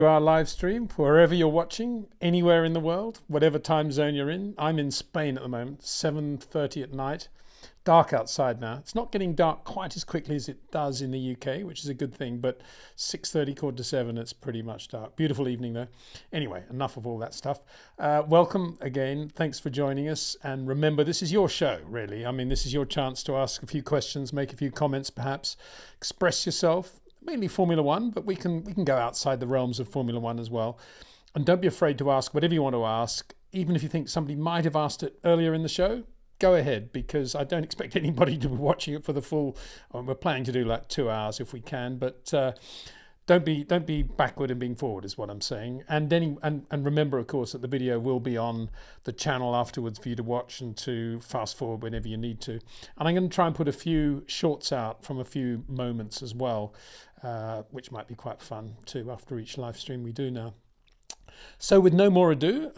Our live stream, wherever you're watching, anywhere in the world, whatever time zone you're in. I'm in Spain at the moment, 7:30 at night. Dark outside now. It's not getting dark quite as quickly as it does in the UK, which is a good thing, but 6:30 quarter to 7, it's pretty much dark. Beautiful evening though. Anyway, enough of all that stuff. Welcome again. Thanks for joining us. And remember, this is your show, really. I mean, this is your chance to ask a few questions, make a few comments perhaps, express yourself. Mainly Formula One, but we can go outside the realms of Formula One as well. And don't be afraid to ask whatever you want to ask, even if you think somebody might have asked it earlier in the show. Go ahead, because I don't expect anybody to be watching it for the full. We're planning to do like 2 hours if we can, but don't be backward and being forward is what I'm saying. And remember, of course, that the video will be on the channel afterwards for you to watch and to fast forward whenever you need to. And I'm going to try and put a few shorts out from a few moments as well, which might be quite fun too after each live stream we do now. So with no more ado,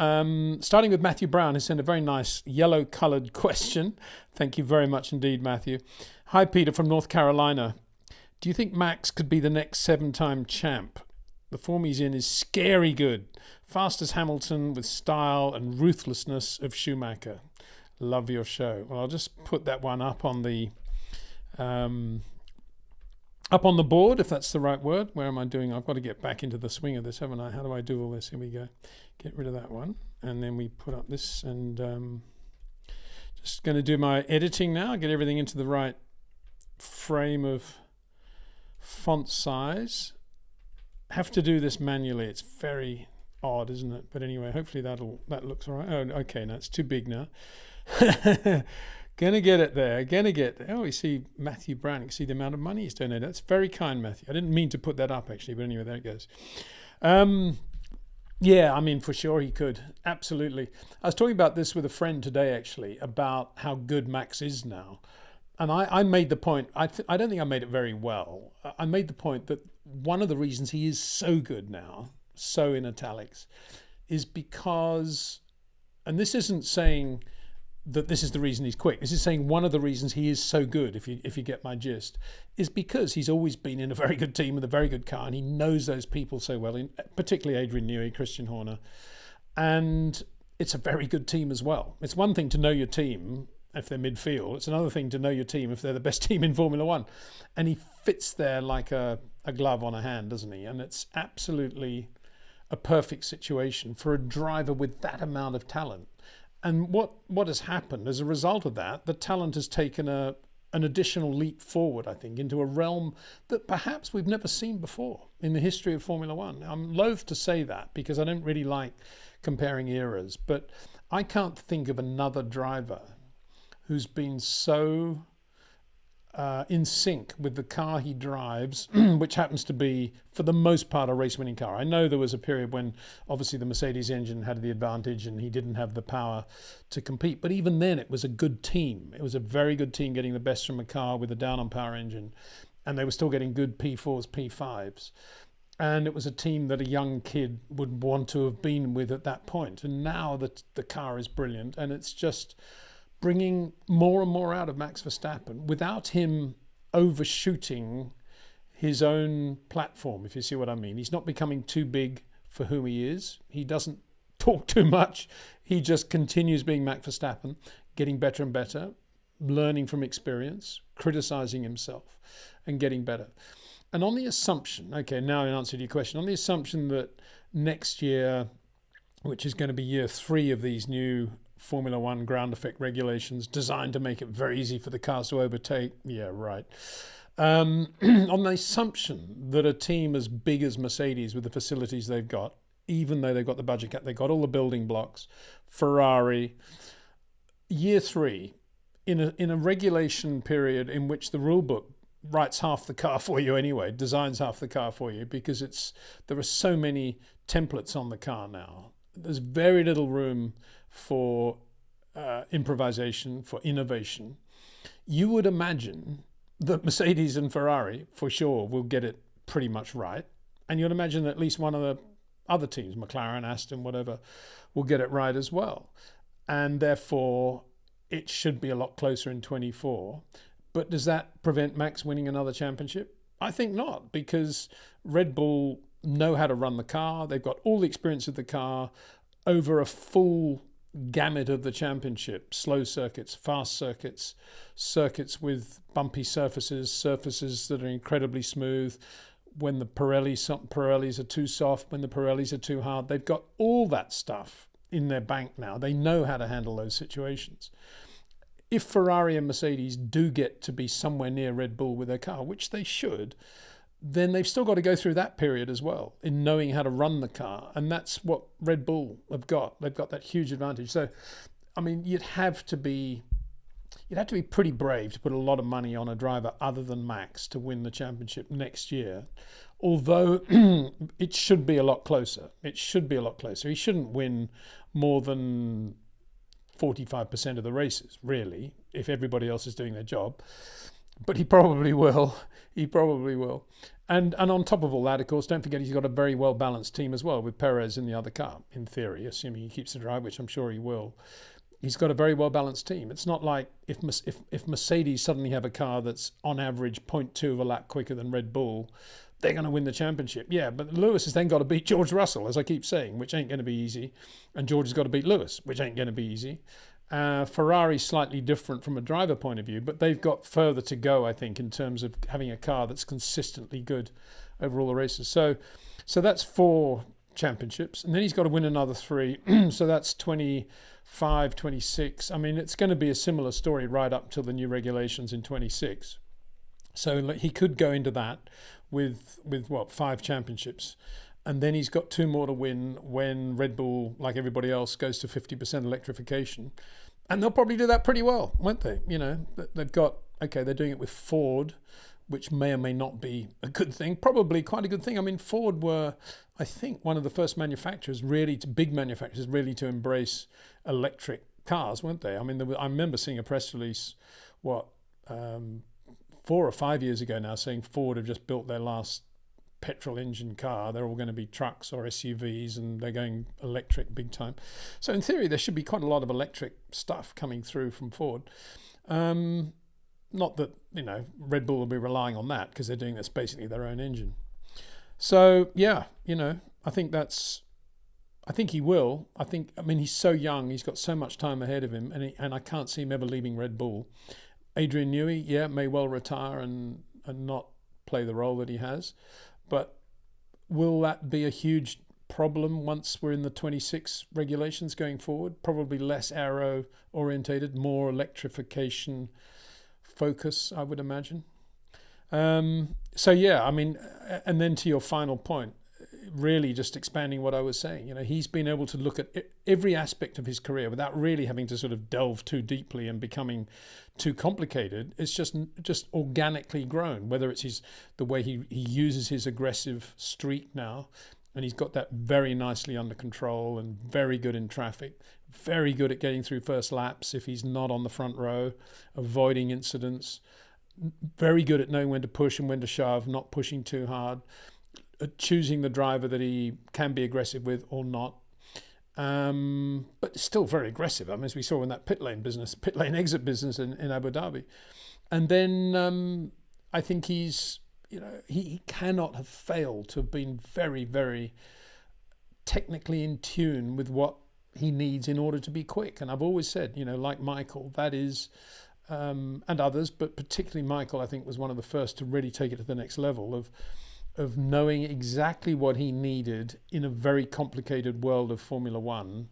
starting with Matthew Brown, who sent a very nice yellow coloured question. Thank you very much indeed, Matthew. Hi, Peter from North Carolina. Do you think Max could be the next 7-time champ? The form he's in is scary good. Fast as Hamilton with style and ruthlessness of Schumacher. Love your show. Well, I'll just put that one up on the board, if that's the right word. Where am I doing? I've got to get back into the swing of this, haven't I? How do I do all this? Here we go. Get rid of that one. And then we put up this and just going to do my editing now. Get everything into the right frame of font size. Have to do this manually. It's very odd, isn't it? But anyway, hopefully that looks all right. Oh, okay, no, it's too big now. Gonna get it there. Oh, you see Matthew Brown. You can see the amount of money he's donated. That's very kind, Matthew. I didn't mean to put that up actually, but anyway, there it goes. Yeah, I mean, for sure he could. Absolutely. I was talking about this with a friend today actually, about how good Max is now. And I made the point, I don't think I made it very well. I made the point that one of the reasons he is so good now, so in italics, is because, and this isn't saying that this is the reason he's quick. This is saying one of the reasons he is so good, if you get my gist, is because he's always been in a very good team with a very good car, and he knows those people so well, particularly Adrian Newey, Christian Horner. And it's a very good team as well. It's one thing to know your team if they're midfield. It's another thing to know your team if they're the best team in Formula One. And he fits there like a glove on a hand, doesn't he? And it's absolutely a perfect situation for a driver with that amount of talent. And what has happened as a result of that, the talent has taken an additional leap forward, I think, into a realm that perhaps we've never seen before in the history of Formula One. I'm loath to say that because I don't really like comparing eras, but I can't think of another driver who's been so in sync with the car he drives, which happens to be, for the most part, a race-winning car. I know there was a period when obviously the Mercedes engine had the advantage and he didn't have the power to compete. But even then, it was a good team. It was a very good team getting the best from a car with a down-on-power engine. And they were still getting good P4s, P5s. And it was a team that a young kid would want to have been with at that point. And now the car is brilliant. And it's just bringing more and more out of Max Verstappen without him overshooting his own platform, if you see what I mean. He's not becoming too big for who he is. He doesn't talk too much. He just continues being Max Verstappen, getting better and better, learning from experience, criticizing himself and getting better. And on the assumption, okay, now in answer to your question, on the assumption that next year, which is going to be year 3 of these new Formula One ground effect regulations designed to make it very easy for the cars to overtake. Yeah, right. On the assumption that a team as big as Mercedes with the facilities they've got, even though they've got the budget cap, they've got all the building blocks, Ferrari, year 3, in a regulation period in which the rule book writes half the car for you anyway, designs half the car for you, because there are so many templates on the car now. There's very little room for improvisation, for innovation. You would imagine that Mercedes and Ferrari, for sure, will get it pretty much right. And you'd imagine that at least one of the other teams, McLaren, Aston, whatever, will get it right as well. And therefore, it should be a lot closer in 24. But does that prevent Max winning another championship? I think not, because Red Bull know how to run the car. They've got all the experience of the car over a full gamut of the championship: slow circuits, fast circuits, circuits with bumpy surfaces that are incredibly smooth. When the Pirellis are too soft, when the Pirellis are too hard, they've got all that stuff in their bank now. They know how to handle those situations. If Ferrari and Mercedes do get to be somewhere near Red Bull with their car, which they should, then they've still got to go through that period as well in knowing how to run the car. And that's what Red Bull have got. They've got that huge advantage. So, I mean, you'd have to be pretty brave to put a lot of money on a driver other than Max to win the championship next year. Although it should be a lot closer. It should be a lot closer. He shouldn't win more than 45% of the races, really, if everybody else is doing their job. But he probably will. He probably will. And on top of all that, of course, don't forget he's got a very well-balanced team as well, with Perez in the other car, in theory, assuming he keeps the drive, which I'm sure he will. He's got a very well-balanced team. It's not like if Mercedes suddenly have a car that's on average 0.2 of a lap quicker than Red Bull, they're going to win the championship. Yeah, but Lewis has then got to beat George Russell, as I keep saying, which ain't going to be easy. And George has got to beat Lewis, which ain't going to be easy. Ferrari's slightly different from a driver point of view, but they've got further to go, I think, in terms of having a car that's consistently good over all the races. So that's 4 championships. And then he's got to win another 3. So that's 25, 26. I mean, it's going to be a similar story right up till the new regulations in 26. So he could go into that with what, 5 championships. And then he's got 2 more to win when Red Bull, like everybody else, goes to 50% electrification. And they'll probably do that pretty well, won't they? You know, they've got, okay, they're doing it with Ford, which may or may not be a good thing, probably quite a good thing. I mean, Ford were, I think, one of the first manufacturers, big manufacturers, really to embrace electric cars, weren't they? I mean, I remember seeing a press release, 4 or 5 years ago now, saying Ford have just built their last petrol engine car. They're all going to be trucks or SUVs, and they're going electric big time. So in theory, there should be quite a lot of electric stuff coming through from Ford. Not that, you know, Red Bull will be relying on that because they're doing this basically their own engine. So yeah, you know, I think he will. I mean, he's so young. He's got so much time ahead of him, and I can't see him ever leaving Red Bull. Adrian Newey, yeah, may well retire and not play the role that he has. But will that be a huge problem once we're in the 26 regulations going forward? Probably less aero orientated, more electrification focus, I would imagine. So yeah, I mean, and then to your final point, really just expanding what I was saying, you know, he's been able to look at every aspect of his career without really having to sort of delve too deeply and becoming too complicated. It's just organically grown, whether it's the way he uses his aggressive streak now, and he's got that very nicely under control and very good in traffic, very good at getting through first laps if he's not on the front row, avoiding incidents, very good at knowing when to push and when to shove, not pushing too hard, choosing the driver that he can be aggressive with or not, but still very aggressive. I mean, as we saw in that pit lane exit business in Abu Dhabi. And then I think he's, you know, he cannot have failed to have been very, very technically in tune with what he needs in order to be quick. And I've always said, you know, like Michael, that is, and others, but particularly Michael, I think, was one of the first to really take it to the next level of knowing exactly what he needed in a very complicated world of Formula One,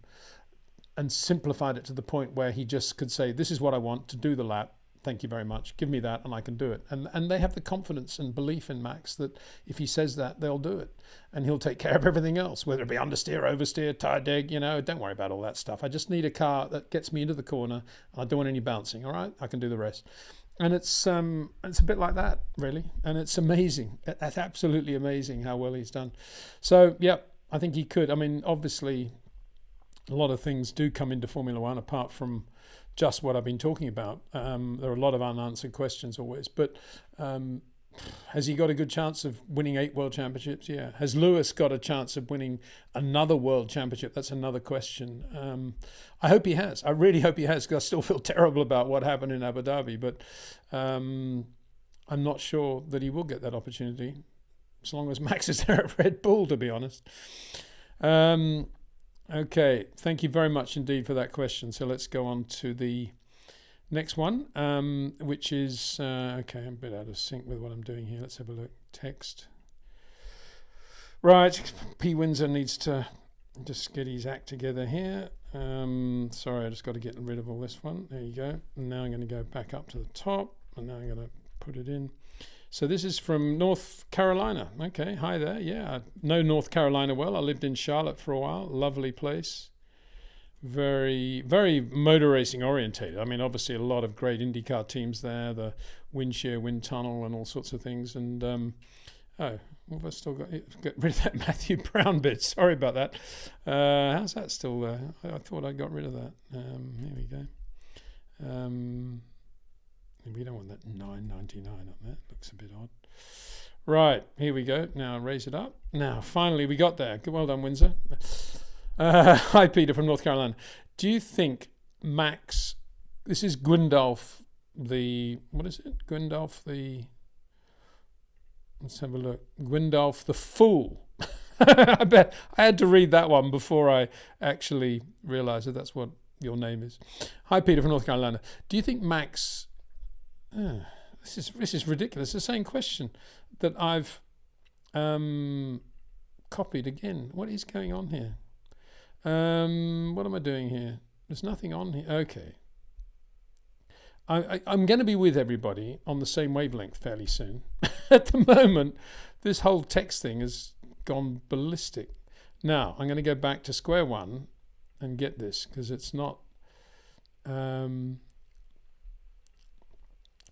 and simplified it to the point where he just could say, this is what I want to do the lap. Thank you very much. Give me that and I can do it. And they have the confidence and belief in Max that if he says that, they'll do it. And he'll take care of everything else, whether it be understeer, oversteer, tire deg, you know, don't worry about all that stuff. I just need a car that gets me into the corner. I don't want any bouncing, all right? I can do the rest. And it's a bit like that, really. And it's amazing. It's absolutely amazing how well he's done. So, yeah, I think he could. I mean, obviously, a lot of things do come into Formula One apart from just what I've been talking about. There are a lot of unanswered questions always. But has he got a good chance of winning 8 world championships? Yeah. Has Lewis got a chance of winning another world championship? That's another question. I hope he has. I really hope he has, because I still feel terrible about what happened in Abu Dhabi. But I'm not sure that he will get that opportunity. as long as Max is there at Red Bull, to be honest. Okay, thank you very much indeed for that question. So let's go on to the next one, which is, okay, I'm a bit out of sync with what I'm doing here. Let's have a look. Text. Right, P. Windsor needs to just get his act together here. Sorry, I just got to get rid of all this one. There you go. And now I'm going to go back up to the top, and now I'm going to put it in. So this is from North Carolina. Okay, hi there. Yeah, I know North Carolina well. I lived in Charlotte for a while. Lovely place. Very, very motor racing orientated. I mean, obviously a lot of great IndyCar teams there, the wind shear, wind tunnel, and all sorts of things. And oh, well, I've still got rid of that Matthew Brown bit. Sorry about that. How's that still there? I thought I got rid of that. Here we go. We don't want that $9.99 up there. Looks a bit odd. Right, here we go. Now raise it up. Now, finally, we got there. Well done, Windsor. Hi, Peter from North Carolina. Do you think Max... This is Gwendolf the... What is it? Gwendolf the... Let's have a look. Gwendolf the Fool. I bet I had to read that one before I actually realised that that's what your name is. Hi, Peter from North Carolina. Do you think Max... this is ridiculous. The same question that I've copied again. What is going on here? What am I doing here? There's nothing on here. Okay. I'm going to be with everybody on the same wavelength fairly soon. At the moment, this whole text thing has gone ballistic. Now, I'm going to go back to square one and get this, because it's not...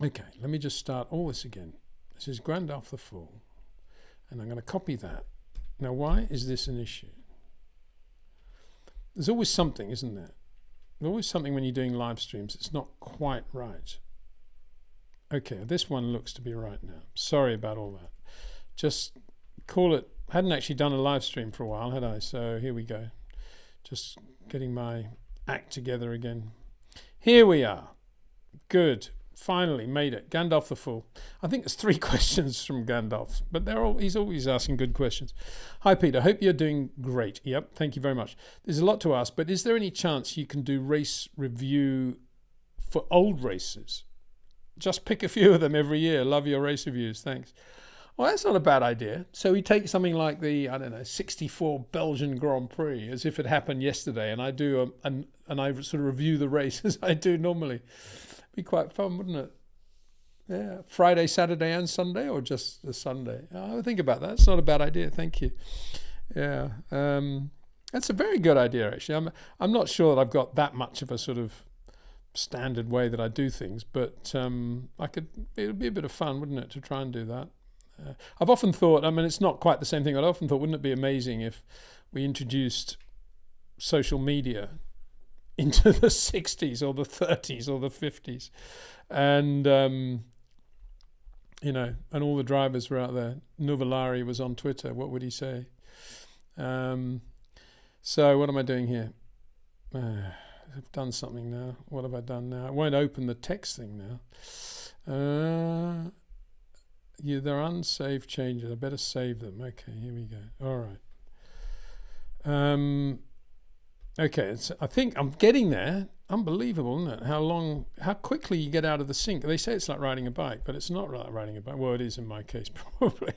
Okay, let me just start all this again. This is Gwendolf the Fool, and I'm going to copy that. Now, why is this an issue? There's always something, isn't there? There's always something when you're doing live streams. It's not quite right. Okay, this one looks to be right now. Sorry about all that. Just call it. I hadn't actually done a live stream for a while, had I? So here we go. Just getting my act together again. Here we are. Good. Finally made it. Gandalf the Fool. I think there's 3 questions from Gandalf, but he's always asking good questions. Hi, Peter. Hope you're doing great. Yep, thank you very much. There's a lot to ask, but is there any chance you can do race review for old races? Just pick a few of them every year. Love your race reviews. Thanks. Well, that's not a bad idea. So we take something like the, I don't know, 64 Belgian Grand Prix as if it happened yesterday, and I do and I sort of review the race as I do normally. Be quite fun, wouldn't it? Yeah, Friday, Saturday, and Sunday, or just a Sunday? I would think about that. It's not a bad idea. Thank you. Yeah, that's a very good idea. Actually, I'm not sure that I've got that much of a sort of standard way that I do things, but it would be a bit of fun, wouldn't it, to try and do that? I've often thought. I mean, it's not quite the same thing. I've often thought, wouldn't it be amazing if we introduced social media into the 60s or the 30s or the 50s, and and all the drivers were out there. Nuvolari was on Twitter. What would he say? So what am I doing here? I've done something now. What have I done now? I won't open the text thing now. They're unsaved changes. I better save them. Okay, here we go. All right. Okay, I think I'm getting there. Unbelievable, isn't it? How quickly you get out of the sink. They say it's like riding a bike, but it's not like riding a bike. Well, it is in my case, probably.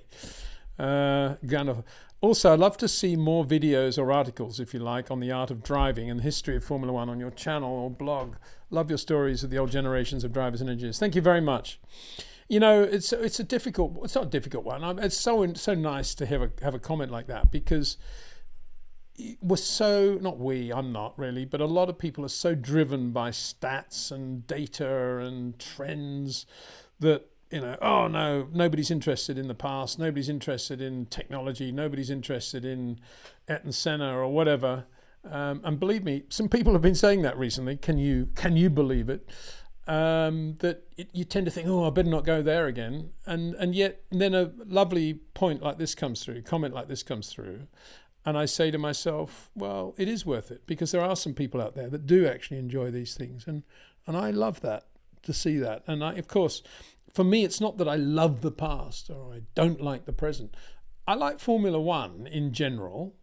Also, I'd love to see more videos or articles, if you like, on the art of driving and the history of Formula One on your channel or blog. Love your stories of the old generations of drivers and engineers. Thank you very much. You know, it's not a difficult one. It's so nice to have a comment like that, because I'm not really, but a lot of people are so driven by stats and data and trends that, oh no, nobody's interested in the past, nobody's interested in technology, nobody's interested in Ayrton Senna or whatever. And believe me, some people have been saying that recently. Can you believe it? You tend to think, oh, I better not go there again. And yet then a lovely comment like this comes through. And I say to myself, well, it is worth it, because there are some people out there that do actually enjoy these things. And I love that, to see that. And of course, for me, it's not that I love the past or I don't like the present. I like Formula One in general,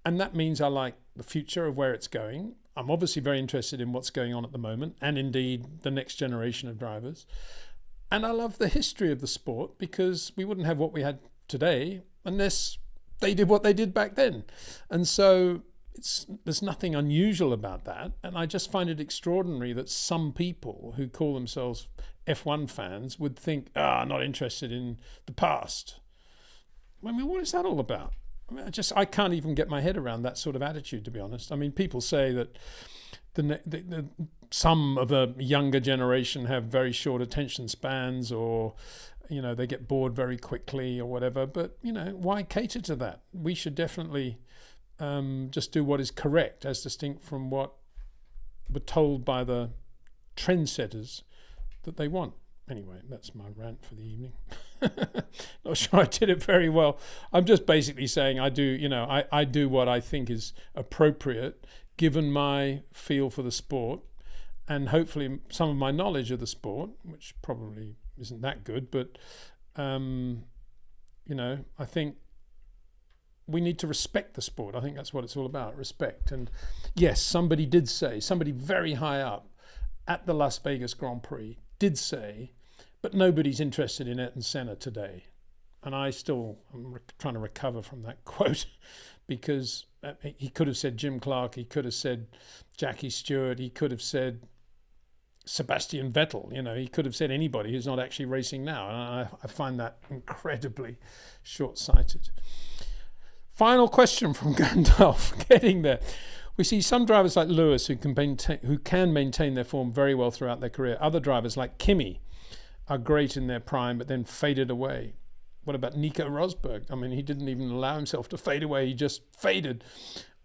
and that means I like the future of where it's going. I'm obviously very interested in what's going on at the moment, and indeed the next generation of drivers. And I love the history of the sport, because we wouldn't have what we had today unless they did what they did back then. And so there's nothing unusual about that. And I just find it extraordinary that some people who call themselves F1 fans would think, not interested in the past. I mean, what is that all about? I mean, I can't even get my head around that sort of attitude, to be honest. I mean, people say that some of the younger generation have very short attention spans, or they get bored very quickly or whatever. But why cater to that? We should definitely just do what is correct, as distinct from what we're told by the trendsetters that they want. Anyway, that's my rant for the evening. Not sure I did it very well. I'm just basically saying I do what I think is appropriate given my feel for the sport, and hopefully some of my knowledge of the sport, which probably isn't that good, but I think we need to respect the sport. I think that's what it's all about, respect. And yes, somebody very high up at the Las Vegas Grand Prix did say, but nobody's interested in Ayrton Senna today. And I'm trying to recover from that quote, because he could have said Jim Clark, he could have said Jackie Stewart, he could have said Sebastian Vettel, he could have said anybody who's not actually racing now. And I find that incredibly short-sighted. Final question from Gandalf, getting there. We see some drivers like Lewis who can maintain their form very well throughout their career. Other drivers like Kimi are great in their prime, but then faded away. What about Nico Rosberg? I mean, he didn't even allow himself to fade away. He just faded.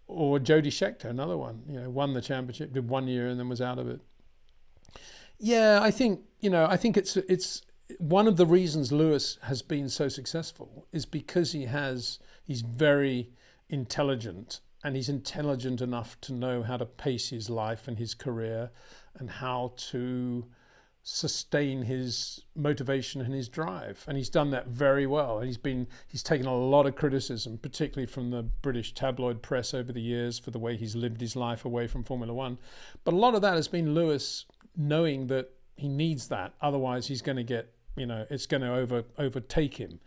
Or Jody Scheckter, another one, won the championship, did 1 year and then was out of it. Yeah, I think it's one of the reasons Lewis has been so successful is because he's very intelligent, and he's intelligent enough to know how to pace his life and his career, and how to sustain his motivation and his drive. And he's done that very well. And he's taken a lot of criticism, particularly from the British tabloid press over the years, for the way he's lived his life away from Formula One. But a lot of that has been Lewis knowing that he needs that. Otherwise he's going to get, it's going to overtake him.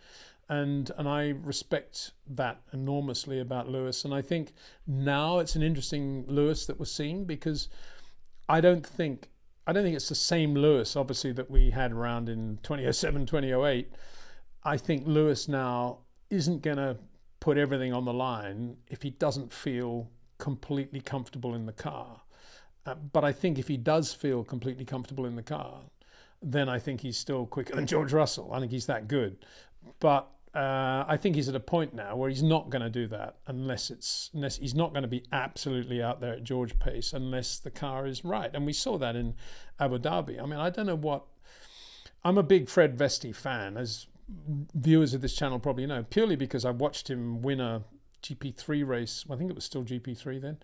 And I respect that enormously about Lewis. And I think now it's an interesting Lewis that we're seeing, because I don't think it's the same Lewis, obviously, that we had around in 2007, 2008. I think Lewis now isn't going to put everything on the line if he doesn't feel completely comfortable in the car. But I think if he does feel completely comfortable in the car, then I think he's still quicker than George Russell. I think he's that good. But I think he's at a point now where he's not going to do that unless he's not going to be absolutely out there at George pace unless the car is right. And we saw that in Abu Dhabi. I mean, I don't know what... I'm a big Fred Vesti fan, as viewers of this channel probably know, purely because I watched him win a GP3 race. I think it was still GP3 then,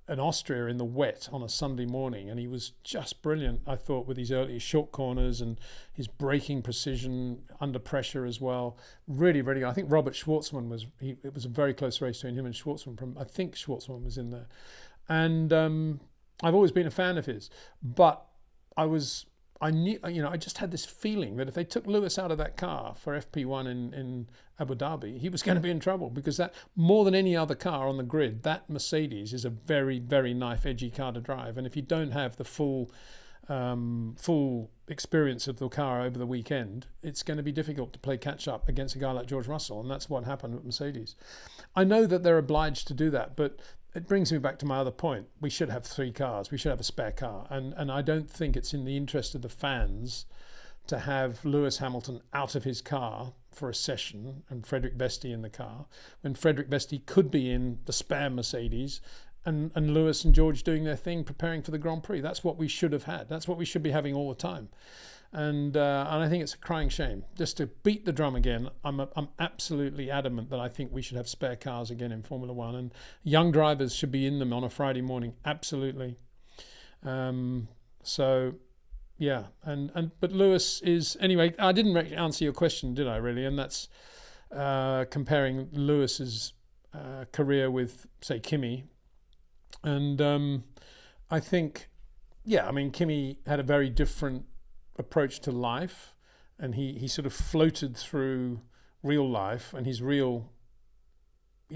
in Austria in the wet on a Sunday morning, and he was just brilliant, I thought, with his early short corners and his braking precision under pressure as well. Really, really, I think Robert Schwartzman it was a very close race between him and Schwartzman. I think Schwartzman was in there. And I've always been a fan of his, but I just had this feeling that if they took Lewis out of that car for FP1 in Abu Dhabi, he was going to be in trouble, because that, more than any other car on the grid, that Mercedes is a very, very knife edgy car to drive. And if you don't have the full experience of the car over the weekend, it's going to be difficult to play catch up against a guy like George Russell. And that's what happened with Mercedes. I know that they're obliged to do that, but it brings me back to my other point. We should have 3 cars. We should have a spare car. And I don't think it's in the interest of the fans to have Lewis Hamilton out of his car for a session and Frederick Vesti in the car, when Frederick Vesti could be in the spare Mercedes, and Lewis and George doing their thing, preparing for the Grand Prix. That's what we should have had. That's what we should be having all the time. And I think it's a crying shame. Just to beat the drum again, I'm absolutely adamant that I think we should have spare cars again in Formula One, and young drivers should be in them on a Friday morning. Absolutely. So, yeah. But Lewis is, anyway. I didn't answer your question, did I? Really? And that's comparing Lewis's career with, say, Kimi. And I think, yeah, I mean, Kimi had a very different approach to life, and he sort of floated through real life, and he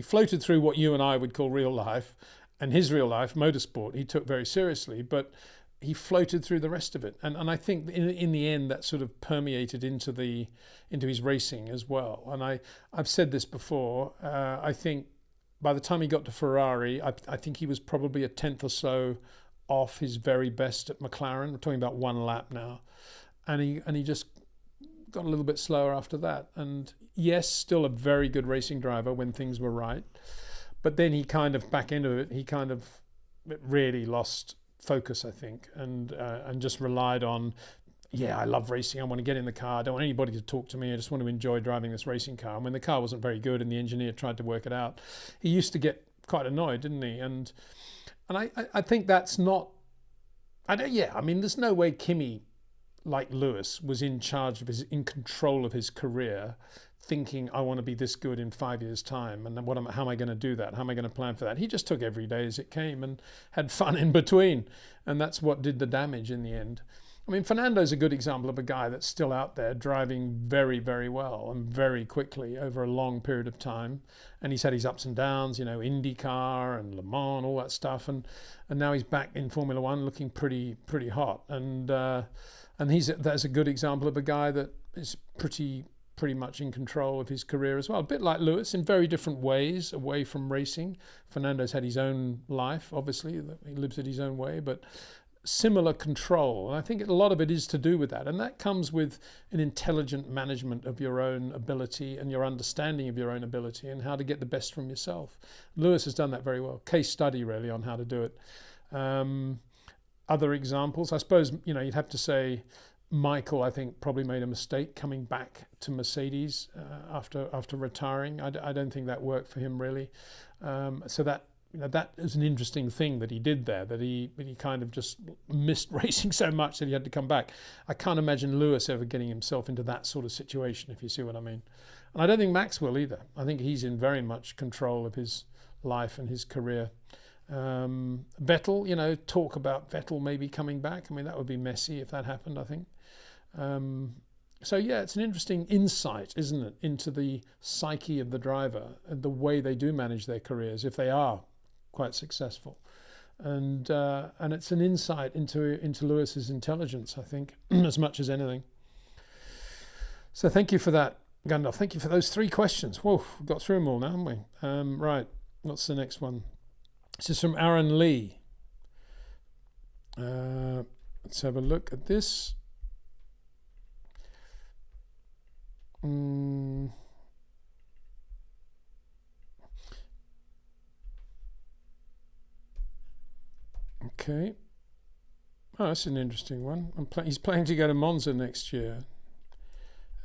floated through what you and I would call real life, and his real life, motorsport, he took very seriously, but he floated through the rest of it. And I think in the end that sort of permeated into his racing as well. And I've said this before, I think by the time he got to Ferrari, I think he was probably a tenth or so off his very best at McLaren. We're talking about one lap now. And he just got a little bit slower after that. And yes, still a very good racing driver when things were right. But then he kind of back into it. He kind of really lost focus, I think, and just relied on, yeah, I love racing. I want to get in the car. I don't want anybody to talk to me. I just want to enjoy driving this racing car. And when the car wasn't very good and the engineer tried to work it out, he used to get quite annoyed, didn't he? And I think that's not. I mean, there's no way Kimi, like Lewis, was in control of his career, thinking I want to be this good in 5 years' time, and then how am I going to do that? How am I going to plan for that? He just took every day as it came and had fun in between, and that's what did the damage in the end. I mean, Fernando's a good example of a guy that's still out there driving very, very well and very quickly over a long period of time, and he's had his ups and downs, you know, IndyCar and Le Mans, all that stuff, and now he's back in Formula One looking pretty hot, and that's a good example of a guy that is pretty much in control of his career as well. A bit like Lewis in very different ways away from racing. Fernando's had his own life, obviously, he lives it his own way, but similar control. And I think a lot of it is to do with that. And that comes with an intelligent management of your own ability and your understanding of your own ability and how to get the best from yourself. Lewis has done that very well. Case study, really, on how to do it. Other examples, I suppose, you know, you'd have to say Michael, I think, probably made a mistake coming back to Mercedes after retiring. I don't think that worked for him really. So that, you know, that is an interesting thing that he did there. That he kind of just missed racing so much that he had to come back. I can't imagine Lewis ever getting himself into that sort of situation, if you see what I mean. And I don't think Max will either. I think he's in very much control of his life and his career. Vettel, you know, talk about Vettel maybe coming back. I mean, that would be messy if that happened, I think. So yeah, it's an interesting insight, isn't it, into the psyche of the driver and the way they do manage their careers if they are quite successful, and it's an insight into Lewis's intelligence, I think, as much as anything. So thank you for that, Gandalf. Thank you for those 3 questions. Whoa, we've got through them all now, haven't we? Right, what's the next one? This is from Aaron Lee. Let's have a look at this. Okay. Oh, that's an interesting one. He's planning to go to Monza next year.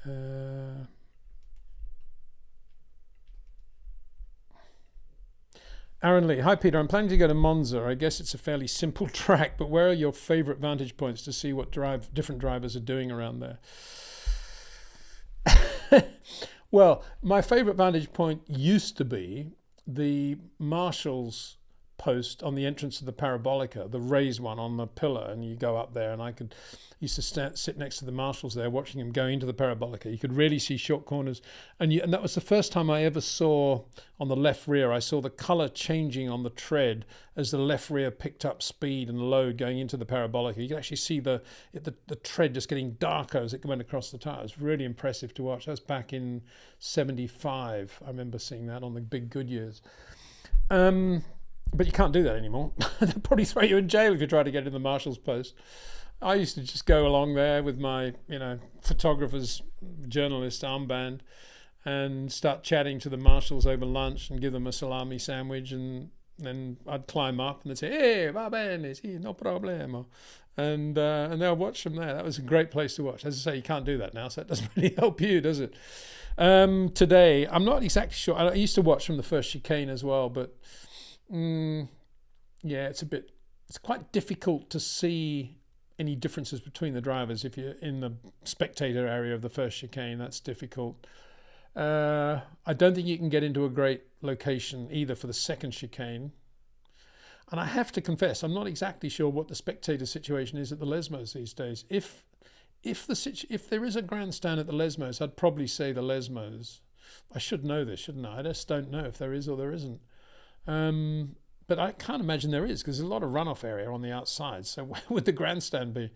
Aaron Lee. Hi, Peter. I'm planning to go to Monza. I guess it's a fairly simple track, but where are your favourite vantage points to see what different drivers are doing around there? Well, my favourite vantage point used to be the Marshall's post on the entrance of the Parabolica, the raised one on the pillar, and you go up there, and I used to sit next to the marshals there watching him go into the Parabolica. You could really see short corners, and that was the first time I ever saw on the left rear, I saw the colour changing on the tread as the left rear picked up speed and load going into the Parabolica. You could actually see the tread just getting darker as it went across the tyre. It was really impressive to watch. That was back in 75. I remember seeing that on the big Goodyears. But you can't do that anymore. They'll probably throw you in jail if you try to get in the marshal's post. I used to just go along there with my, photographer's journalist armband and start chatting to the marshals over lunch and give them a salami sandwich, and then I'd climb up and they'd say, "Hey, va bene, sì, no problema," and they'll watch from there. That was a great place to watch. As I say, you can't do that now, so that doesn't really help you, does it? Today, I'm not exactly sure. I used to watch from the first chicane as well, but yeah, it's quite difficult to see any differences between the drivers if you're in the spectator area of the first chicane. That's difficult. I don't think you can get into a great location either for the second chicane. And I have to confess, I'm not exactly sure what the spectator situation is at the Lesmos these days. If there is a grandstand at the Lesmos, I'd probably say the Lesmos. I should know this, shouldn't I? I just don't know if there is or there isn't. But I can't imagine there is, because there's a lot of runoff area on the outside. So where would the grandstand be?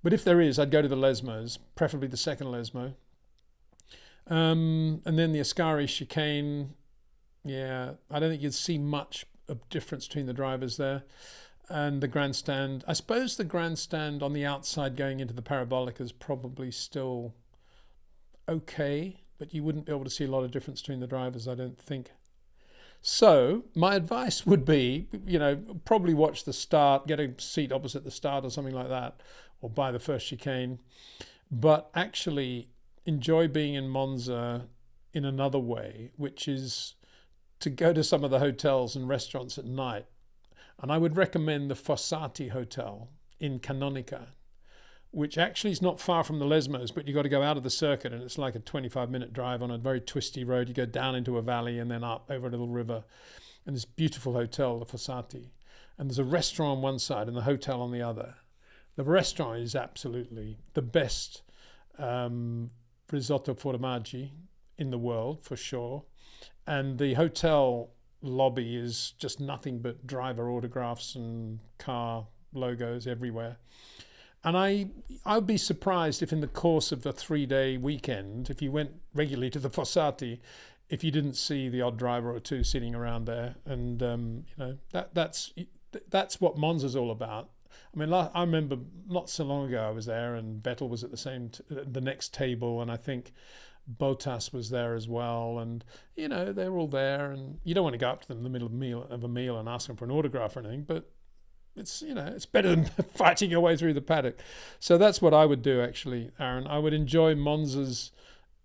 But if there is, I'd go to the Lesmos, preferably the second Lesmo. And then the Ascari chicane, yeah, I don't think you'd see much of difference between the drivers there. And the grandstand, I suppose the grandstand on the outside going into the Parabolica is probably still okay, but you wouldn't be able to see a lot of difference between the drivers, I don't think. So my advice would be, probably watch the start, get a seat opposite the start or something like that, or buy the first chicane, but actually enjoy being in Monza in another way, which is to go to some of the hotels and restaurants at night. And I would recommend the Fossati Hotel in Canonica, which actually is not far from the Lesmos, but you've got to go out of the circuit, and it's like a 25-minute drive on a very twisty road. You go down into a valley and then up over a little river. And this beautiful hotel, the Fossati. And there's a restaurant on one side and the hotel on the other. The restaurant is absolutely the best risotto formaggi in the world, for sure. And the hotel lobby is just nothing but driver autographs and car logos everywhere. And I would be surprised if in the course of the 3-day weekend, if you went regularly to the Fossati, if you didn't see the odd driver or two sitting around there. And that's what Monza's all about. I mean, I remember not so long ago I was there, and Vettel was at the next table, and I think Bottas was there as well, and they're all there, and you don't want to go up to them in the middle of a meal and ask them for an autograph or anything, but it's better than fighting your way through the paddock. So that's what I would do, actually, Aaron. I would enjoy Monza's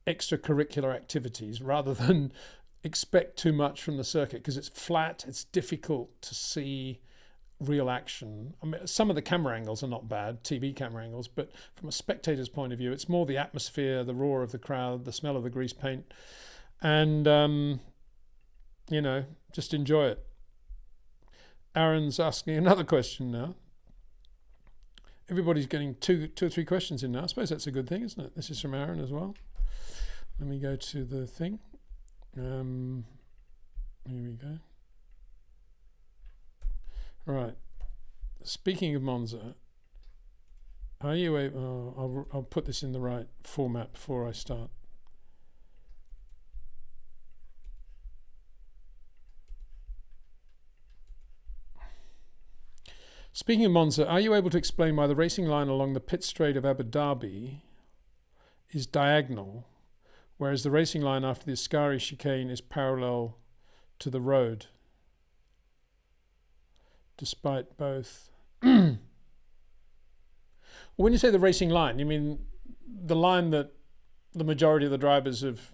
extracurricular activities rather than expect too much from the circuit, because it's flat, it's difficult to see real action. I mean, some of the camera angles are not bad, TV camera angles, but from a spectator's point of view, it's more the atmosphere, the roar of the crowd, the smell of the grease paint, and just enjoy it. Aaron's asking another question now. Everybody's getting two or three questions in now. I suppose that's a good thing, isn't it? This is from Aaron as well. Let me go to the thing. Here we go. Right. Speaking of Monza, are you able? I'll put this in the right format before I start. Speaking of Monza, are you able to explain why the racing line along the pit straight of Abu Dhabi is diagonal, whereas the racing line after the Ascari chicane is parallel to the road? Despite both. When you say the racing line, you mean the line that the majority of the drivers have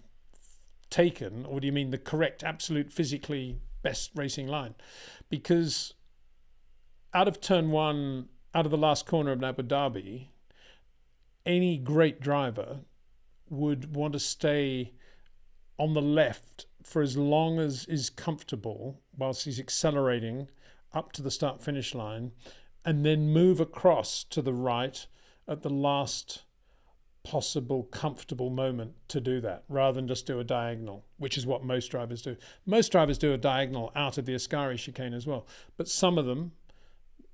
taken, or do you mean the correct, absolute, physically best racing line? Because out of turn one, out of the last corner of Abu Dhabi, any great driver would want to stay on the left for as long as is comfortable whilst he's accelerating up to the start finish line, and then move across to the right at the last possible comfortable moment to do that, rather than just do a diagonal, which is what most drivers do. Most drivers do a diagonal out of the Ascari chicane as well, but some of them,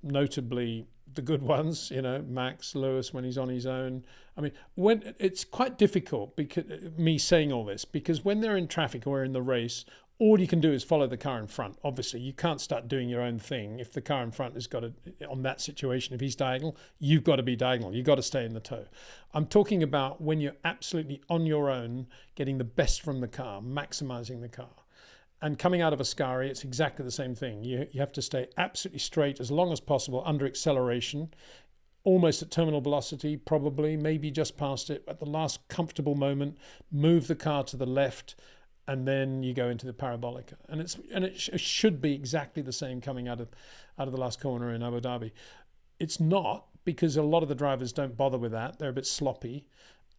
notably the good ones, Max, Lewis when he's on his own. I mean, when it's quite difficult, because me saying all this, because when they're in traffic or in the race, all you can do is follow the car in front. Obviously, you can't start doing your own thing. If the car in front has got on that situation, if he's diagonal, you've got to be diagonal. You've got to stay in the tow. I'm talking about when you're absolutely on your own, getting the best from the car, maximizing the car. And coming out of Ascari, it's exactly the same thing. You have to stay absolutely straight as long as possible under acceleration, almost at terminal velocity, probably, maybe just past it. At the last comfortable moment, move the car to the left, and then you go into the Parabolica. And it should be exactly the same coming out of the last corner in Abu Dhabi. It's not, because a lot of the drivers don't bother with that. They're a bit sloppy.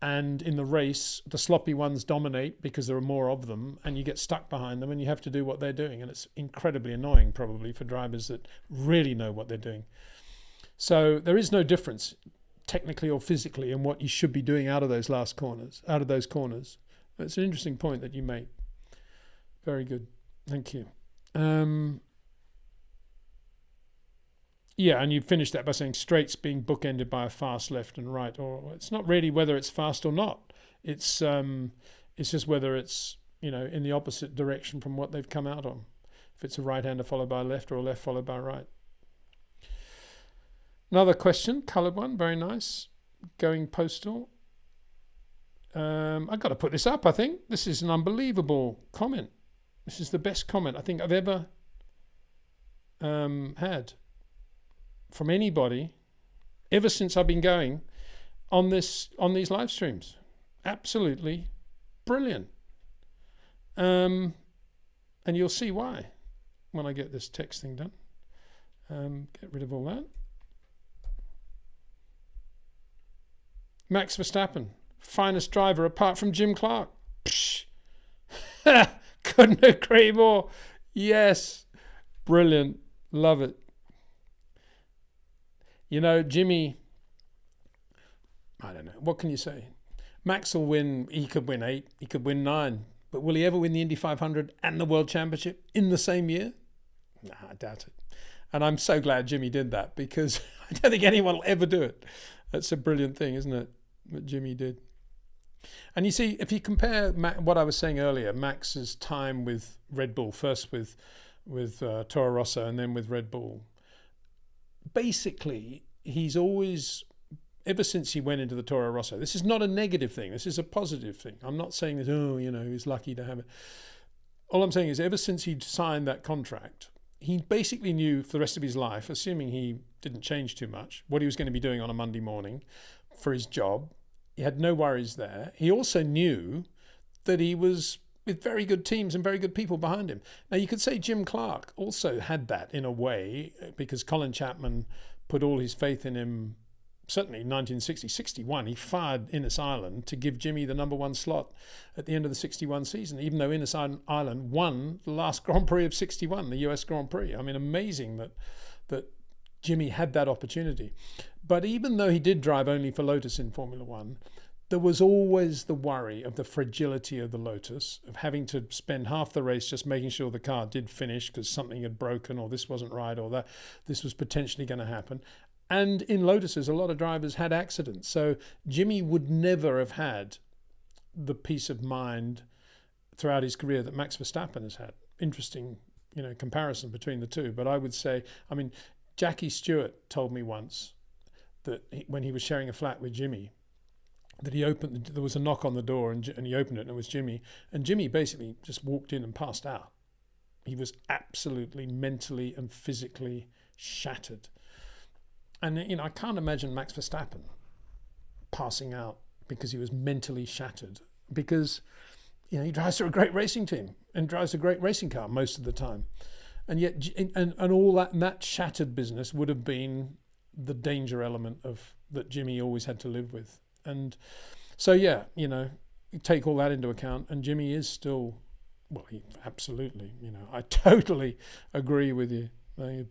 And in the race, the sloppy ones dominate because there are more of them, and you get stuck behind them and you have to do what they're doing. And it's incredibly annoying probably for drivers that really know what they're doing. So there is no difference technically or physically in what you should be doing out of those last corners, out of those corners. It's an interesting point that you make. Very good. Thank you. Yeah, and you finished that by saying straights being bookended by a fast left and right, or it's not really whether it's fast or not. It's just whether it's, you know, in the opposite direction from what they've come out on. If it's a right-hander followed by a left or a left followed by a right. Another question, coloured one, very nice. Going postal. I've got to put this up, I think. This is an unbelievable comment. This is the best comment I think I've ever had from anybody ever since I've been going on these live streams. Absolutely brilliant. And you'll see why when I get this text thing done. Get rid of all that. Max Verstappen, finest driver apart from Jim Clark. Psh. Couldn't agree more. Yes, brilliant, love it. You know, Jimmy, I don't know, what can you say? Max will win, he could win 8, he could win 9, but will he ever win the Indy 500 and the World Championship in the same year? Nah, I doubt it. And I'm so glad Jimmy did that, because I don't think anyone will ever do it. That's a brilliant thing, isn't it, that Jimmy did. And you see, if you compare what I was saying earlier, Max's time with Red Bull, first with Toro Rosso and then with Red Bull, basically he's always, ever since he went into the Toro Rosso, this is not a negative thing, this is a positive thing. I'm not saying that, oh, you know, he's lucky to have it. All I'm saying is ever since he'd signed that contract, he basically knew for the rest of his life, assuming he didn't change too much, what he was going to be doing on a Monday morning for his job. He had no worries there. He also knew that he was with very good teams and very good people behind him. Now, you could say Jim Clark also had that in a way, because Colin Chapman put all his faith in him. Certainly in 1960-61, he fired Innes Island to give Jimmy the number 1 slot at the end of the 61 season, even though Innes Island won the last Grand Prix of 61, the US Grand Prix. I mean, amazing that Jimmy had that opportunity. But even though he did drive only for Lotus in Formula One, there was always the worry of the fragility of the Lotus, of having to spend half the race just making sure the car did finish because something had broken, or this wasn't right, or that this was potentially going to happen. And in Lotuses, a lot of drivers had accidents. So Jimmy would never have had the peace of mind throughout his career that Max Verstappen has had. Interesting, you know, comparison between the two. But I would say, I mean, Jackie Stewart told me once that when he was sharing a flat with Jimmy, that there was a knock on the door and he opened it and it was Jimmy. And Jimmy basically just walked in and passed out. He was absolutely mentally and physically shattered. And, you know, I can't imagine Max Verstappen passing out because he was mentally shattered, because, you know, he drives for a great racing team and drives a great racing car most of the time. And yet, and all that, and that shattered business would have been the danger element that Jimmy always had to live with. And so, yeah, you know, you take all that into account, and Jimmy is still, well, he absolutely, you know, I totally agree with you.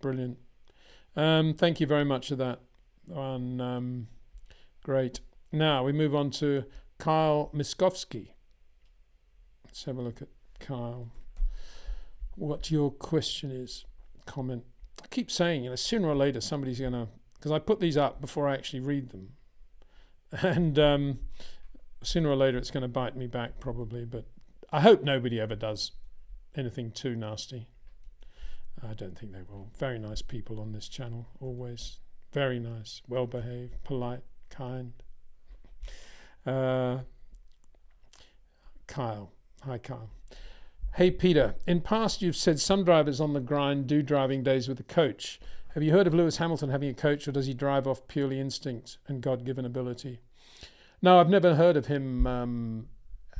Brilliant. Thank you very much for that. Great. Now we move on to Kyle Miskovsky. Let's have a look at Kyle. What your question is, comment. I keep saying, you know, sooner or later somebody's going to, because I put these up before I actually read them. And sooner or later it's going to bite me back probably, but I hope nobody ever does anything too nasty. I don't think they will. Very nice people on this channel, always. Very nice, well-behaved, polite, kind. Kyle. Hi, Kyle. Hey, Peter. In past, you've said some drivers on the grind do driving days with a coach. Have you heard of Lewis Hamilton having a coach, or does he drive off purely instinct and God-given ability? No, I've never heard of him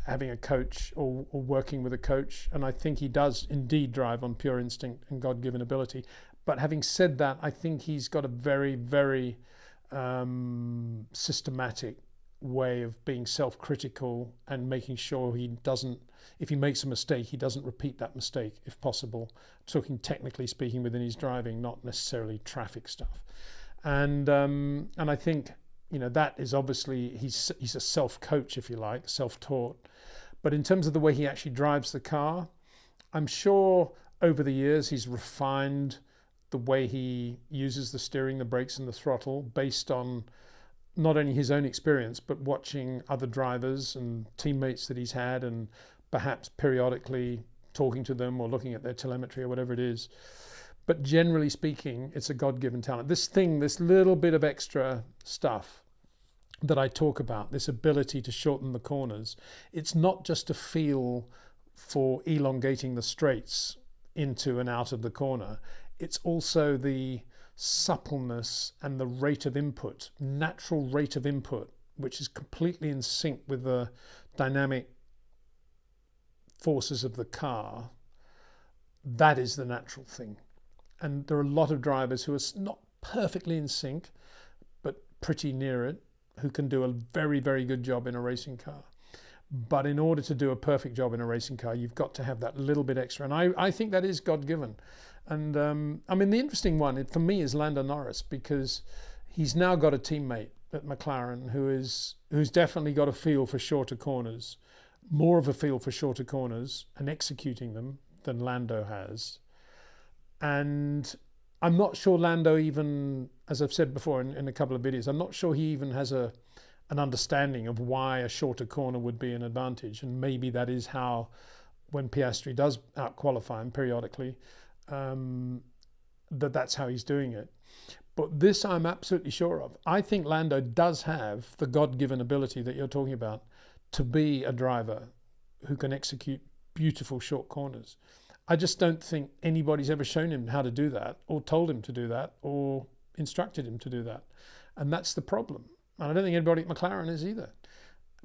having a coach or working with a coach, and I think he does indeed drive on pure instinct and God-given ability. But having said that, I think he's got a very, very systematic way of being self-critical and making sure he doesn't, if he makes a mistake, he doesn't repeat that mistake if possible. Talking technically speaking within his driving, not necessarily traffic stuff. And I think, you know, that is obviously, he's a self-coach, if you like, self-taught. But in terms of the way he actually drives the car, I'm sure over the years he's refined the way he uses the steering, the brakes and the throttle based on not only his own experience, but watching other drivers and teammates that he's had, and perhaps periodically talking to them or looking at their telemetry or whatever it is. But generally speaking, it's a God-given talent. This little bit of extra stuff that I talk about, this ability to shorten the corners, it's not just a feel for elongating the straights into and out of the corner. It's also the suppleness and the rate of input, natural rate of input, which is completely in sync with the dynamic forces of the car. That is the natural thing. And there are a lot of drivers who are not perfectly in sync, but pretty near it, who can do a very, very good job in a racing car. But in order to do a perfect job in a racing car, you've got to have that little bit extra. And I think that is God-given. And I mean, the interesting one for me is Lando Norris, because he's now got a teammate at McLaren who's definitely got a feel for shorter corners, more of a feel for shorter corners and executing them than Lando has. And I'm not sure Lando even, as I've said before in a couple of videos, I'm not sure he even has an understanding of why a shorter corner would be an advantage. And maybe that is how, when Piastri does out-qualify him periodically, that's how he's doing it. But this I'm absolutely sure of. I think Lando does have the God-given ability that you're talking about to be a driver who can execute beautiful short corners. I just don't think anybody's ever shown him how to do that, or told him to do that, or instructed him to do that. And that's the problem. And I don't think anybody at McLaren is either.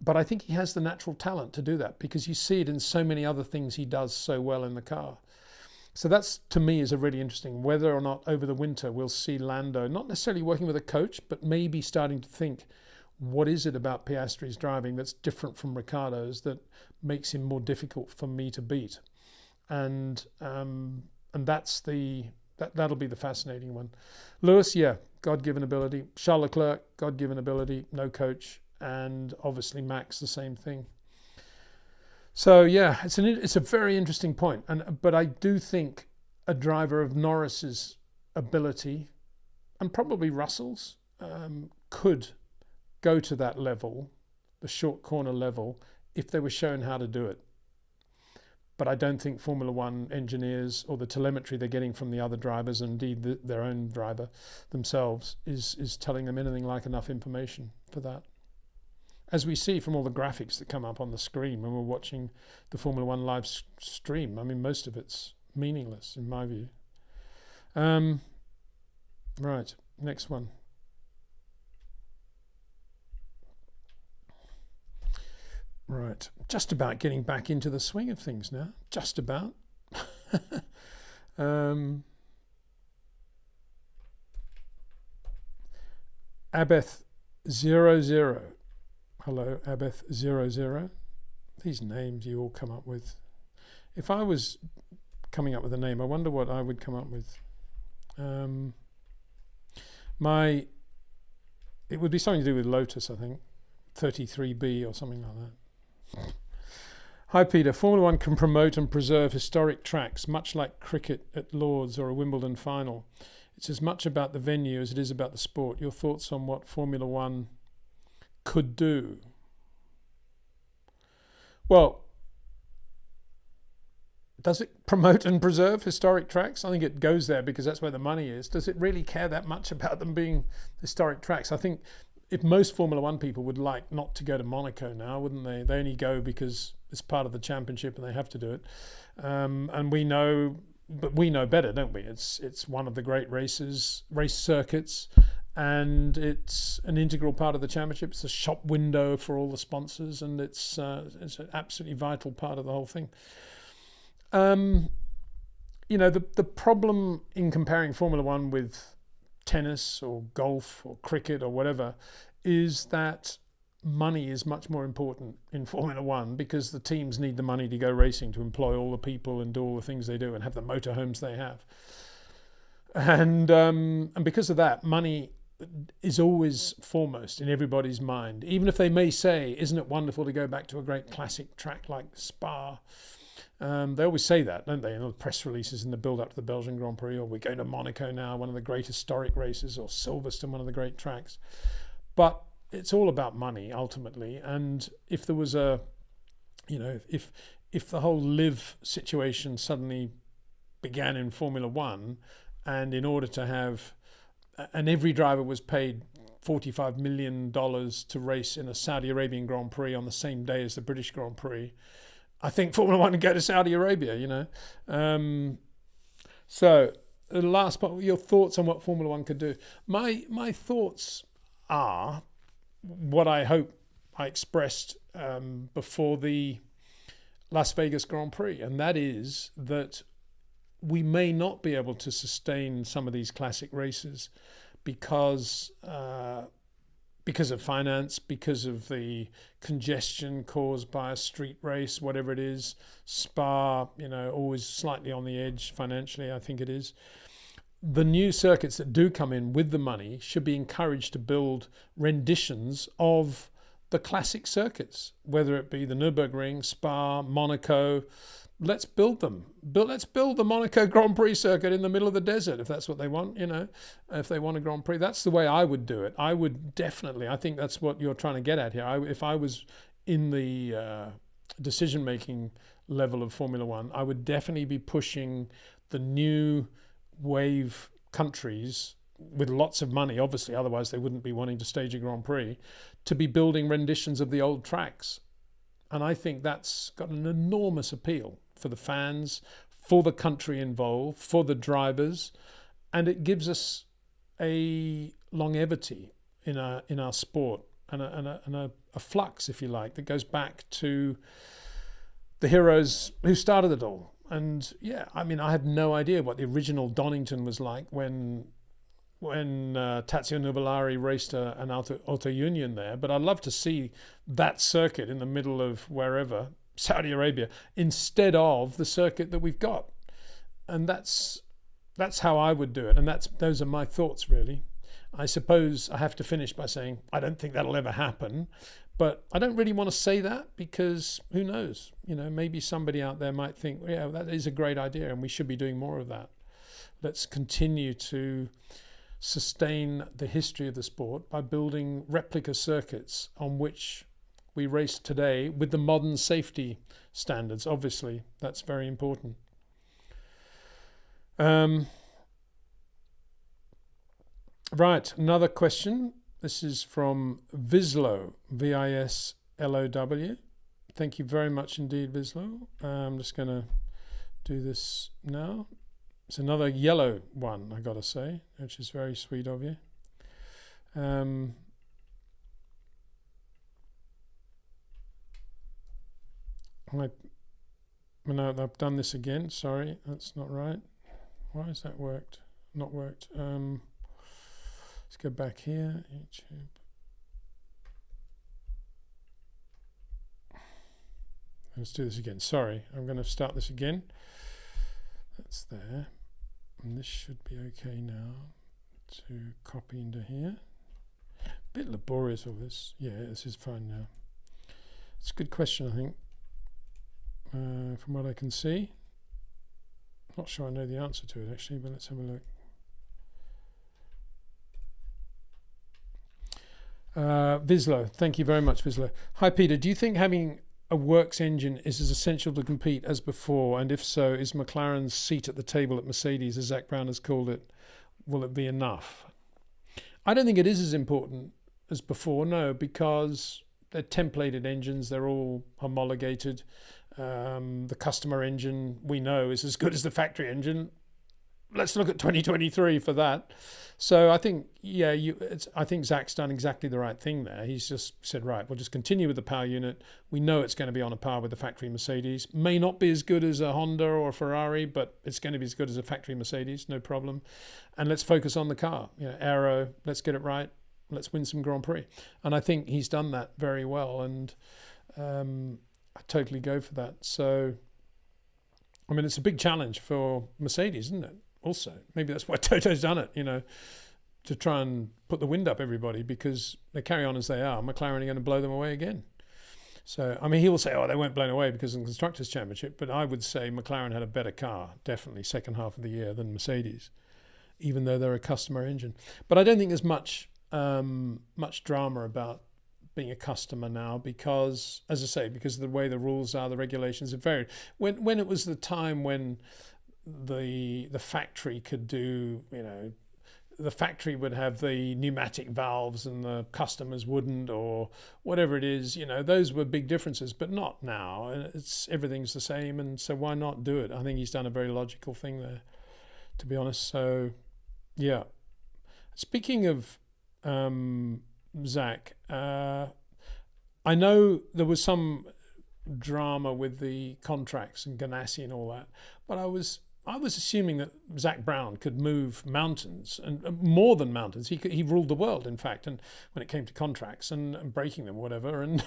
But I think he has the natural talent to do that, because you see it in so many other things he does so well in the car. So that's, to me, is a really interesting, whether or not over the winter we'll see Lando, not necessarily working with a coach, but maybe starting to think, what is it about Piastri's driving that's different from Ricciardo's that makes him more difficult for me to beat? And that'll be the fascinating one. Lewis, yeah, God-given ability. Charles Leclerc, God-given ability, no coach. And obviously Max, the same thing. So yeah, it's a very interesting point. But I do think a driver of Norris's ability, and probably Russell's, could go to that level, the short corner level, if they were shown how to do it. But I don't think Formula One engineers, or the telemetry they're getting from the other drivers, and indeed their own driver themselves, is telling them anything like enough information for that. As we see from all the graphics that come up on the screen when we're watching the Formula One live stream, I mean, most of it's meaningless in my view. Right, next one. Right, just about getting back into the swing of things now. Just about. Abeth 00. Hello, Abeth 00. These names you all come up with. If I was coming up with a name, I wonder what I would come up with. It would be something to do with Lotus, I think. 33B or something like that. Hi Peter, Formula One can promote and preserve historic tracks, much like cricket at Lord's or a Wimbledon final. It's as much about the venue as it is about the sport. Your thoughts on what Formula One could do? Well, does it promote and preserve historic tracks? I think it goes there because that's where the money is. Does it really care that much about them being historic tracks? I think if most Formula One people would like not to go to Monaco now, wouldn't they? They only go because it's part of the championship and they have to do it. And we know better, don't we? It's one of the great race circuits, and it's an integral part of the championship. It's a shop window for all the sponsors, and it's an absolutely vital part of the whole thing. You know, the problem in comparing Formula One with tennis or golf or cricket or whatever is that money is much more important in Formula One, because the teams need the money to go racing, to employ all the people and do all the things they do and have the motorhomes they have. And because of that, money is always foremost in everybody's mind, even if they may say, isn't it wonderful to go back to a great classic track like Spa? They always say that, don't they, in the press releases in the build-up to the Belgian Grand Prix, or we're going to Monaco now, one of the great historic races, or Silverstone, one of the great tracks. But it's all about money, ultimately. And if there was a, if the whole live situation suddenly began in Formula One, and in order to have, and every driver was paid $45 million to race in a Saudi Arabian Grand Prix on the same day as the British Grand Prix, I think Formula One would go to Saudi Arabia, So the last part, your thoughts on what Formula One could do. My thoughts are what I hope I expressed before the Las Vegas Grand Prix, and that is that we may not be able to sustain some of these classic races because of finance, because of the congestion caused by a street race, whatever it is. Spa, always slightly on the edge financially, I think it is. The new circuits that do come in with the money should be encouraged to build renditions of the classic circuits, whether it be the Nürburgring, Spa, Monaco. Let's build them. Let's build the Monaco Grand Prix circuit in the middle of the desert, if that's what they want, if they want a Grand Prix. That's the way I would do it. I would definitely, I think that's what you're trying to get at here. If I was in the decision-making level of Formula One, I would definitely be pushing the new wave countries with lots of money, obviously, otherwise they wouldn't be wanting to stage a Grand Prix, to be building renditions of the old tracks. And I think that's got an enormous appeal for the fans, for the country involved, for the drivers, and it gives us a longevity in our sport and a flux, if you like, that goes back to the heroes who started it all. And yeah, I mean, I have no idea what the original Donington was like when Tazio Nuvolari raced an Auto Union there, but I'd love to see that circuit in the middle of wherever, Saudi Arabia, instead of the circuit that we've got. And that's how I would do it, and those are my thoughts, really. I suppose I have to finish by saying I don't think that'll ever happen, but I don't really want to say that, because who knows? Maybe somebody out there might think, yeah, that is a great idea and we should be doing more of that. Let's continue to sustain the history of the sport by building replica circuits on which we race today with the modern safety standards. Obviously, that's very important. Right, another question. This is from Vislow, Vislow. Thank you very much indeed, Vislow. I'm just going to do this now. It's another yellow one, I got to say, which is very sweet of you. I've done this again. Sorry, that's not right. Why has that worked? Not worked. Let's go back here. YouTube. Let's do this again. Sorry, I'm going to start this again. That's there. And this should be okay now to copy into here. A bit laborious, all this. Yeah, this is fine now. It's a good question, I think, from what I can see. Not sure I know the answer to it, actually, but let's have a look. Vislow, thank you very much, Vislow. Hi, Peter. Do you think having a works engine is as essential to compete as before? And if so, is McLaren's seat at the table at Mercedes, as Zach Brown has called it, will it be enough? I don't think it is as important as before, no, because they're templated engines. They're all homologated. The customer engine, we know, is as good as the factory engine. Let's look at 2023 for that. So I think, yeah, I think Zach's done exactly the right thing there. He's just said, right, we'll just continue with the power unit. We know it's going to be on a par with the factory Mercedes. May not be as good as a Honda or a Ferrari, but it's going to be as good as a factory Mercedes, no problem. And let's focus on the car. Aero, let's get it right. let's win some Grand Prix. And I think he's done that very well, and I totally go for that. So, I mean, it's a big challenge for Mercedes, isn't it? Also, maybe that's why Toto's done it, to try and put the wind up everybody, because they carry on as they are. McLaren are going to blow them away again. So, I mean, he will say, they weren't blown away because of the Constructors' Championship, but I would say McLaren had a better car, definitely second half of the year, than Mercedes, even though they're a customer engine. But I don't think there's much drama about being a customer now, because, as I say, because of the way the rules are, the regulations have varied. When it was the time when the factory could do, the factory would have the pneumatic valves and the customers wouldn't, or whatever it is, those were big differences, but not now. Everything's the same, and so why not do it? I think he's done a very logical thing there, to be honest. So, yeah. Speaking of Zach, I know there was some drama with the contracts and Ganassi and all that, but I was assuming that Zach Brown could move mountains, and more than mountains. He ruled the world, in fact, and when it came to contracts and breaking them, or whatever. And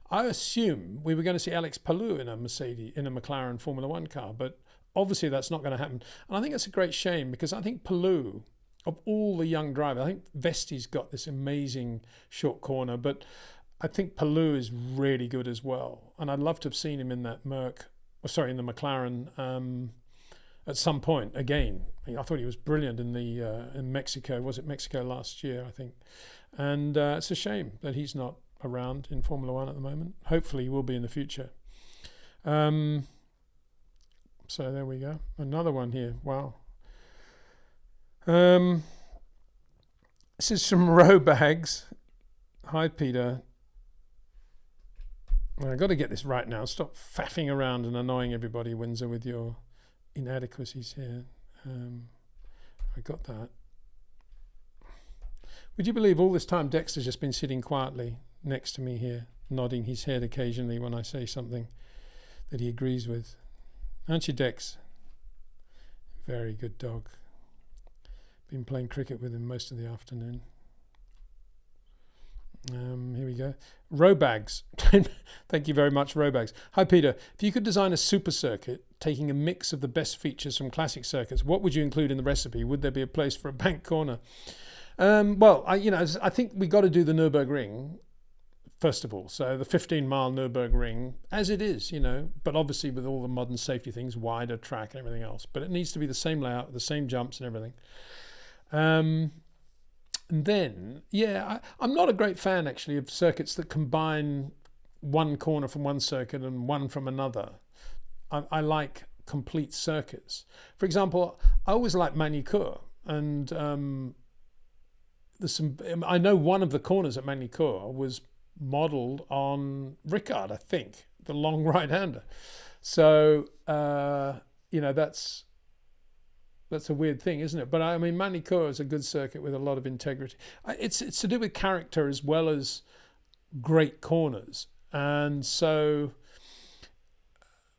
I assume we were going to see Alex Palou in a McLaren Formula One car, but obviously that's not going to happen. And I think it's a great shame, because I think Palou, of all the young drivers, I think Vesti's got this amazing short corner, but I think Palou is really good as well. And I'd love to have seen him in that in the McLaren at some point again. I thought he was brilliant in Mexico. Was it Mexico last year, I think? And it's a shame that he's not around in Formula One at the moment. Hopefully he will be in the future. So there we go. Another one here. Wow. This is from Robags. Hi, Peter. I've got to get this right now. Stop faffing around and annoying everybody, Windsor, with your inadequacies here. I got that. Would you believe all this time Dexter's just been sitting quietly next to me here, nodding his head occasionally when I say something that he agrees with? Aren't you, Dex? Very good dog. Been playing cricket with him most of the afternoon. Here we go. Robags. Thank you very much, Robags. Hi, Peter. If you could design a super circuit taking a mix of the best features from classic circuits, what would you include in the recipe? Would there be a place for a bank corner? Well, I think we got to do the Nürburgring first of all. So the 15-mile Nürburgring, as it is, but obviously with all the modern safety things, wider track and everything else. But it needs to be the same layout, the same jumps and everything. And then, I'm not a great fan, actually, of circuits that combine one corner from one circuit and one from another. I like complete circuits. For example, I always like Magny-Cours, and I know one of the corners at Magny-Cours was modelled on Ricard, I think, the long right-hander. So, that's a weird thing, isn't it? But I mean, Magny-Cours is a good circuit with a lot of integrity. It's to do with character as well as great corners. And so,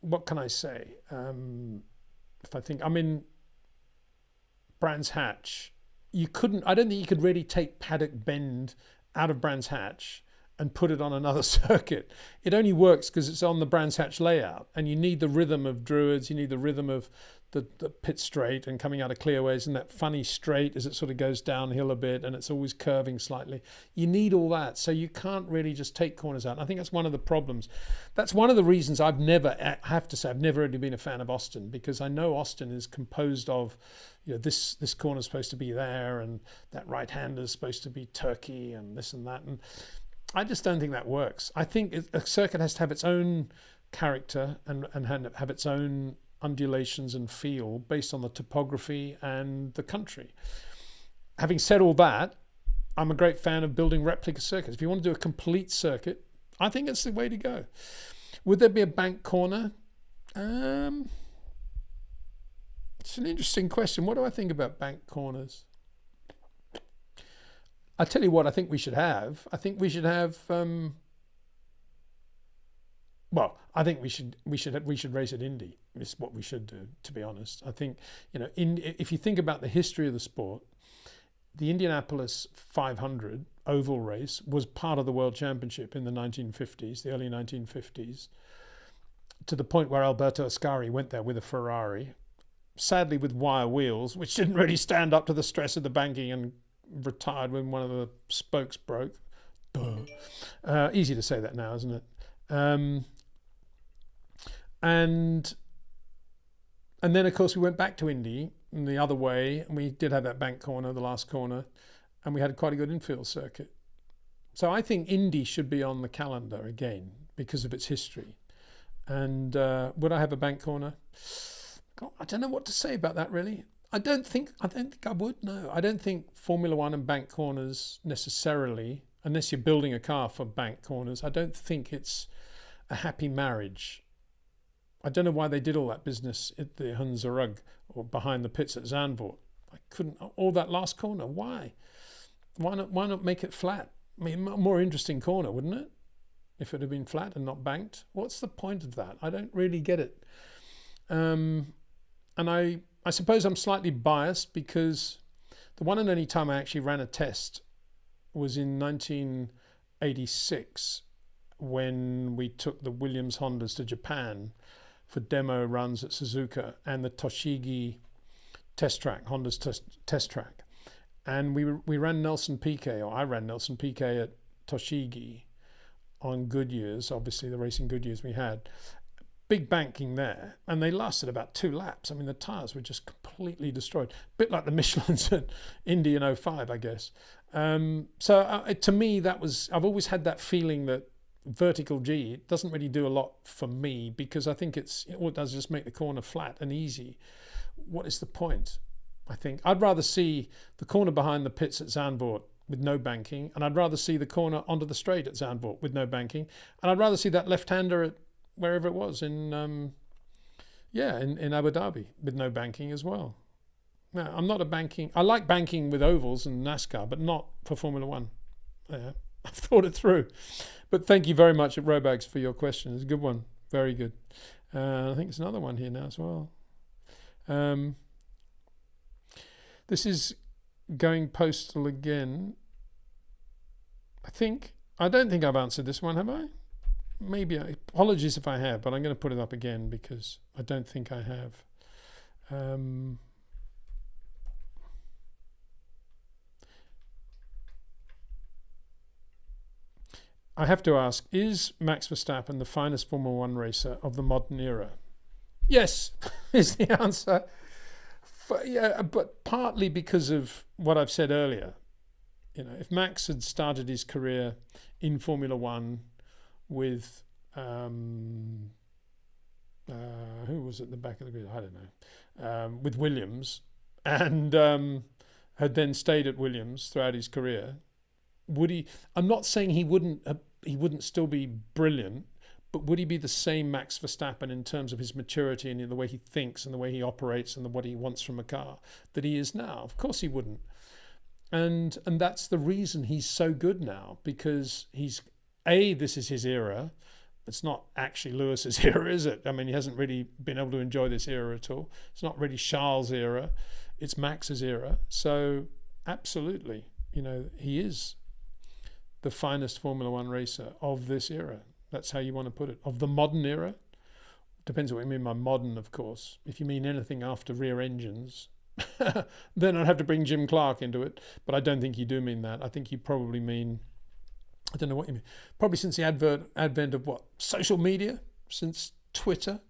what can I say? If I think, Brands Hatch, I don't think you could really take Paddock Bend out of Brands Hatch and put it on another circuit. It only works because it's on the Brands Hatch layout, and you need the rhythm of Druids, you need the rhythm of the pit straight and coming out of clearways, and that funny straight as it sort of goes downhill a bit and it's always curving slightly. You need all that, so you can't really just take corners out. And I think that's one of the problems. That's one of the reasons I've never really been a fan of Austin, because I know Austin is composed of, this corner's supposed to be there, and that right-hander's supposed to be Turkey, and this and that, and I just don't think that works. I think a circuit has to have its own character and have its own undulations and feel based on the topography and the country. Having said all that, I'm a great fan of building replica circuits. If you want to do a complete circuit, I think it's the way to go. Would there be a bank corner? It's an interesting question. What do I think about bank corners? I tell you what I think we should have. I think we should have. I think we should race at Indy. Is what we should do. To be honest, I think if you think about the history of the sport, the Indianapolis 500 oval race was part of the World Championship in the 1950s, the early 1950s, to the point where Alberto Ascari went there with a Ferrari, sadly with wire wheels, which didn't really stand up to the stress of the banking, and retired when one of the spokes broke. Easy to say that now, isn't it? And then, of course, we went back to Indy and the other way, and we did have that bank corner, the last corner, and we had quite a good infield circuit. So I think Indy should be on the calendar again because of its history. And would I have a bank corner? God, I don't know what to say about that, really. I don't think I would. No, I don't think Formula One and bank corners necessarily, unless you're building a car for bank corners. I don't think it's a happy marriage. I don't know why they did all that business at the Hunza Rug or behind the pits at Zandvoort. I couldn't. All that last corner. Why? Why not make it flat? I mean, a more interesting corner, wouldn't it? If it had been flat and not banked. What's the point of that? I don't really get it. And I suppose I'm slightly biased because the one and only time I actually ran a test was in 1986 when we took the Williams Hondas to Japan for demo runs at Suzuka and the Toshigi test track, Honda's test track. And we ran Nelson Piquet, or I ran Nelson Piquet at Toshigi on Goodyears, obviously the racing Goodyears we had. Big banking there, and they lasted about 2 laps. I mean, the tyres were just completely destroyed. A bit like the Michelins at Indy in 05, I guess. To me, that was, I've always had that feeling that vertical G, it doesn't really do a lot for me because I think all it does is just make the corner flat and easy. What is the point? I think I'd rather see the corner behind the pits at Zandvoort with no banking, and I'd rather see the corner onto the straight at Zandvoort with no banking, and I'd rather see that left-hander at wherever it was in Abu Dhabi with no banking as well. No, I'm not a banking. I like banking with ovals and NASCAR, but not for Formula One. Yeah, I've thought it through. But thank you very much at Robags for your question. It's a good one. Very good. I think it's another one here now as well. This is going postal again. I don't think I've answered this one, have I? Maybe. Apologies if I have, but I'm going to put it up again because I don't think I have. I have to ask, is Max Verstappen the finest Formula One racer of the modern era? Yes, is the answer. But partly because of what I've said earlier. You know, if Max had started his career in Formula One with who was at the back of the grid? I don't know. With Williams, and had then stayed at Williams throughout his career, would he? I'm not saying he wouldn't still be brilliant, but would he be the same Max Verstappen in terms of his maturity and in the way he thinks and the way he operates and what he wants from a car that he is now? Of course he wouldn't. And that's the reason he's so good now, because this is his era. It's not actually Lewis's era, is it? I mean, he hasn't really been able to enjoy this era at all. It's not really Charles' era. It's Max's era. So absolutely, he is the finest Formula One racer of this era. That's how you want to put it. Of the modern era. Depends what you mean by modern, of course. If you mean anything after rear engines, then I'd have to bring Jim Clark into it. But I don't think you do mean that. I think you probably mean, I don't know what you mean. Probably since the advent of social media, since Twitter.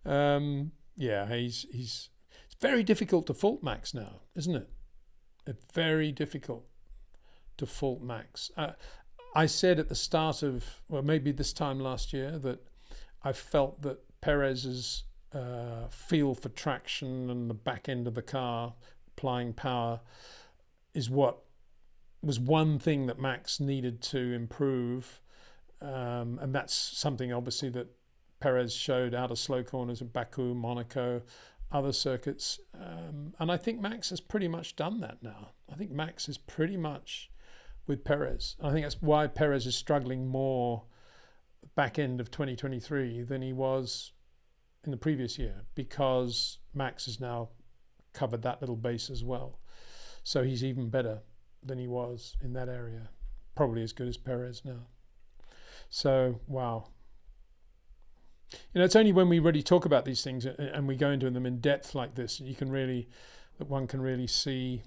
It's very difficult to fault Max now, isn't it? It's very difficult to fault Max. I said at the start of, maybe this time last year, that I felt that Perez's feel for traction and the back end of the car, applying power, is what was one thing that Max needed to improve. And that's something obviously that Perez showed out of slow corners at Baku, Monaco, other circuits. And I think Max has pretty much done that now. I think Max is pretty much with Perez. I think that's why Perez is struggling more back end of 2023 than he was in the previous year, because Max has now covered that little base as well. So he's even better than he was in that area. Probably as good as Perez now. So, wow. It's only when we really talk about these things and we go into them in depth like this, that one can really see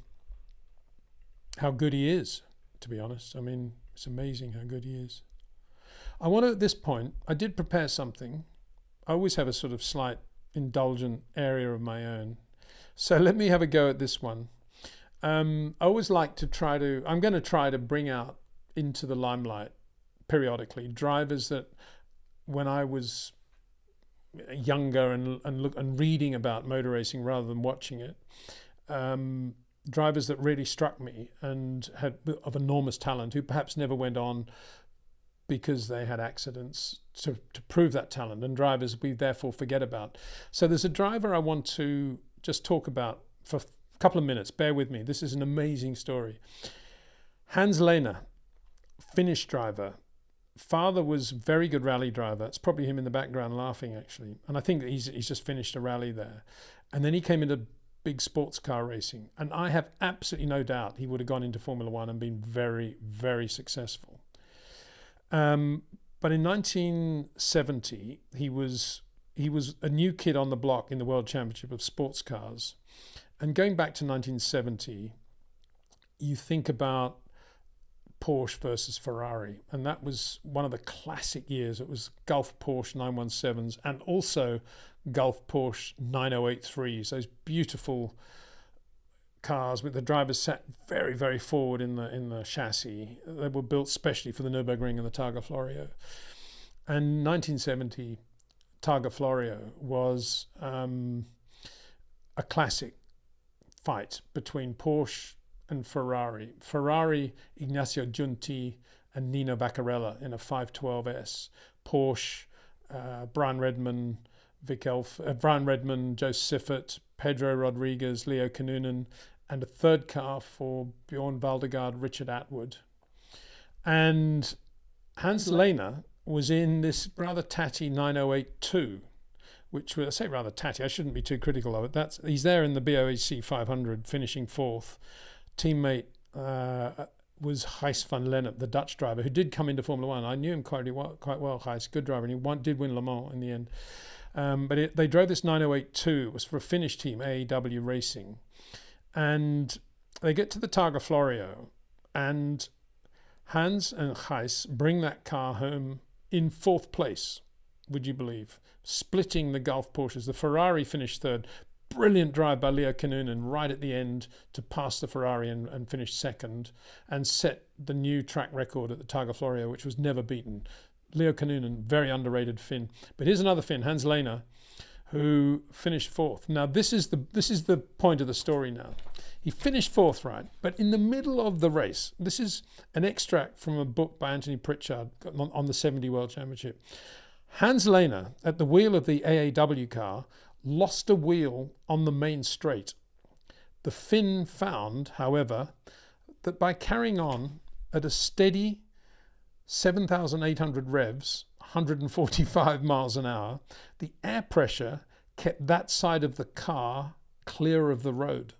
how good he is, to be honest. I mean, it's amazing how good he is. I want to, at this point, I did prepare something. I always have a sort of slight indulgent area of my own. So let me have a go at this one. I always like to I'm going to try to bring out into the limelight periodically drivers that when I was younger and reading about motor racing rather than watching it, drivers that really struck me and had of enormous talent who perhaps never went on because they had accidents to prove that talent, and drivers we therefore forget about. So there's a driver I want to just talk about for a couple of minutes. Bear with me. This is an amazing story. Hans Lehner, Finnish driver. Father was very good rally driver. It's probably him in the background laughing, actually. And I think that he's just finished a rally there. And then he came into big sports car racing. And I have absolutely no doubt he would have gone into Formula One and been very, very successful. But in 1970, he was a new kid on the block in the World Championship of Sports Cars. And going back to 1970, you think about Porsche versus Ferrari, and that was one of the classic years. It was Gulf Porsche 917s and also Gulf Porsche 9083s, those beautiful cars with the drivers sat very, very forward in the chassis. They were built specially for the Nürburgring and the Targa Florio. And 1970 Targa Florio was a classic fight between Porsche and Ferrari. Ferrari, Ignacio Giunti and Nino Vaccarella in a 512S. Porsche, Brian Redman, Brian Redman, Joe Siffert, Pedro Rodriguez, Leo Kanoonen, and a third car for Bjorn Valdegaard, Richard Atwood. And Hans Lehner was in this rather tatty 908-2, which was, I say rather tatty, I shouldn't be too critical of it. He's there in the BOHC 500, finishing fourth. Teammate was Gijs van Lennep, the Dutch driver, who did come into Formula One. I knew him quite well, Gijs, good driver, and he did win Le Mans in the end. But they drove this 908-2. It was for a Finnish team, AEW Racing. And they get to the Targa Florio, and Hans and Gijs bring that car home in fourth place, would you believe? Splitting the Gulf Porsches. The Ferrari finished third. Brilliant drive by Leo Kanoonen right at the end to pass the Ferrari and finish second and set the new track record at the Targa Florio, which was never beaten. Leo Kanoonen, very underrated Finn. But here's another Finn, Hans Lehner, who finished fourth. Now this is the point of the story now. He finished fourth, right? But in the middle of the race, this is an extract from a book by Anthony Pritchard on the 70 World Championship. Hans Lehner, at the wheel of the AAW car, lost a wheel on the main straight. The Finn found, however, that by carrying on at a steady 7,800 revs, 145 miles an hour, the air pressure kept that side of the car clear of the road.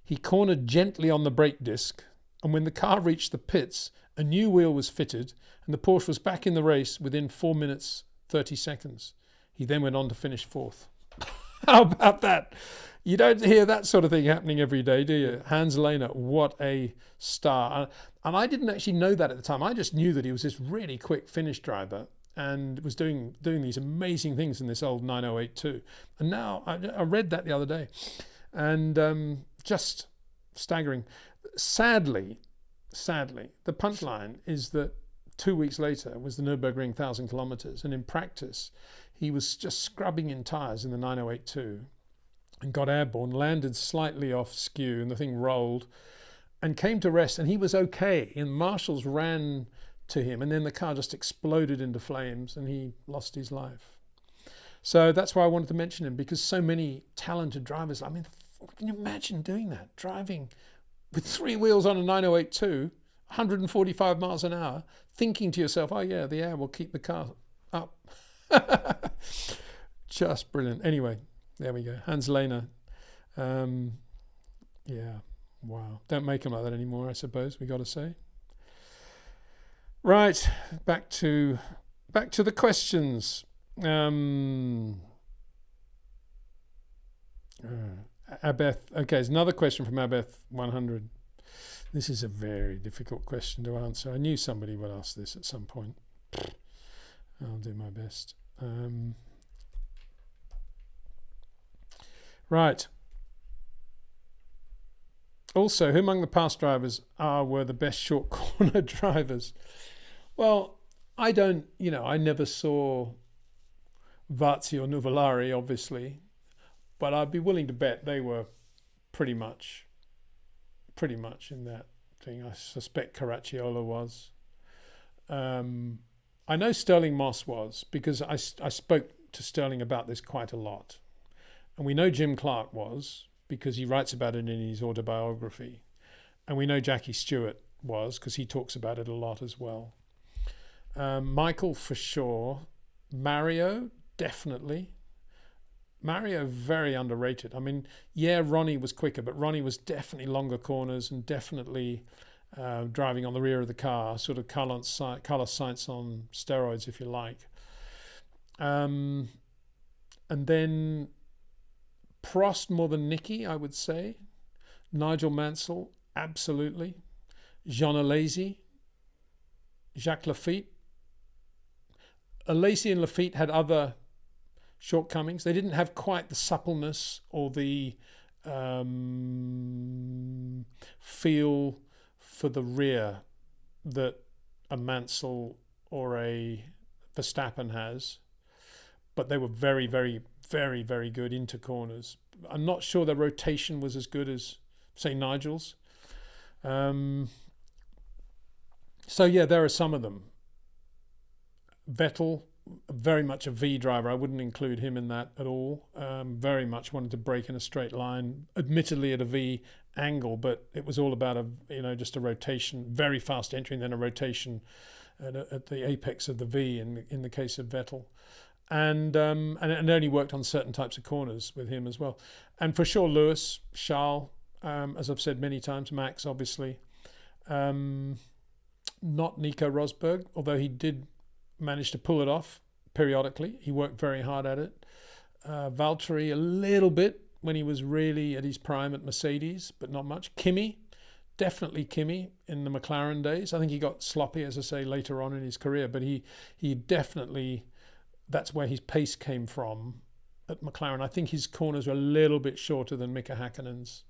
He cornered gently on the brake disc, and when the car reached the pits, a new wheel was fitted, and the Porsche was back in the race within 4 minutes, 30 seconds. He then went on to finish fourth. How about that? You don't hear that sort of thing happening every day, do you? Hans Lehner, what a star. And I didn't actually know that at the time. I just knew that he was this really quick Finnish driver and was doing these amazing things in this old 908-2. And now I read that the other day, and just staggering. Sadly, the punchline is that 2 weeks later was the Nürburgring 1,000 kilometers, and in practice he was just scrubbing in tyres in the 908-2 and got airborne, landed slightly off skew, and the thing rolled and came to rest, and he was okay. And marshals ran to him, and then the car just exploded into flames and he lost his life. So that's why I wanted to mention him, because so many talented drivers, I mean, can you imagine doing that? Driving with three wheels on a 908-2, 145 miles an hour, thinking to yourself, oh yeah, the air will keep the car up. Just brilliant. Anyway, there we go. Hans Lehner. Yeah, Wow. Don't make them like that anymore, I suppose, we got to say. Right, back to the questions. Abeth. Okay, there's another question from Abeth 100. This is a very difficult question to answer. I knew somebody would ask this at some point. I'll do my best. Right. Also, who among the past drivers were the best short corner drivers? Well, I never saw Vazzi or Nuvolari, obviously, but I'd be willing to bet they were pretty much in that thing. I suspect Caracciola was. I know Sterling Moss was, because I spoke to Sterling about this quite a lot. And we know Jim Clark was, because he writes about it in his autobiography. And we know Jackie Stewart was, because he talks about it a lot as well. Michael, for sure. Mario, definitely. Mario, very underrated. I mean, yeah, Ronnie was quicker, but Ronnie was definitely longer corners and definitely driving on the rear of the car, sort of Carlos Sainz on steroids, if you like. And then Prost more than Nicky, I would say. Nigel Mansell, absolutely. Jean Alesi, Jacques Lafitte. Alesi and Lafitte had other shortcomings. They didn't have quite the suppleness or the feel for the rear that a Mansell or a Verstappen has. But they were very, very, very, very good into corners. I'm not sure their rotation was as good as, say, Nigel's. So yeah, there are some of them. Vettel, very much a V driver. I wouldn't include him in that at all. Very much wanted to break in a straight line, admittedly at a V angle, but it was all about just a rotation, very fast entry, and then a rotation at the apex of the V in the case of Vettel. And it only worked on certain types of corners with him as well. And for sure, Lewis, Charles, as I've said many times, Max, obviously. Not Nico Rosberg, although he did manage to pull it off periodically. He worked very hard at it. Valtteri a little bit when he was really at his prime at Mercedes, but not much. Kimi, definitely Kimi in the McLaren days. I think he got sloppy, as I say, later on in his career, but he definitely, that's where his pace came from at McLaren. I think his corners were a little bit shorter than Mika Häkkinen's.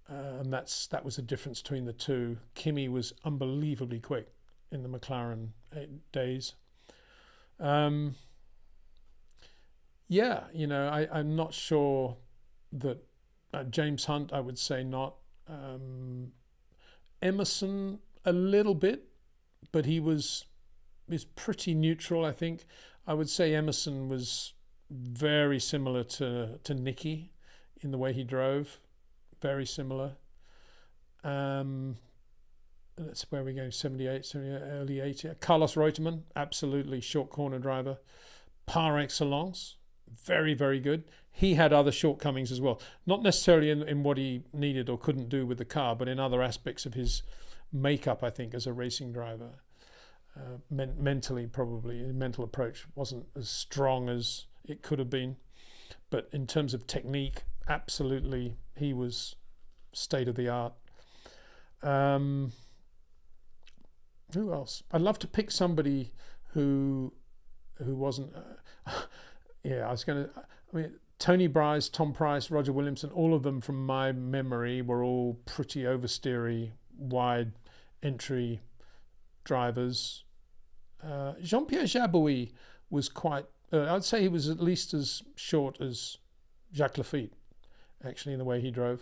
And that was the difference between the two. Kimi was unbelievably quick in the McLaren days. I'm not sure that James Hunt, I would say not. Emerson, a little bit, but he is pretty neutral, I think. I would say Emerson was very similar to Nicky in the way he drove. Very similar. That's where we go, 78, early 80. Carlos Reutemann, absolutely short corner driver. Par excellence, very, very good. He had other shortcomings as well. Not necessarily in what he needed or couldn't do with the car, but in other aspects of his makeup, I think, as a racing driver. Mentally, probably, his mental approach wasn't as strong as it could have been. But in terms of technique, absolutely, he was state of the art. Who else? I'd love to pick somebody who wasn't. Tony Bryce, Tom Price, Roger Williamson, all of them from my memory were all pretty oversteery, wide entry drivers. Jean-Pierre Jabouille was quite. I'd say he was at least as short as Jacques Lafitte, actually, in the way he drove.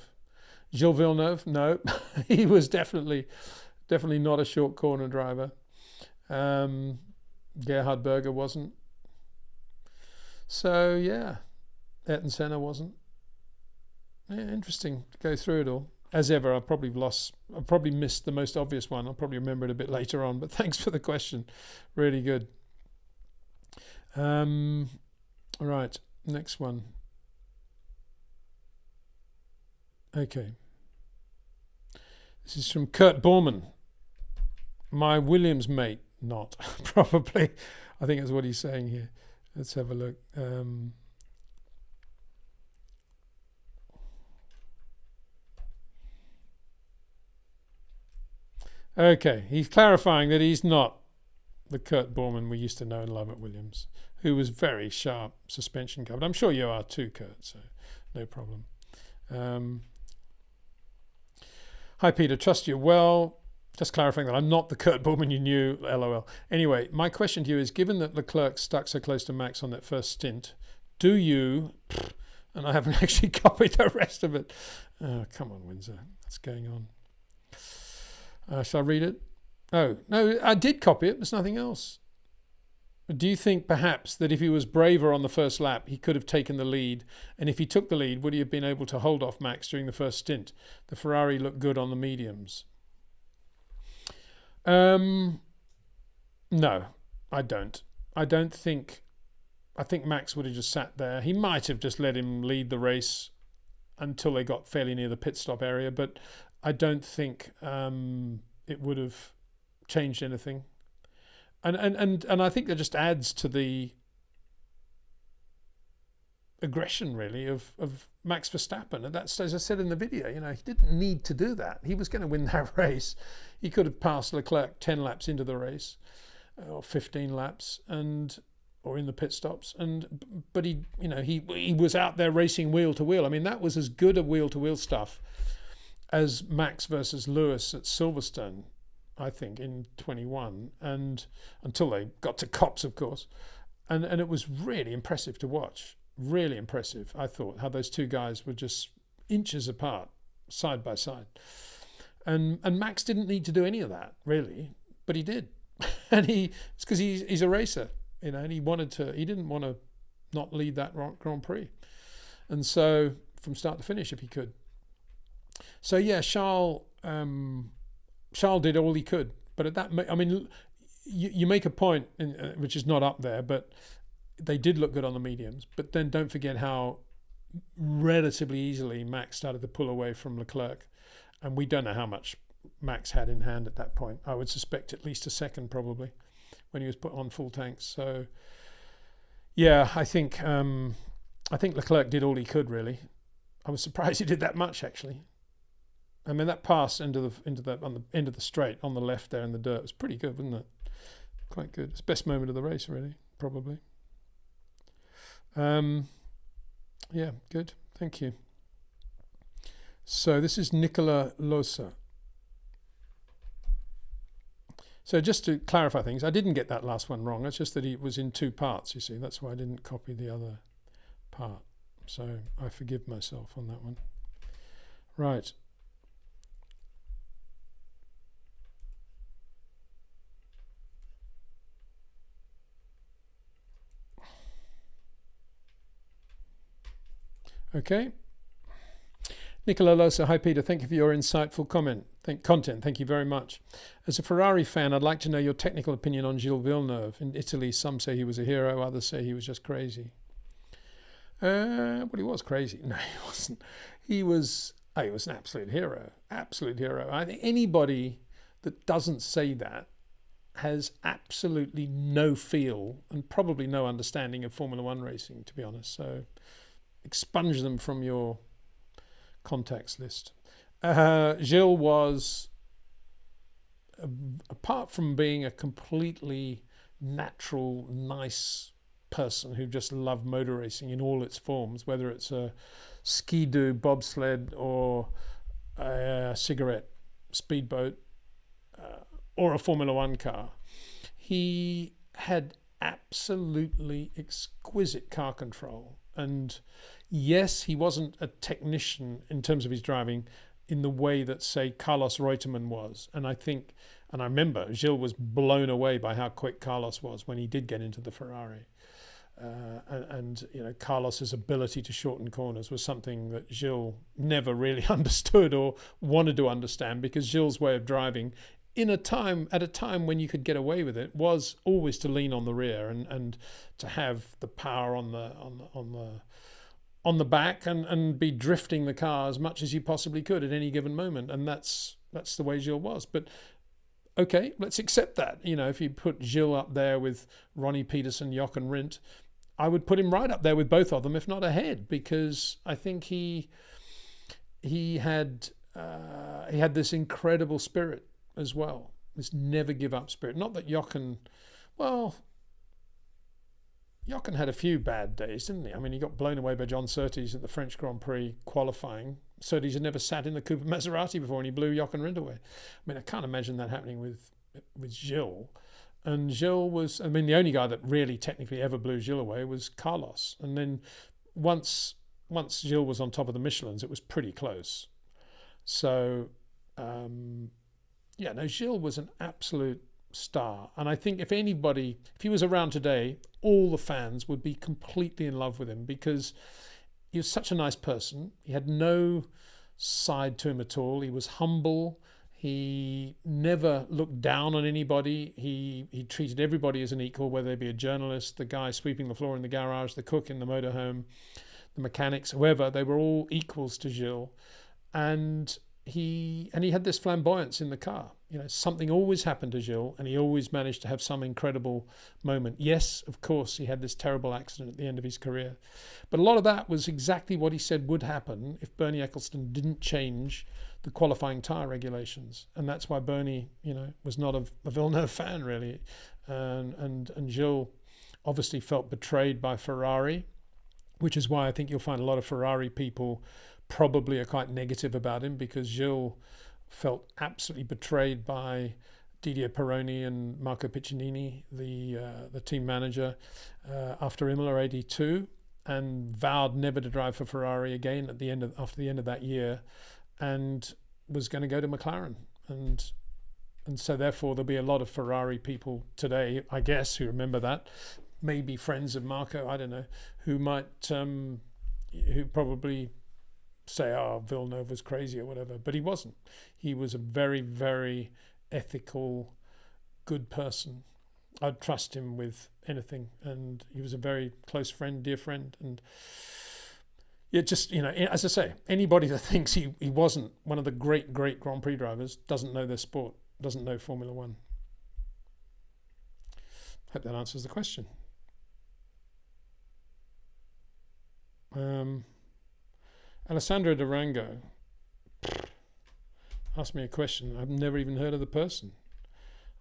Gilles Villeneuve, no, he was definitely not a short corner driver. Gerhard Berger wasn't. So yeah, Ayrton Senna wasn't. Yeah, interesting to go through it all. As ever, I've probably missed the most obvious one. I'll probably remember it a bit later on, but thanks for the question. Really good. Right, next one. Okay. This is from Kurt Borman. My Williams mate, not probably. I think that's what he's saying here. Let's have a look. Okay, he's clarifying that he's not the Kurt Borman we used to know and love at Williams, who was very sharp suspension covered. I'm sure you are too, Kurt, so no problem. Hi, Peter. Trust you well. Just clarifying that I'm not the Kurt Borman you knew, LOL. Anyway, my question to you is, given that Leclerc stuck so close to Max on that first stint, do you, and I haven't actually copied the rest of it. Oh, come on, Windsor. What's going on? Shall I read it? Oh, no, I did copy it. There's nothing else. Do you think perhaps that if he was braver on the first lap, he could have taken the lead? And if he took the lead, would he have been able to hold off Max during the first stint? The Ferrari looked good on the mediums. No, I don't. I think Max would have just sat there. He might have just let him lead the race until they got fairly near the pit stop area, but I don't think it would have changed anything. And I think that just adds to the aggression, really, of Max Verstappen. And that's, as I said in the video, he didn't need to do that. He was going to win that race. He could have passed Leclerc 10 laps into the race, or 15 laps, or in the pit stops. But he was out there racing wheel to wheel. I mean, that was as good a wheel to wheel stuff as Max versus Lewis at Silverstone, I think, in 21, and until they got to Cops, of course. And it was really impressive to watch. Really impressive, I thought, how those two guys were just inches apart, side by side. And Max didn't need to do any of that, really, but he did. And it's because he's a racer, and he didn't want to not lead that Grand Prix. And so, from start to finish, if he could. So yeah, Charles did all he could, but at that, I mean, you make a point, which is not up there, but they did look good on the mediums. But then don't forget how relatively easily Max started to pull away from Leclerc, and we don't know how much Max had in hand at that point. I would suspect at least a second, probably, when he was put on full tanks. So yeah, I think Leclerc did all he could, really. I was surprised he did that much, actually. I mean, that pass on the end of the straight on the left there in the dirt was pretty good, wasn't it? Quite good. It's the best moment of the race, really, probably. Yeah, good. Thank you. So this is Nicola Losa. So just to clarify things, I didn't get that last one wrong. It's just that it was in two parts, you see. That's why I didn't copy the other part. So I forgive myself on that one. Right. Okay. Nicola Losa, hi Peter, thank you for your insightful content. Thank you very much. As a Ferrari fan, I'd like to know your technical opinion on Gilles Villeneuve. In Italy, some say he was a hero, others say he was just crazy. Well, he was crazy. No, he wasn't. He was an absolute hero. Absolute hero. I think anybody that doesn't say that has absolutely no feel and probably no understanding of Formula One racing, to be honest. So expunge them from your contacts list. Gilles was, apart from being a completely natural, nice person who just loved motor racing in all its forms, whether it's a ski-doo bobsled or a cigarette speedboat or a Formula One car, he had absolutely exquisite car control. And yes, he wasn't a technician in terms of his driving in the way that, say, Carlos Reutemann was. And I remember Gilles was blown away by how quick Carlos was when he did get into the Ferrari. And Carlos's ability to shorten corners was something that Gilles never really understood or wanted to understand, because Gilles' way of driving at a time when you could get away with it was always to lean on the rear and to have the power on the back and be drifting the car as much as you possibly could at any given moment. And that's that's the way Gilles was. But okay, let's accept that. You know, if you put Gilles up there with Ronnie Peterson, Jochen Rindt, I would put him right up there with both of them, if not ahead, because I think he had this incredible spirit as well, this never give up spirit. Not that Jochen had a few bad days, didn't he? I mean, he got blown away by John Surtees at the French Grand Prix qualifying. Surtees had never sat in the Cooper Maserati before, and he blew Jochen Rindt away. I mean, I can't imagine that happening with Gilles. And Gilles was, I mean, the only guy that really technically ever blew Gilles away was Carlos. And then once Gilles was on top of the Michelins, it was pretty close. So, Gilles was an absolute star. And I think if he was around today, all the fans would be completely in love with him, because he was such a nice person. He had no side to him at all. He was humble. He never looked down on anybody. He treated everybody as an equal, whether they be a journalist, the guy sweeping the floor in the garage, the cook in the motorhome, the mechanics, whoever. They were all equals to Gilles. And he had this flamboyance in the car. You know, something always happened to Gilles, and he always managed to have some incredible moment. Yes, of course, he had this terrible accident at the end of his career. But a lot of that was exactly what he said would happen if Bernie Ecclestone didn't change the qualifying tyre regulations. And that's why Bernie, was not a Villeneuve fan, really. And Gilles obviously felt betrayed by Ferrari, which is why I think you'll find a lot of Ferrari people probably are quite negative about him, because Gilles felt absolutely betrayed by Didier Pironi and Marco Piccinini, the team manager, after Imola '82, and vowed never to drive for Ferrari again after the end of that year, and was going to go to McLaren. And so therefore there'll be a lot of Ferrari people today, I guess, who remember that, maybe friends of Marco, I don't know, who might who probably say, oh, Villeneuve was crazy or whatever, but he wasn't. He was a very, very ethical, good person. I'd trust him with anything, and he was a very close friend, dear friend. And just, as I say, anybody that thinks he wasn't one of the great Grand Prix drivers doesn't know their sport, doesn't know Formula One. Hope that answers the question. Alessandro Durango asked me a question. I've never even heard of the person.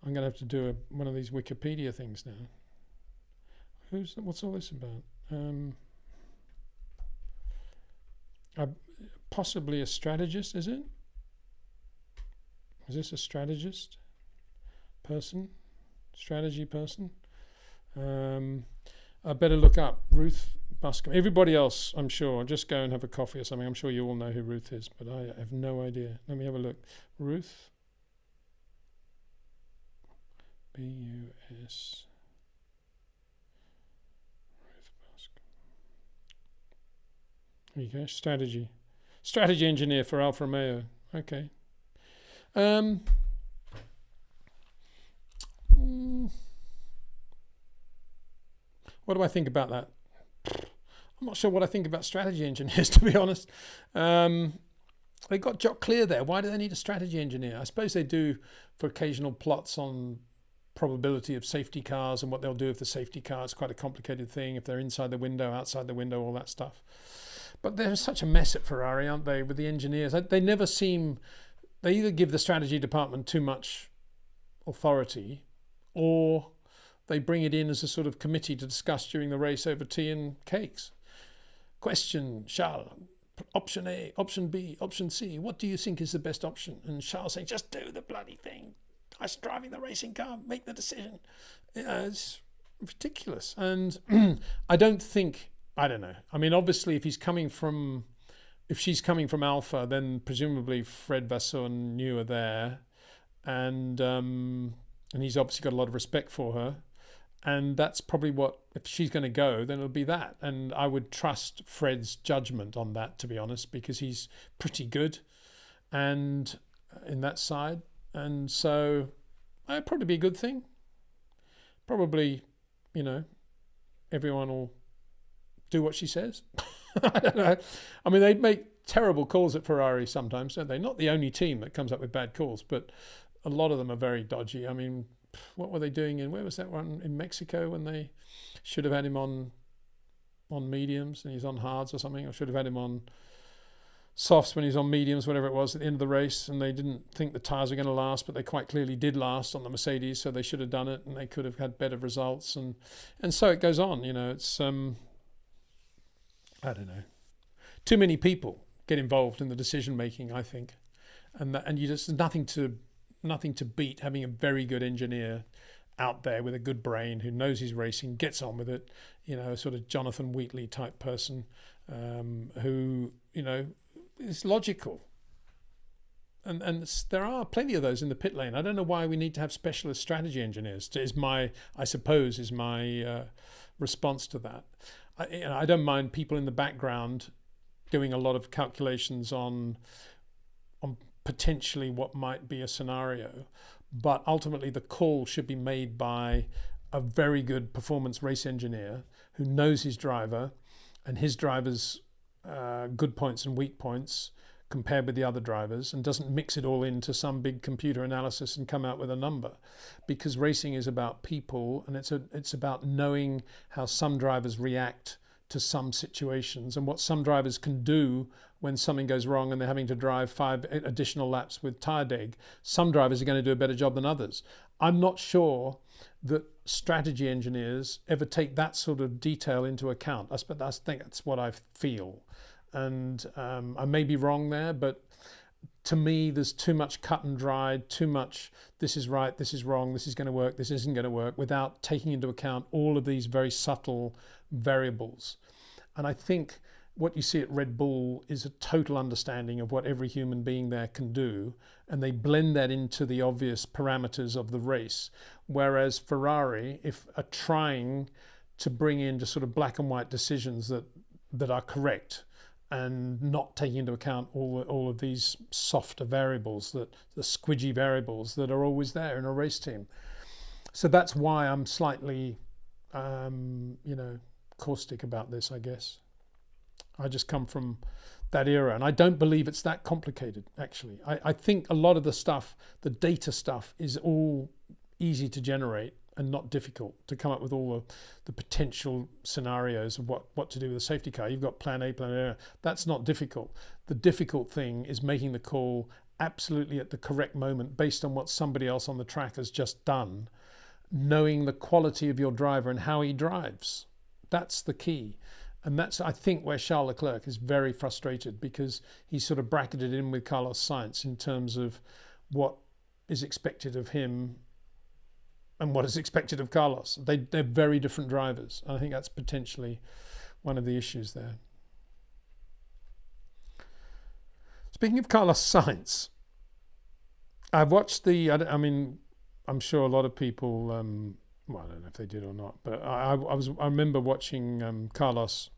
I'm going to have to do one of these Wikipedia things now. What's all this about? Possibly a strategist, is it? Is this a strategist person? Strategy person? I better look up Ruth Buscombe. Everybody else, I'm sure, just go and have a coffee or something. I'm sure you all know who Ruth is, but I have no idea. Let me have a look. Ruth. B-U-S. Ruth Buscombe. There you go. Strategy. Strategy engineer for Alfa Romeo. Okay. What do I think about that? I'm not sure what I think about strategy engineers, to be honest. They got Jock Clear there. Why do they need a strategy engineer? I suppose they do for occasional plots on probability of safety cars and what they'll do if the safety car is quite a complicated thing, if they're inside the window, outside the window, all that stuff. But they're such a mess at Ferrari, aren't they, with the engineers? They never seem... They either give the strategy department too much authority, or they bring it in as a sort of committee to discuss during the race over tea and cakes. Question, Charles, option A, option B, option C, what do you think is the best option? And Charles saying, just do the bloody thing. I was driving the racing car, make the decision. It's ridiculous. And I don't know. I mean, obviously, if she's coming from Alpha, then presumably Fred Vasseur and New are there. And he's obviously got a lot of respect for her. And that's probably what, if she's going to go, then it'll be that. And I would trust Fred's judgment on that, to be honest, because he's pretty good and in that side. And so it'd probably be a good thing. Probably, everyone will do what she says. I don't know. I mean, they'd make terrible calls at Ferrari sometimes, don't they? Not the only team that comes up with bad calls, but a lot of them are very dodgy. I mean, what were they doing where was that one in Mexico when they should have had him on mediums and he's on hards or something, or should have had him on softs when he's on mediums, whatever it was, at the end of the race, and they didn't think the tyres were going to last, but they quite clearly did last on the Mercedes, so they should have done it and they could have had better results, and so it goes on. It's I don't know, too many people get involved in the decision making, I think, and you just nothing to beat having a very good engineer out there with a good brain who knows his racing, gets on with it, a sort of Jonathan Wheatley type person, who is logical. And there are plenty of those in the pit lane. I don't know why we need to have specialist strategy engineers. Is my response to that. I don't mind people in the background doing a lot of calculations on potentially what might be a scenario, but ultimately the call should be made by a very good performance race engineer who knows his driver and his driver's good points and weak points compared with the other drivers, and doesn't mix it all into some big computer analysis and come out with a number, because racing is about people, and it's about knowing how some drivers react to some situations and what some drivers can do when something goes wrong and they're having to drive 5 additional laps with tyre deg. Some drivers are going to do a better job than others. I'm not sure that strategy engineers ever take that sort of detail into account. I think that's what I feel. And I may be wrong there, but to me, there's too much cut and dried, too much this is right, this is wrong, this is going to work, this isn't going to work, without taking into account all of these very subtle variables. And I think what you see at Red Bull is a total understanding of what every human being there can do, and they blend that into the obvious parameters of the race. Whereas Ferrari, are trying to bring in just sort of black and white decisions that are correct, and not taking into account all of these softer variables, the squidgy variables that are always there in a race team. So that's why I'm slightly, caustic about this, I guess. I just come from that era, and I don't believe it's that complicated, actually. I think a lot of the stuff, the data stuff, is all easy to generate and not difficult to come up with all the potential scenarios of what to do with a safety car. You've got plan A, plan B. That's not difficult. The difficult thing is making the call absolutely at the correct moment based on what somebody else on the track has just done, knowing the quality of your driver and how he drives. That's the key. And that's, I think, where Charles Leclerc is very frustrated, because he's sort of bracketed in with Carlos Sainz in terms of what is expected of him and what is expected of Carlos. They're very different drivers. I think that's potentially one of the issues there. Speaking of Carlos Sainz, I've watched I'm sure a lot of people, I don't know if they did or not, but I remember watching Carlos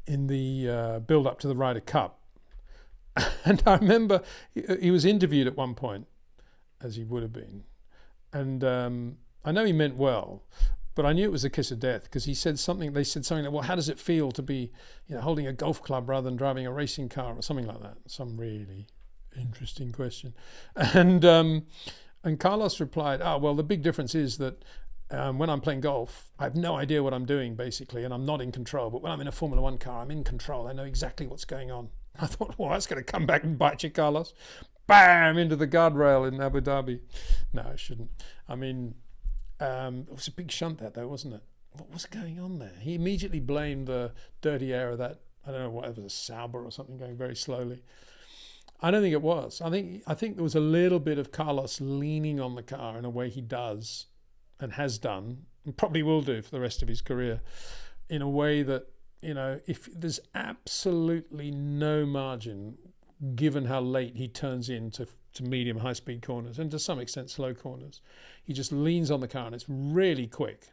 in the build-up to the Ryder Cup. And I remember he was interviewed at one point, as he would have been. And I know he meant well, but I knew it was a kiss of death, because they said something like, well, how does it feel to be holding a golf club rather than driving a racing car, or something like that? Some really interesting question. And Carlos replied, well, the big difference is that when I'm playing golf, I have no idea what I'm doing, basically, and I'm not in control. But when I'm in a Formula One car, I'm in control. I know exactly what's going on. I thought, well, that's going to come back and bite you, Carlos. Bam! Into the guardrail in Abu Dhabi. No, it shouldn't. I mean, it was a big shunt, that, though, wasn't it? What was going on there? He immediately blamed the dirty air of that, I don't know, what, it was a Sauber or something going very slowly. I don't think it was. I think there was a little bit of Carlos leaning on the car in a way he does and has done, and probably will do for the rest of his career, in a way that, if there's absolutely no margin, given how late he turns into medium high-speed corners and to some extent slow corners, he just leans on the car and it's really quick.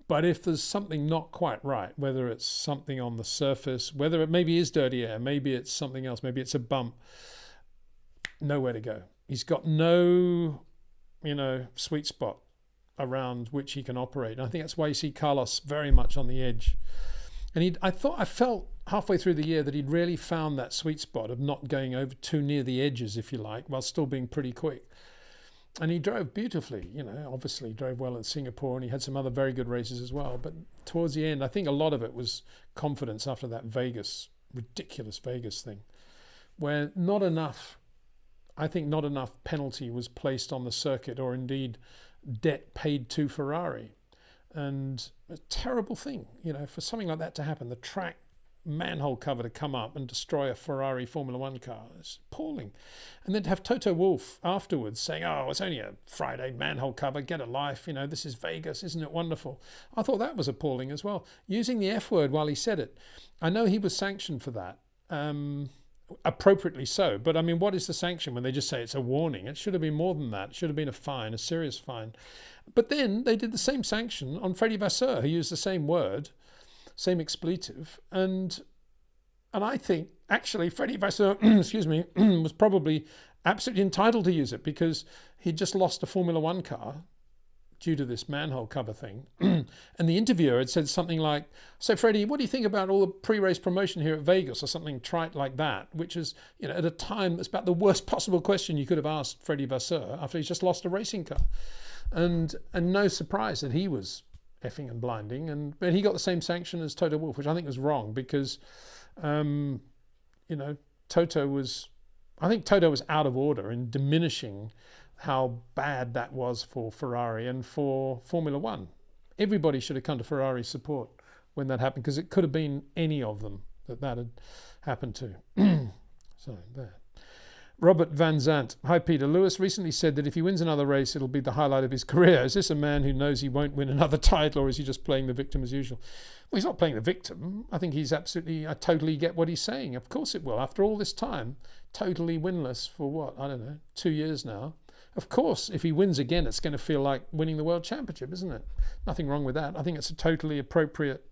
But if there's something not quite right, whether it's something on the surface, whether it maybe is dirty air, maybe it's something else, maybe it's a bump, nowhere to go. He's got no, sweet spot around which he can operate. And I think that's why you see Carlos very much on the edge. And I felt halfway through the year that he'd really found that sweet spot of not going over too near the edges, if you like, while still being pretty quick. And he drove beautifully, you know, obviously drove well in Singapore, and he had some other very good races as well. But towards the end, I think a lot of it was confidence after that ridiculous Vegas thing, where not enough penalty was placed on the circuit, or indeed debt paid to Ferrari. And a terrible thing, you know, for something like that to happen, the track manhole cover to come up and destroy a Ferrari Formula One car. It's appalling. And then to have Toto Wolff afterwards saying, oh, it's only a Friday manhole cover, get a life, you know, this is Vegas, isn't it wonderful? I thought that was appalling as well. Using the F word while he said it. I know he was sanctioned for that, appropriately so, but I mean, what is the sanction when they just say it's a warning? It should have been more than that. It should have been a fine, a serious fine. But then they did the same sanction on Freddie Vasseur, who used the same word, same expletive, and I think actually Freddie Vasseur, excuse me, was probably absolutely entitled to use it, because he just lost a Formula One car due to this manhole cover thing. And the interviewer had said something like, so Freddie, what do you think about all the pre-race promotion here at Vegas, or something trite like that, which is, you know, at a time that's about the worst possible question you could have asked Freddie Vasseur after he's just lost a racing car. And no surprise that he was effing and blinding, but he got the same sanction as Toto Wolff, which I think was wrong, because you know, Toto was out of order in diminishing how bad that was for Ferrari and for Formula One. Everybody should have come to Ferrari's support when that happened, because it could have been any of them that had happened to. So there. Robert Van Zant. Hi, Peter. Lewis recently said that if he wins another race, it'll be the highlight of his career. Is this a man who knows he won't win another title, or is he just playing the victim as usual? Well, he's not playing the victim. I think I totally get what he's saying. Of course it will. After all this time, totally winless for what? I don't know, 2 years now. Of course, if he wins again, it's going to feel like winning the World Championship, isn't it? Nothing wrong with that. I think it's a totally appropriate,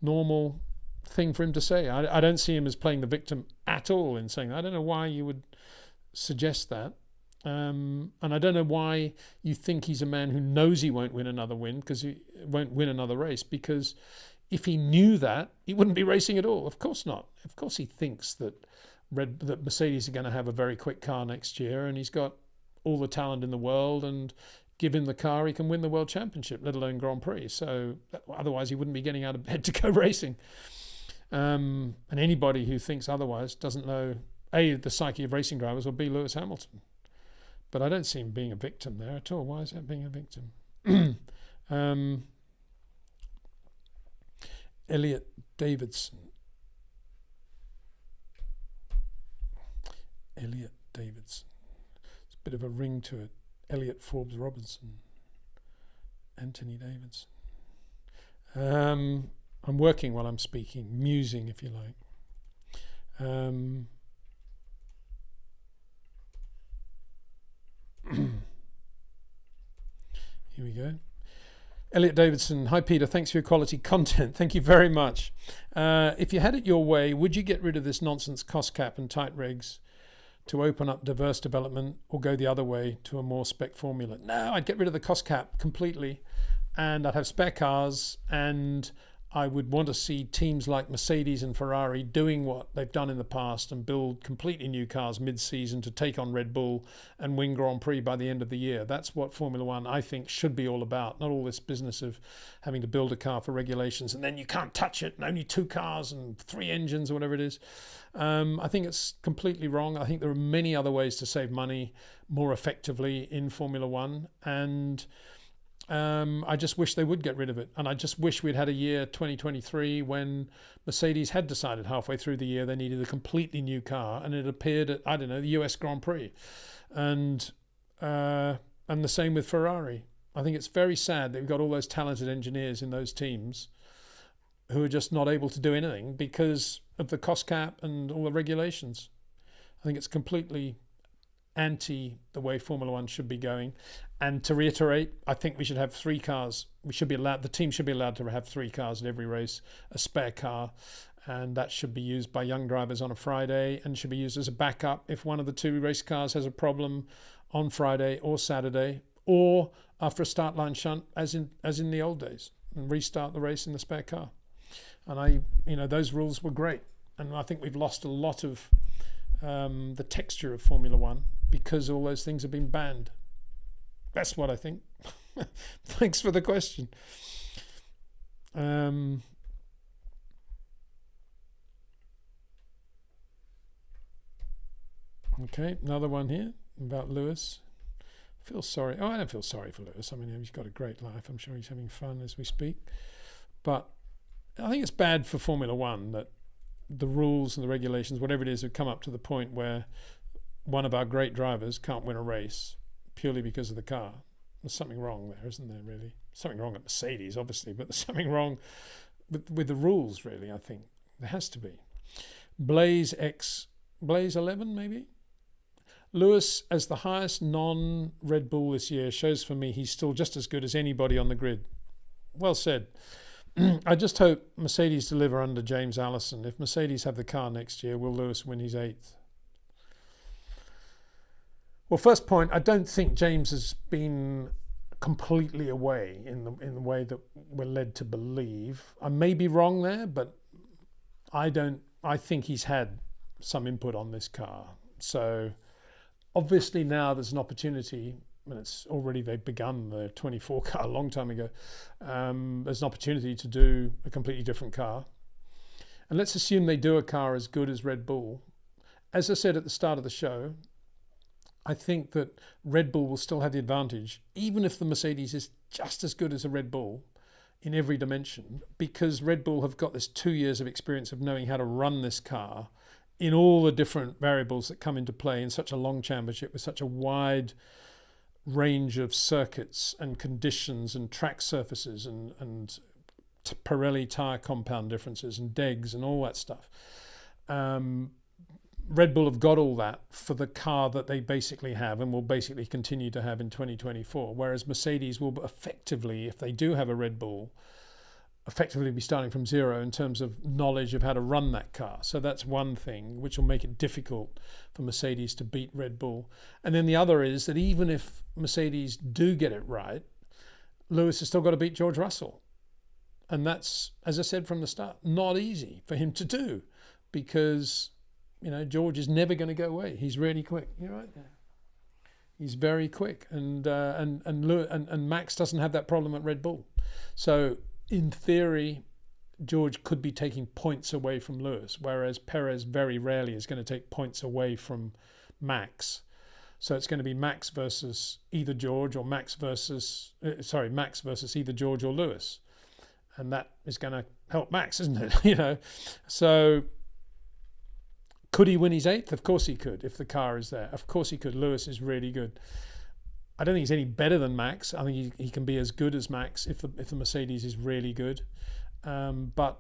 normal thing for him to say. I don't see him as playing the victim at all in saying that. I don't know why you would suggest that, and I don't know why you think he's a man who knows he won't win another race, because if he knew that, he wouldn't be racing at all. Of course not. Of course he thinks that Mercedes are going to have a very quick car next year, and he's got all the talent in the world, and give him the car, he can win the World Championship, let alone Grand Prix. So otherwise he wouldn't be getting out of bed to go racing. And anybody who thinks otherwise doesn't know A, the psyche of racing drivers, or B, Lewis Hamilton. But I don't see him being a victim there at all. Why is that being a victim? Elliot Davidson. It's a bit of a ring to it. Elliot Forbes Robinson. Anthony Davidson. I'm working while I'm speaking, musing, if you like. Here we go. Elliot Davidson. Hi, Peter. Thanks for your quality content. Thank you very much. If you had it your way, would you get rid of this nonsense cost cap and tight regs to open up diverse development, or go the other way to a more spec formula? No, I'd get rid of the cost cap completely, and I'd have spare cars, and I would want to see teams like Mercedes and Ferrari doing what they've done in the past and build completely new cars mid-season to take on Red Bull and win Grand Prix by the end of the year. That's what Formula One, I think, should be all about. Not all this business of having to build a car for regulations and then you can't touch it and only 2 cars and 3 engines or whatever it is. I think it's completely wrong. I think there are many other ways to save money more effectively in Formula One, and I just wish they would get rid of it. And I just wish we'd had a year 2023 when Mercedes had decided halfway through the year they needed a completely new car, and it appeared at, I don't know, the US Grand Prix. And the same with Ferrari. I think it's very sad that we've got all those talented engineers in those teams who are just not able to do anything because of the cost cap and all the regulations. I think it's completely anti the way Formula One should be going. And to reiterate, I think we should have 3 cars. The team should be allowed to have 3 cars at every race, a spare car, and that should be used by young drivers on a Friday and should be used as a backup if one of the 2 race cars has a problem on Friday or Saturday, or after a start line shunt, as in the old days, and restart the race in the spare car. And those rules were great. And I think we've lost a lot of the texture of Formula One because all those things have been banned. That's what I think. Thanks for the question. Okay, another one here about Lewis. Feel sorry. Oh, I don't feel sorry for Lewis. I mean, he's got a great life. I'm sure he's having fun as we speak. But I think it's bad for Formula One that the rules and the regulations, whatever it is, have come up to the point where one of our great drivers can't win a race purely because of the car. There's something wrong there, isn't there, really? Something wrong at Mercedes, obviously, but there's something wrong with the rules, really, I think. There has to be. Blaze 11, maybe? Lewis, as the highest non-Red Bull this year, shows for me he's still just as good as anybody on the grid. Well said. I just hope Mercedes deliver under James Allison. If Mercedes have the car next year, will Lewis win his 8th? Well, first point, I don't think James has been completely away in the way that we're led to believe. I may be wrong there, but I think he's had some input on this car. So obviously now there's an opportunity, and they've begun the 24 car a long time ago. There's an opportunity to do a completely different car. And let's assume they do a car as good as Red Bull. As I said at the start of the show, I think that Red Bull will still have the advantage, even if the Mercedes is just as good as a Red Bull in every dimension, because Red Bull have got this 2 years of experience of knowing how to run this car in all the different variables that come into play in such a long championship with such a wide range of circuits and conditions and track surfaces and Pirelli tyre compound differences and DEGs and all that stuff. Red Bull have got all that for the car that they basically have and will basically continue to have in 2024, whereas Mercedes will effectively, if they do have a Red Bull, effectively be starting from zero in terms of knowledge of how to run that car. So that's one thing which will make it difficult for Mercedes to beat Red Bull. And then the other is that even if Mercedes do get it right, Lewis has still got to beat George Russell. And that's, as I said from the start, not easy for him to do because, George is never going to go away. He's really quick. You're right there. He's very quick. And Max doesn't have that problem at Red Bull. So in theory, George could be taking points away from Lewis, whereas Perez very rarely is going to take points away from Max. So it's going to be Max versus either George or Max versus either George or Lewis. And that is going to help Max, isn't it? So could he win his 8th? Of course he could, if the car is there. Of course he could. Lewis is really good. I don't think he's any better than Max. I think he can be as good as Max if the Mercedes is really good. But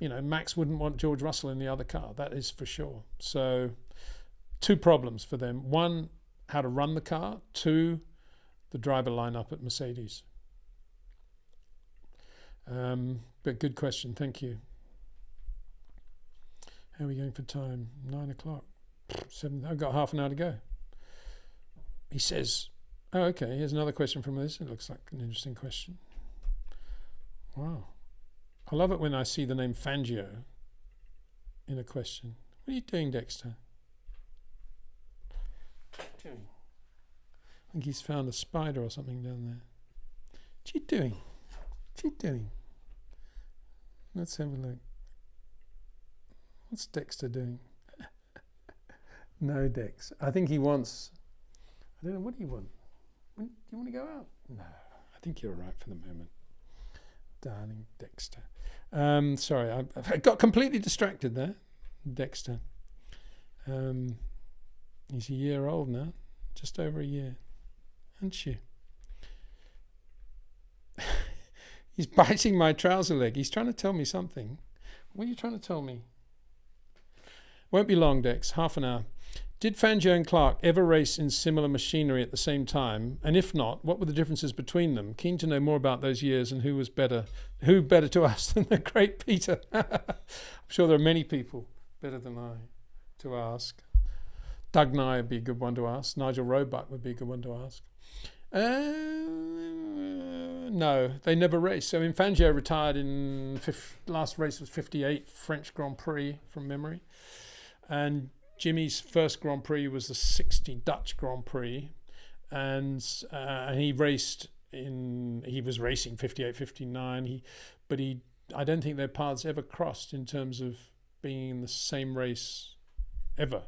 Max wouldn't want George Russell in the other car. That is for sure. So 2 problems for them. 1, how to run the car. 2, the driver lineup at Mercedes. But good question. Thank you. How are we going for time? 9 o'clock. 7. I've got half an hour to go. He says, oh, okay, here's another question from this. It looks like an interesting question. Wow. I love it when I see the name Fangio in a question. What are you doing, Dexter? What are you doing? I think he's found a spider or something down there. What are you doing? What are you doing? Let's have a look. What's Dexter doing? No, Dex. I think he wants... I don't know. What do you want? Do you want to go out? No. I think you're all right for the moment. Darling Dexter. Sorry, I got completely distracted there. Dexter. He's a year old now. Just over a year. Aren't you? He's biting my trouser leg. He's trying to tell me something. What are you trying to tell me? Won't be long, Dex. Half an hour. Did Fangio and Clark ever race in similar machinery at the same time? And if not, what were the differences between them? Keen to know more about those years and who better to us than the great Peter? I'm sure there are many people better than I to ask. Doug Nye would be a good one to ask. Nigel Roebuck would be a good one to ask. No, they never raced. So Fangio retired in last race was 58 French Grand Prix from memory, and Jimmy's first Grand Prix was the 60 Dutch Grand Prix, and he raced in. He was racing 58, 59. I don't think their paths ever crossed in terms of being in the same race ever.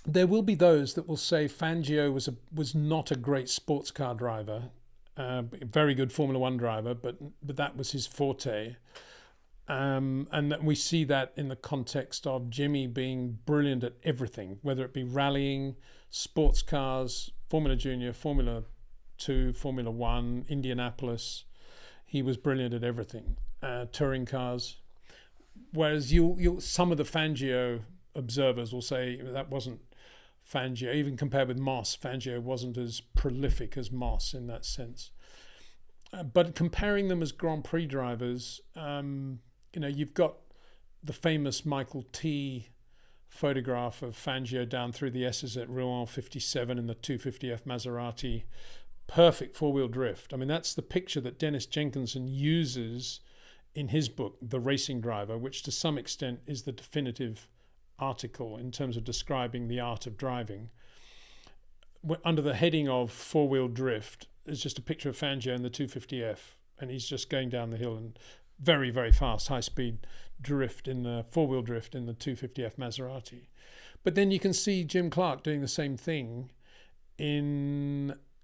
There will be those that will say Fangio was not a great sports car driver, very good Formula One driver, but that was his forte. And we see that in the context of Jimmy being brilliant at everything, whether it be rallying, sports cars, Formula Junior, Formula 2, Formula 1, Indianapolis. He was brilliant at everything, touring cars. Whereas some of the Fangio observers will say that wasn't Fangio, even compared with Moss. Fangio wasn't as prolific as Moss in that sense. But comparing them as Grand Prix drivers, you've got the famous Michael T photograph of Fangio down through the S's at Rouen 57 in the 250F Maserati. Perfect four-wheel drift. I mean, that's the picture that Dennis Jenkinson uses in his book, The Racing Driver, which to some extent is the definitive article in terms of describing the art of driving. Under the heading of four-wheel drift, is just a picture of Fangio in the 250F, and he's just going down the hill and very, very fast, high-speed drift in the four-wheel drift in the 250F Maserati. But then you can see Jim Clark doing the same thing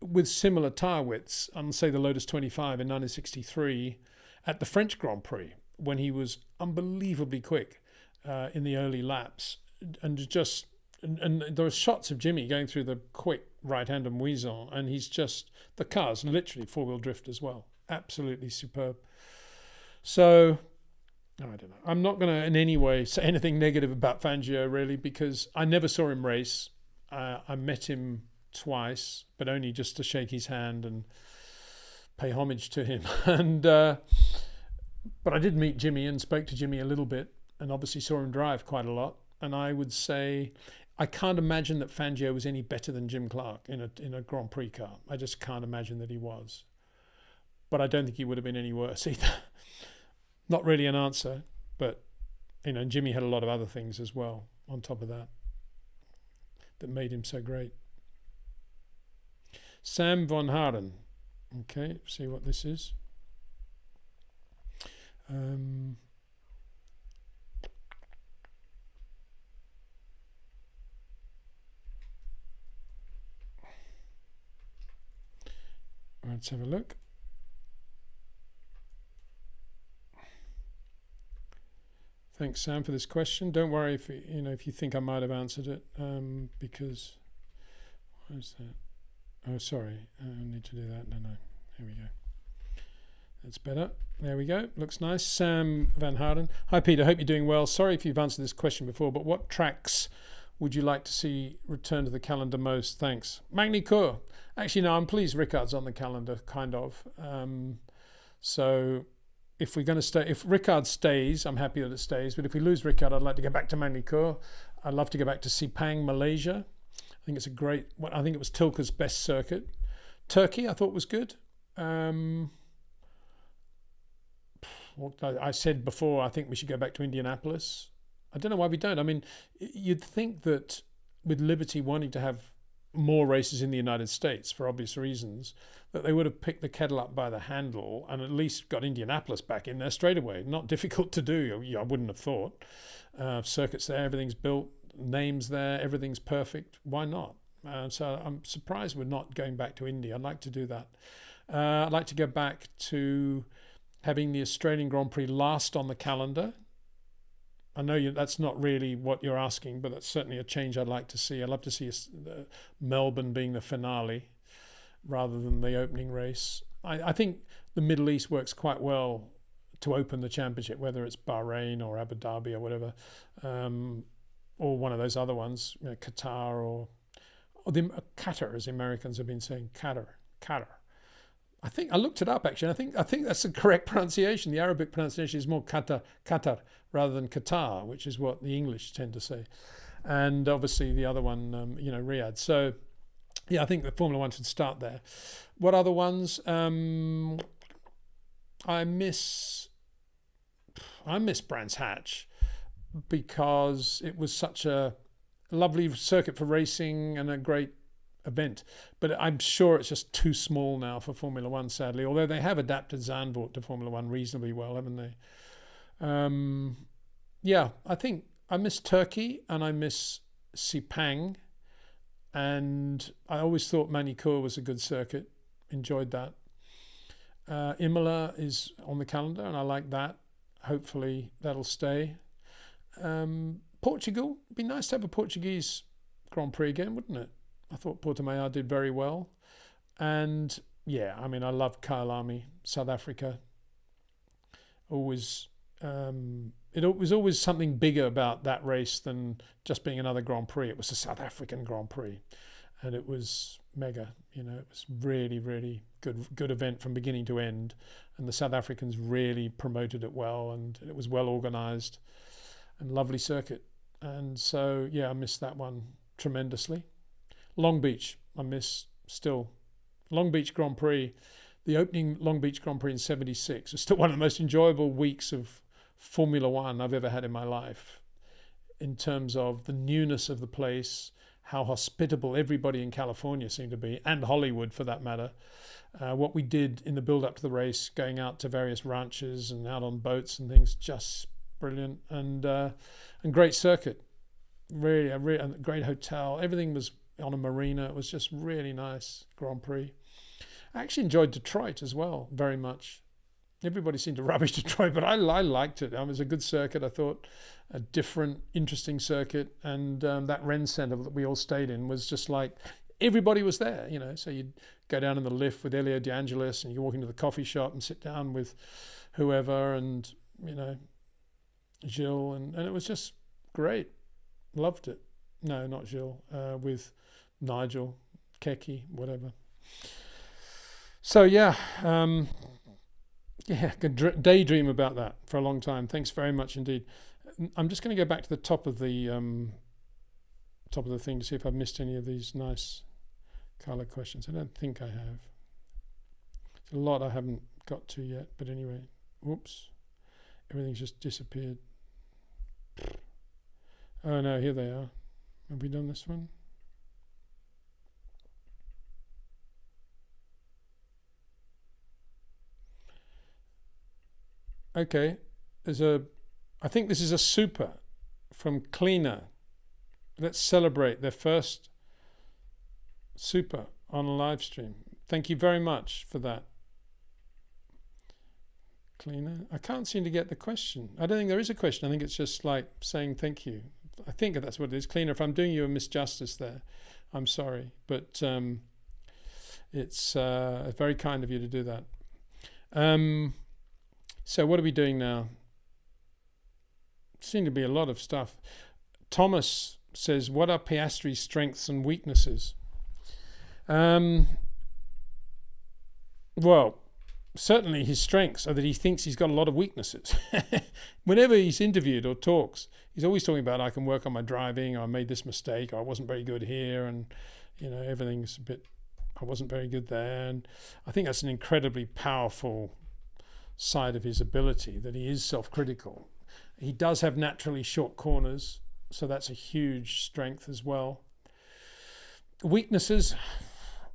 with similar tyre widths on, say, the Lotus 25 in 1963 at the French Grand Prix, when he was unbelievably quick in the early laps, and there are shots of Jimmy going through the quick right-hander Muison, and the car's literally four-wheel drift as well. Absolutely superb. So, I don't know. I'm not going to in any way say anything negative about Fangio, really, because I never saw him race. I met him twice, but only just to shake his hand and pay homage to him. But I did meet Jimmy and spoke to Jimmy a little bit, and obviously saw him drive quite a lot. And I would say I can't imagine that Fangio was any better than Jim Clark in a Grand Prix car. I just can't imagine that he was. But I don't think he would have been any worse either. Not really an answer, but Jimmy had a lot of other things as well on top of that made him so great. Sam von Harden. Okay, see what this is. Let's have a look. Thanks, Sam, for this question. Don't worry if you think I might have answered it, because what is that? Oh, sorry, I need to do that. No, here we go. That's better. There we go. Looks nice. Sam Van Harden. Hi, Peter. Hope you're doing well. Sorry if you've answered this question before, but what tracks would you like to see return to the calendar most? Thanks. Magny-Cours. Actually, no, I'm pleased Ricard's on the calendar, kind of. So if we're going to stay, if Ricard stays, I'm happy that it stays. But if we lose Ricard, I'd like to go back to Magny-Cours. I'd love to go back to Sepang, Malaysia. I think it's a great, I think it was Tilke's best circuit. Turkey, I thought was good. I said before, I think we should go back to Indianapolis. I don't know why we don't. I mean, you'd think that with Liberty wanting to have more races in the United States for obvious reasons, that they would have picked the kettle up by the handle and at least got Indianapolis back in there straight away. Not difficult to do, I wouldn't have thought. Circuits there, everything's built, names there, everything's perfect. Why not? So I'm surprised we're not going back to Indy. I'd like to do that. I'd like to go back to having the Australian Grand Prix last on the calendar. I know that's not really what you're asking, but that's certainly a change I'd like to see. I'd love to see Melbourne being the finale rather than the opening race. I think the Middle East works quite well to open the championship, whether it's Bahrain or Abu Dhabi or whatever, or one of those other ones, Qatar or Qatar, as the Americans have been saying, Qatar. I think I looked it up actually. I think that's the correct pronunciation. The Arabic pronunciation is more Qatar rather than Qatar, which is what the English tend to say. And obviously the other one, Riyadh. So Yeah, I think that Formula One should start there. What other ones? I miss Brands Hatch because it was such a lovely circuit for racing and a great event. But I'm sure it's just too small now for Formula One, sadly. Although they have adapted Zandvoort to Formula One reasonably well, haven't they? Yeah, I think I miss Turkey and I miss Sepang. And I always thought Manicure was a good circuit. Enjoyed that. Imola is on the calendar and I like that. Hopefully that'll stay. Portugal, it'd be nice to have a Portuguese Grand Prix again, wouldn't it? I thought Portimao did very well. And yeah, I mean, I love Kyalami, South Africa. Always, it was always something bigger about that race than just being another Grand Prix. It was a South African Grand Prix and it was mega, it was really, really good event from beginning to end. And the South Africans really promoted it well and it was well organized and lovely circuit. And so, yeah, I missed that one tremendously. Long Beach, I miss still. Long Beach Grand Prix, the opening Long Beach Grand Prix in '76 was still one of the most enjoyable weeks of Formula One I've ever had in my life, in terms of the newness of the place, how hospitable everybody in California seemed to be, and Hollywood for that matter. What we did in the build-up to the race, going out to various ranches and out on boats and things, just brilliant. And great circuit, really a great hotel. Everything was on a marina. It was just really nice Grand Prix. I actually enjoyed Detroit as well very much. Everybody seemed to rubbish Detroit, but I liked it. It was a good circuit, I thought, a different, interesting circuit. And that Ren Center that we all stayed in was just like, everybody was there, So you'd go down in the lift with Elio De Angelis and you walk into the coffee shop and sit down with whoever and, Gilles. And it was just great. Loved it. No, not Gilles. With Nigel, Keki, whatever. So, yeah. Yeah, could daydream about that for a long time. Thanks very much indeed. I'm just going to go back to the top of the thing to see if I've missed any of these nice colour questions. I don't think I have. There's a lot I haven't got to yet, but anyway, whoops, everything's just disappeared. Oh no, here they are. Have we done this one? Okay, I think this is a super from Cleaner. Let's celebrate their first super on a live stream. Thank you very much for that. Cleaner. I can't seem to get the question. I don't think there is a question. I think it's just like saying thank you. I think that's what it is. Cleaner, if I'm doing you a misjustice there, I'm sorry. But it's very kind of you to do that. So what are we doing now? Seem to be a lot of stuff. Thomas says, what are Piastri's strengths and weaknesses? Well, certainly his strengths are that he thinks he's got a lot of weaknesses. Whenever he's interviewed or talks, he's always talking about, I can work on my driving, or I made this mistake, or I wasn't very good here, and everything's a bit, I wasn't very good there. And I think that's an incredibly powerful side of his ability, that he is self-critical. He does have naturally short corners, so that's a huge strength as well. Weaknesses,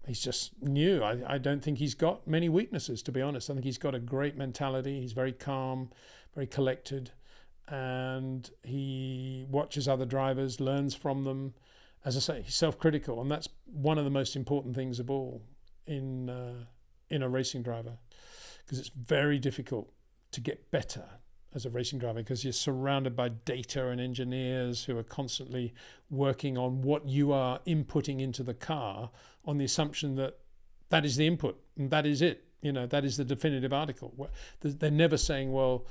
he's just new. I don't think he's got many weaknesses, to be honest. I think he's got a great mentality. He's very calm, very collected, and he watches other drivers, learns from them. As I say, he's self-critical, and that's one of the most important things of all in a racing driver, because it's very difficult to get better as a racing driver, because you're surrounded by data and engineers who are constantly working on what you are inputting into the car, on the assumption that that is the input and that is it. That is the definitive article. They're never saying, well,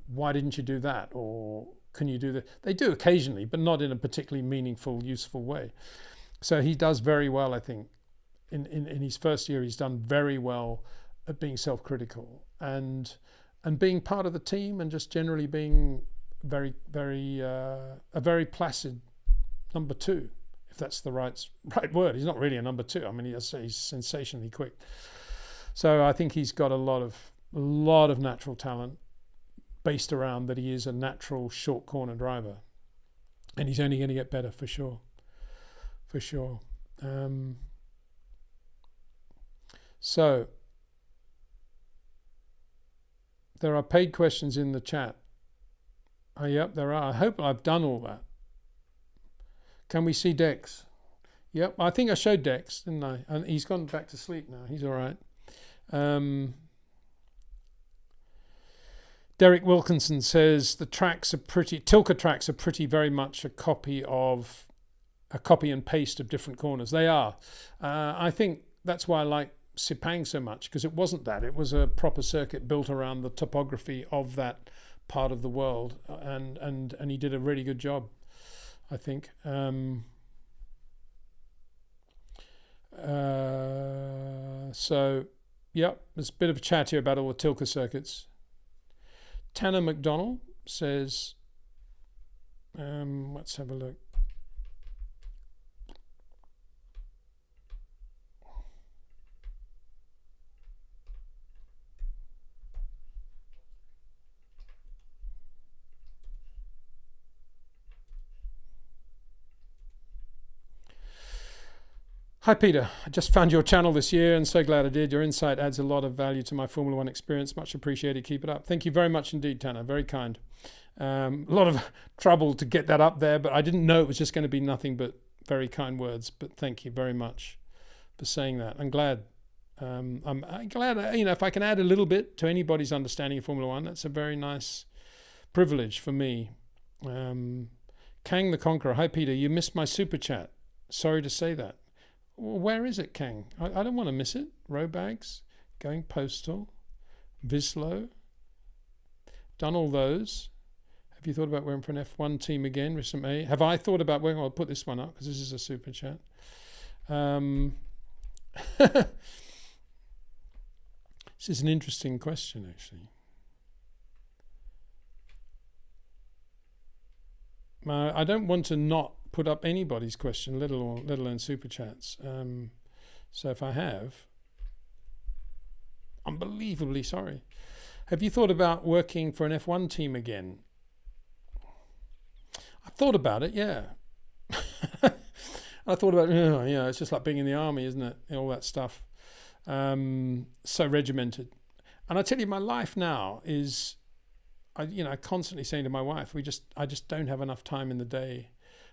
why didn't you do that? Or can you do that? They do occasionally, but not in a particularly meaningful, useful way. So he does very well, I think. In his first year, he's done very well at being self-critical and being part of the team, and just generally being very, very a very placid number two, if that's the right word. He's not really a number 2. I mean, he's sensationally quick. So I think he's got a lot of natural talent based around that he is a natural short corner driver, and he's only going to get better for sure. So there are paid questions in the chat. Oh, yep, there are. I hope I've done all that. Can we see Dex? Yep, I think I showed Dex, didn't I? And he's gone back to sleep now. He's all right. Derek Wilkinson says the tracks are pretty. Tilke tracks are pretty very much a copy and paste of different corners. They are. I think that's why I like Sepang so much, because it wasn't that. It was a proper circuit built around the topography of that part of the world, and he did a really good job, I think. So, yep, there's a bit of a chat here about all the Tilke circuits. Tanner McDonald says, let's have a look. Hi Peter, I just found your channel this year and so glad I did. Your insight adds a lot of value to my Formula One experience. Much appreciated. Keep it up. Thank you very much indeed, Tanner. Very kind. A lot of trouble to get that up there, but I didn't know it was just going to be nothing but very kind words. But thank you very much for saying that. I'm glad. I'm glad, if I can add a little bit to anybody's understanding of Formula One, that's a very nice privilege for me. Kang the Conqueror. Hi Peter, you missed my super chat. Sorry to say that. Where is it, Kang? I don't want to miss it. Robags, Going Postal, Vislo. Done all those. Have you thought about working for an F1 team again? Have I thought about working? I'll put this one up because this is a super chat. This is an interesting question, actually. I don't want to not put up anybody's question, let alone super chats. So if I have, unbelievably sorry. Have you thought about working for an F1 team again? I thought about it, yeah. I thought about, it's just like being in the army, isn't it? All that stuff. So regimented. And I tell you, my life now is, I constantly saying to my wife, I just don't have enough time in the day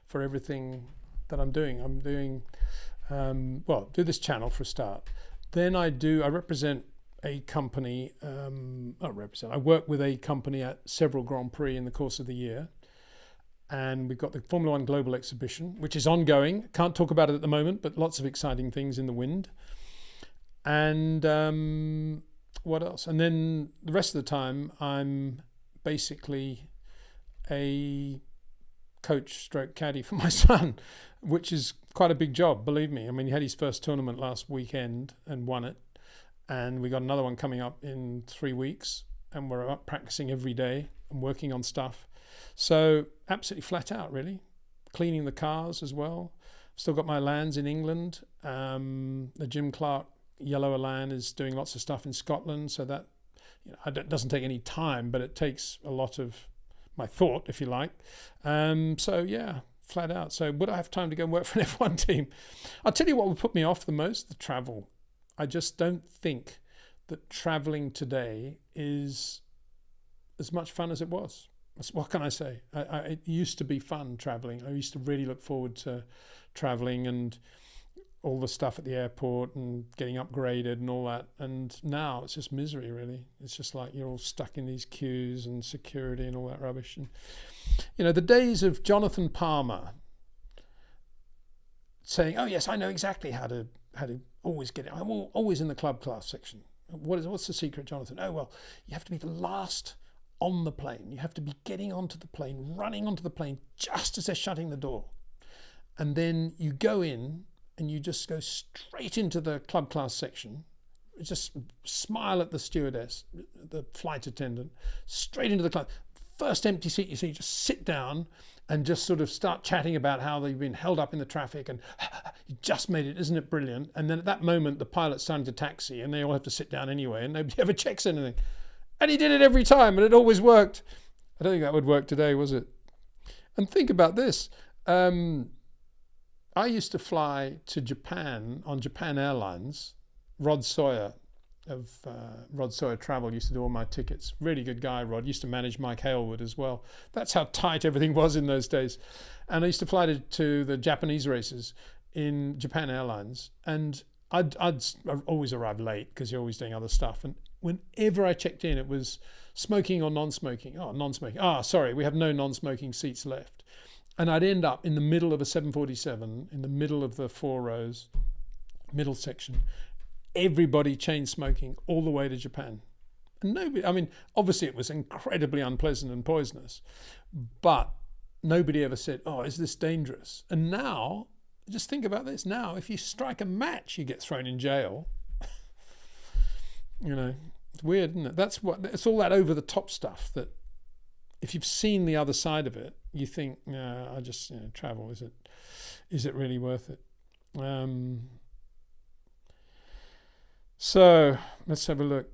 for everything that I'm doing. I'm doing, do this channel for a start. Then I represent a company, I work with a company at several Grand Prix in the course of the year. And we've got the Formula One Global Exhibition, which is ongoing. Can't talk about it at the moment, but lots of exciting things in the wind. And what else? And then the rest of the time, I'm basically a coach stroke caddy for my son, which is quite a big job, believe me. I mean, he had his first tournament last weekend and won it. And we got another one coming up in 3 weeks. And we're up practicing every day and working on stuff. So absolutely flat out, really. Cleaning the cars as well. Still got my lands in England. The Jim Clark Yellow Elan is doing lots of stuff in Scotland. So that it doesn't take any time, but it takes a lot of my thought, if you like. So yeah, flat out. So would I have time to go and work for an F1 team? I'll tell you what would put me off the most, the travel. I just don't think that traveling today is as much fun as it was. What can I say? It used to be fun traveling. I used to really look forward to traveling and all the stuff at the airport and getting upgraded and all that. And now it's just misery, really. It's just like you're all stuck in these queues and security and all that rubbish. And the days of Jonathan Palmer saying, "Oh yes, I know exactly how to always get it. I'm always in the club class section." What's the secret, Jonathan? Oh well, you have to be the last on the plane. You have to be getting onto the plane, running onto the plane just as they're shutting the door. And then you go in and you just go straight into the club class section, just smile at the stewardess, the flight attendant, straight into the club. First empty seat you see, just sit down, and just sort of start chatting about how they've been held up in the traffic and you just made it, isn't it brilliant? And then at that moment, the pilot's starting to taxi and they all have to sit down anyway and nobody ever checks anything. And he did it every time and it always worked. I don't think that would work today, was it? And think about this. I used to fly to Japan on Japan Airlines. Rod Sawyer of Rod Sawyer Travel used to do all my tickets. Really good guy, Rod. Used to manage Mike Halewood as well. That's how tight everything was in those days. And I used to fly to the Japanese races in Japan Airlines. And I'd always arrive late because you're always doing other stuff. And whenever I checked in, it was smoking or non-smoking. Oh, non-smoking. Ah, sorry, we have no non-smoking seats left. And I'd end up in the middle of a 747, in the middle of the 4 rows, middle section. Everybody chain smoking all the way to Japan. And nobody, I mean, obviously it was incredibly unpleasant and poisonous, but nobody ever said, oh, is this dangerous? And now, just think about this. Now, if you strike a match, you get thrown in jail. You know, it's weird, isn't it? It's all that over the top stuff that if you've seen the other side of it, you think, no, I just, travel, is it really worth it? So let's have a look.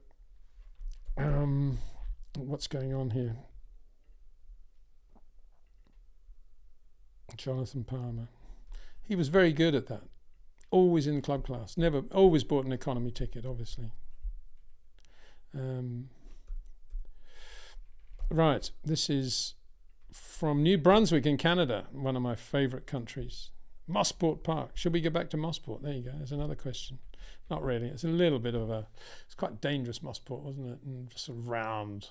What's going on here? Jonathan Palmer. He was very good at that. Always in club class. Always bought an economy ticket, obviously. Right, this is from New Brunswick in Canada, one of my favourite countries. Mosport Park. Should we go back to Mosport? There you go. There's another question. Not really. It's a little bit of it's quite dangerous, Mosport, wasn't it? And just sort of round,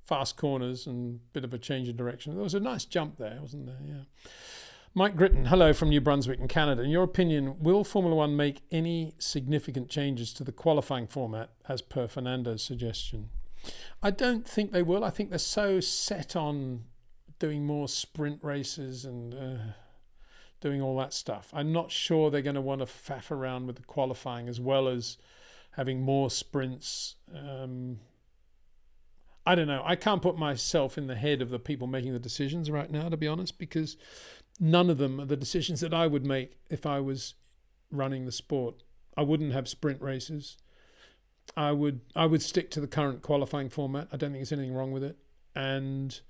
fast corners and a bit of a change of direction. There was a nice jump there, wasn't there? Yeah. Mike Gritton, hello from New Brunswick in Canada. In your opinion, will Formula One make any significant changes to the qualifying format as per Fernando's suggestion? I don't think they will. I think they're so set on doing more sprint races and doing all that stuff. I'm not sure they're going to want to faff around with the qualifying as well as having more sprints. I don't know. I can't put myself in the head of the people making the decisions right now, to be honest, because none of them are the decisions that I would make if I was running the sport. I wouldn't have sprint races. I would stick to the current qualifying format. I don't think there's anything wrong with it. And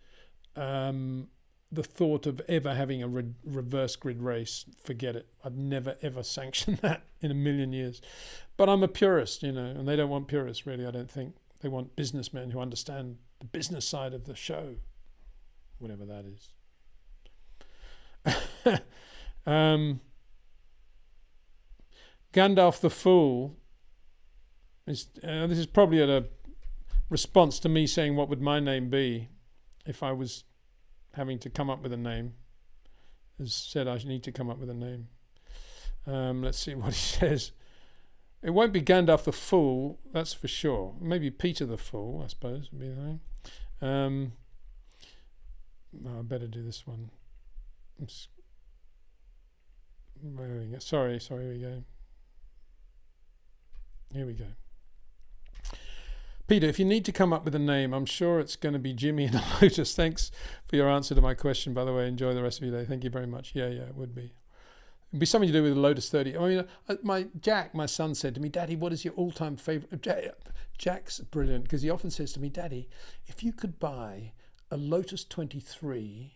the thought of ever having a reverse grid race, forget it. I'd never, ever sanction that in a million years. But I'm a purist, and they don't want purists, really, I don't think. They want businessmen who understand the business side of the show, whatever that is. Gandalf the Fool, this is probably a response to me saying what would my name be if I was having to come up with a name. As said, I need to come up with a name. Let's see what he says. It won't be Gandalf the Fool, that's for sure. Maybe Peter the Fool, I suppose, would be the name. I better do this one. Where we go? Sorry, here we go. Here we go. Peter, if you need to come up with a name, I'm sure it's going to be Jimmy and a Lotus. Thanks for your answer to my question, by the way. Enjoy the rest of your day. Thank you very much. Yeah, it would be. It'd be something to do with the Lotus 30. I mean, my son said to me, Daddy, what is your all-time favourite? Jack's brilliant because he often says to me, Daddy, if you could buy a Lotus 23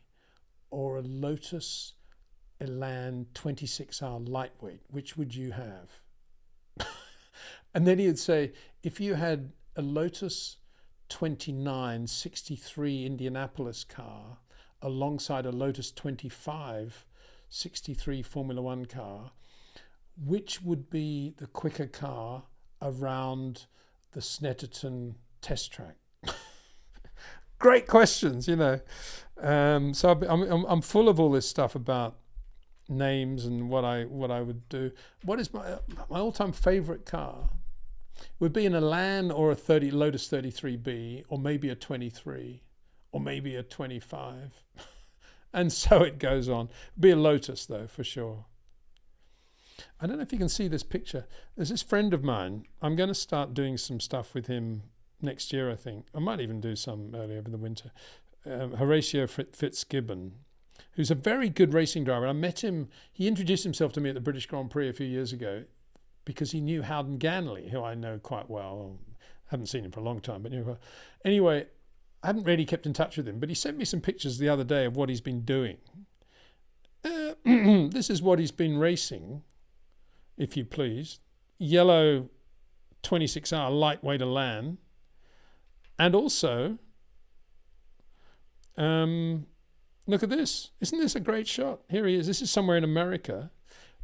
or a Lotus Elan 26R lightweight, which would you have? And then he would say, if you had a Lotus 29 63 Indianapolis car alongside a Lotus 25 63 Formula One car, which would be the quicker car around the Snetterton test track? Great questions, So I'm full of all this stuff about names and what I would do. What is my all-time favorite car? Would be an Elan or a Lotus 33B, or maybe a 23, or maybe a 25. And so it goes on. Be a Lotus, though, for sure. I don't know if you can see this picture. There's this friend of mine. I'm going to start doing some stuff with him next year, I think. I might even do some early over the winter. Horatio Fitzgibbon, who's a very good racing driver. I met him, he introduced himself to me at the British Grand Prix a few years ago because he knew Howden Ganley, who I know quite well. Haven't seen him for a long time, but anyway, I haven't really kept in touch with him, but he sent me some pictures the other day of what he's been doing. This is what he's been racing, if you please. Yellow 26R lightweight Elan. And also, look at this. Isn't this a great shot? Here he is. This is somewhere in America.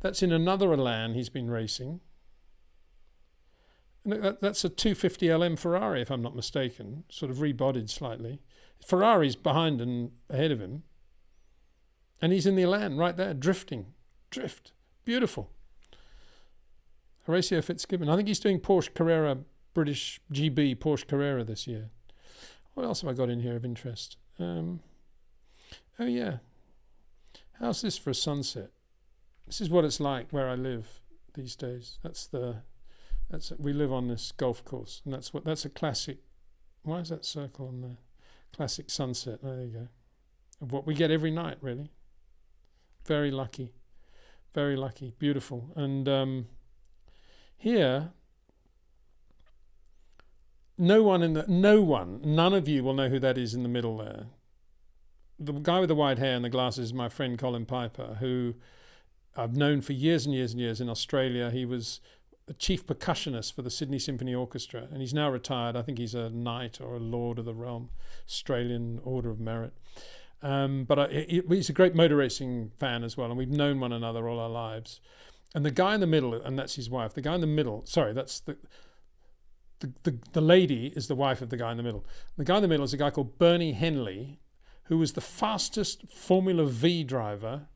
That's in another Elan he's been racing. Look, that's a 250 LM Ferrari, if I'm not mistaken, sort of rebodied slightly. Ferrari's behind and ahead of him. And he's in the Elan right there, drifting. Drift. Beautiful. Horacio Fitzgibbon. I think he's doing Porsche Carrera, British GB Porsche Carrera this year. What else have I got in here of interest? Oh, yeah. How's this for a sunset? This is what it's like where I live these days. We live on this golf course, and that's a classic. Why is that circle on there? Classic sunset. There you go. Of what we get every night, really. Very lucky. Very lucky. Beautiful. And here, none of you will know who that is in the middle there. The guy with the white hair and the glasses is my friend Colin Piper, who I've known for years and years and years in Australia. He was the chief percussionist for the Sydney Symphony Orchestra, and he's now retired. I think he's a Knight or a Lord of the Realm, Australian Order of Merit. But he's a great motor racing fan as well, and we've known one another all our lives. And the guy in the middle, and that's his wife. The guy in the middle, sorry, that's the lady is the wife of the guy in the middle. The guy in the middle is a guy called Bernie Henley, who was the fastest Formula V driver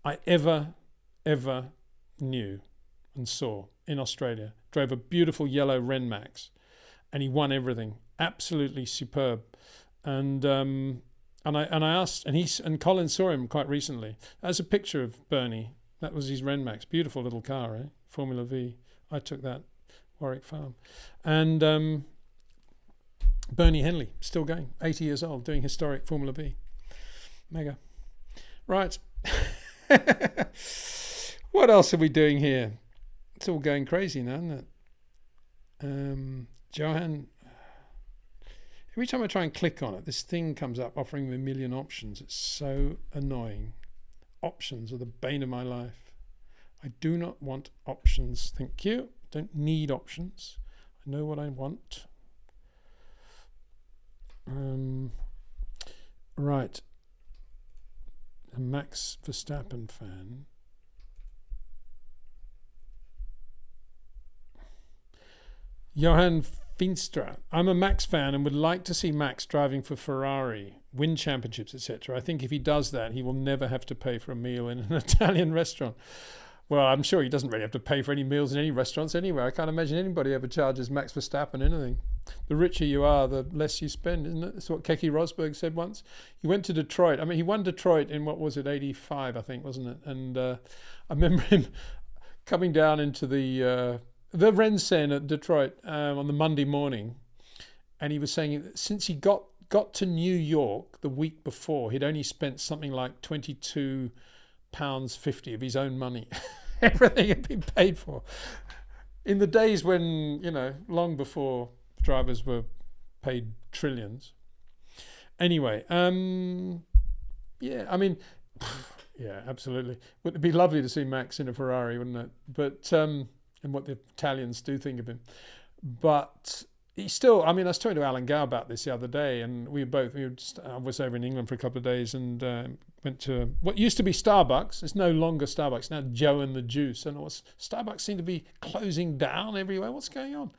I ever knew and saw in Australia. Drove a beautiful yellow Renmax, and he won everything. Absolutely superb. And I asked, and Colin saw him quite recently. There's a picture of Bernie. That was his Renmax. Beautiful little car, eh? Formula V. I took that, Warwick Farm. And Bernie Henley, still going, 80 years old, doing historic Formula V. Mega. Right. What else are we doing here? It's all going crazy now, isn't it? Johan, every time I try and click on it, this thing comes up offering me a million options. It's so annoying. Options are the bane of my life. I do not want options. Thank you. Don't need options. I know what I want. Right. A Max Verstappen fan. Johan Finstra. I'm a Max fan and would like to see Max driving for Ferrari, win championships, etc. I think if he does that, he will never have to pay for a meal in an Italian restaurant. Well, I'm sure he doesn't really have to pay for any meals in any restaurants anywhere. I can't imagine anybody ever charges Max Verstappen anything. The richer you are, the less you spend, isn't it? That's what Keke Rosberg said once. He went to Detroit. I mean, he won Detroit in, what was it, 85, I think, wasn't it? And I remember him coming down into the Rensen at Detroit on the Monday morning, and he was saying that since he got to New York the week before, he'd only spent something like £22.50 of his own money. Everything had been paid for. In the days when, long before drivers were paid trillions. Anyway, yeah, absolutely. Wouldn't it be lovely to see Max in a Ferrari, wouldn't it? But and what the Italians do think of him. But he still, I was talking to Alan Gow about this the other day, and I was over in England for a couple of days and went to what used to be Starbucks. It's no longer Starbucks, now Joe and the Juice. And Starbucks seem to be closing down everywhere. What's going on?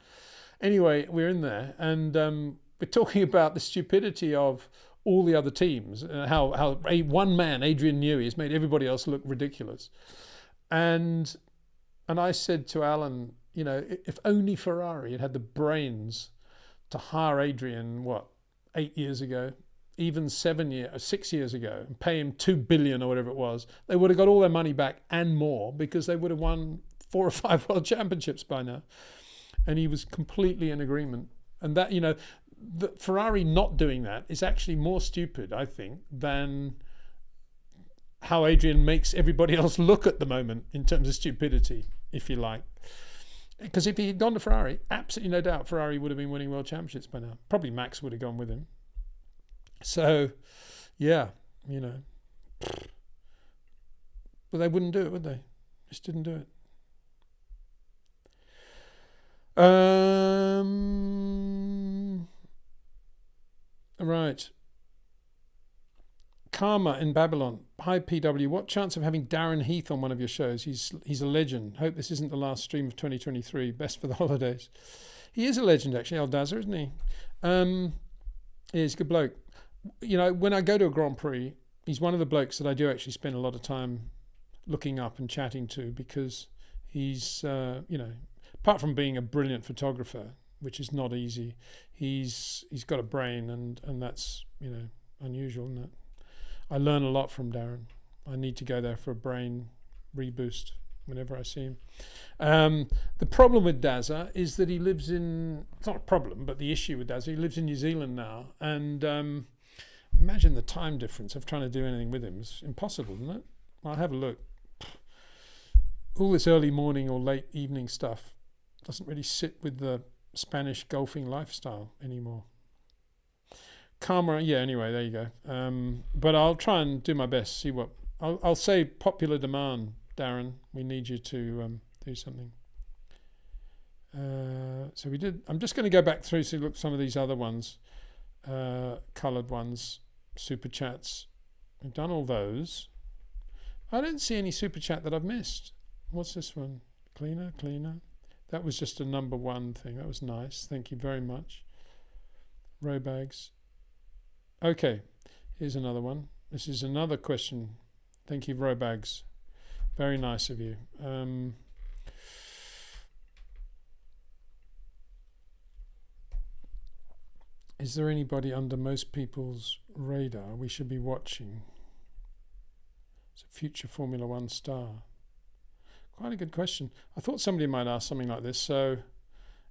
Anyway, we're in there, and we're talking about the stupidity of all the other teams, how one man, Adrian Newey, has made everybody else look ridiculous. And I said to Alan, if only Ferrari had the brains to hire Adrian, 8 years ago, even 6 years ago, and pay him $2 billion or whatever it was, they would have got all their money back and more, because they would have won 4 or 5 world championships by now. And he was completely in agreement. And that, the Ferrari not doing that is actually more stupid, I think, than how Adrian makes everybody else look at the moment in terms of stupidity, if you like. Because if he had gone to Ferrari, absolutely no doubt Ferrari would have been winning world championships by now. Probably Max would have gone with him. So, yeah, you know. But they wouldn't do it, would they? Just didn't do it. Right. Karma in Babylon. Hi PW. What chance of having Darren Heath on one of your shows? He's a legend. Hope this isn't the last stream of 2023. Best for the holidays. He is a legend actually, El Dazza, isn't he? He's a good bloke. You know, when I go to a Grand Prix, he's one of the blokes that I do actually spend a lot of time looking up and chatting to, because he's you know, apart from being a brilliant photographer, which is not easy, he's got a brain, and that's, you know, unusual, isn't it? I learn a lot from Darren. I need to go there for a brain reboost whenever I see him. The problem with Dazza is that he lives in, it's not a problem, but the issue with Dazza, he lives in New Zealand now, and imagine the time difference of trying to do anything with him. It's impossible, isn't it? I'll have a look. All this early morning or late evening stuff doesn't really sit with the Spanish golfing lifestyle anymore. Karma, yeah, anyway, there you go. But I'll try and do my best, see what, I'll say popular demand, Darren, we need you to do something. So we did, I'm just going to go back through to look at some of these other ones, coloured ones, super chats. We've done all those. I don't see any super chat that I've missed. What's this one? Cleaner. That was just a number one thing. That was nice. Thank you very much. Row bags. Okay, here's another one. This is another question. Thank you, Robags. Very nice of you. Is there anybody under most people's radar we should be watching? It's a future Formula One star. Quite a good question. I thought somebody might ask something like this. So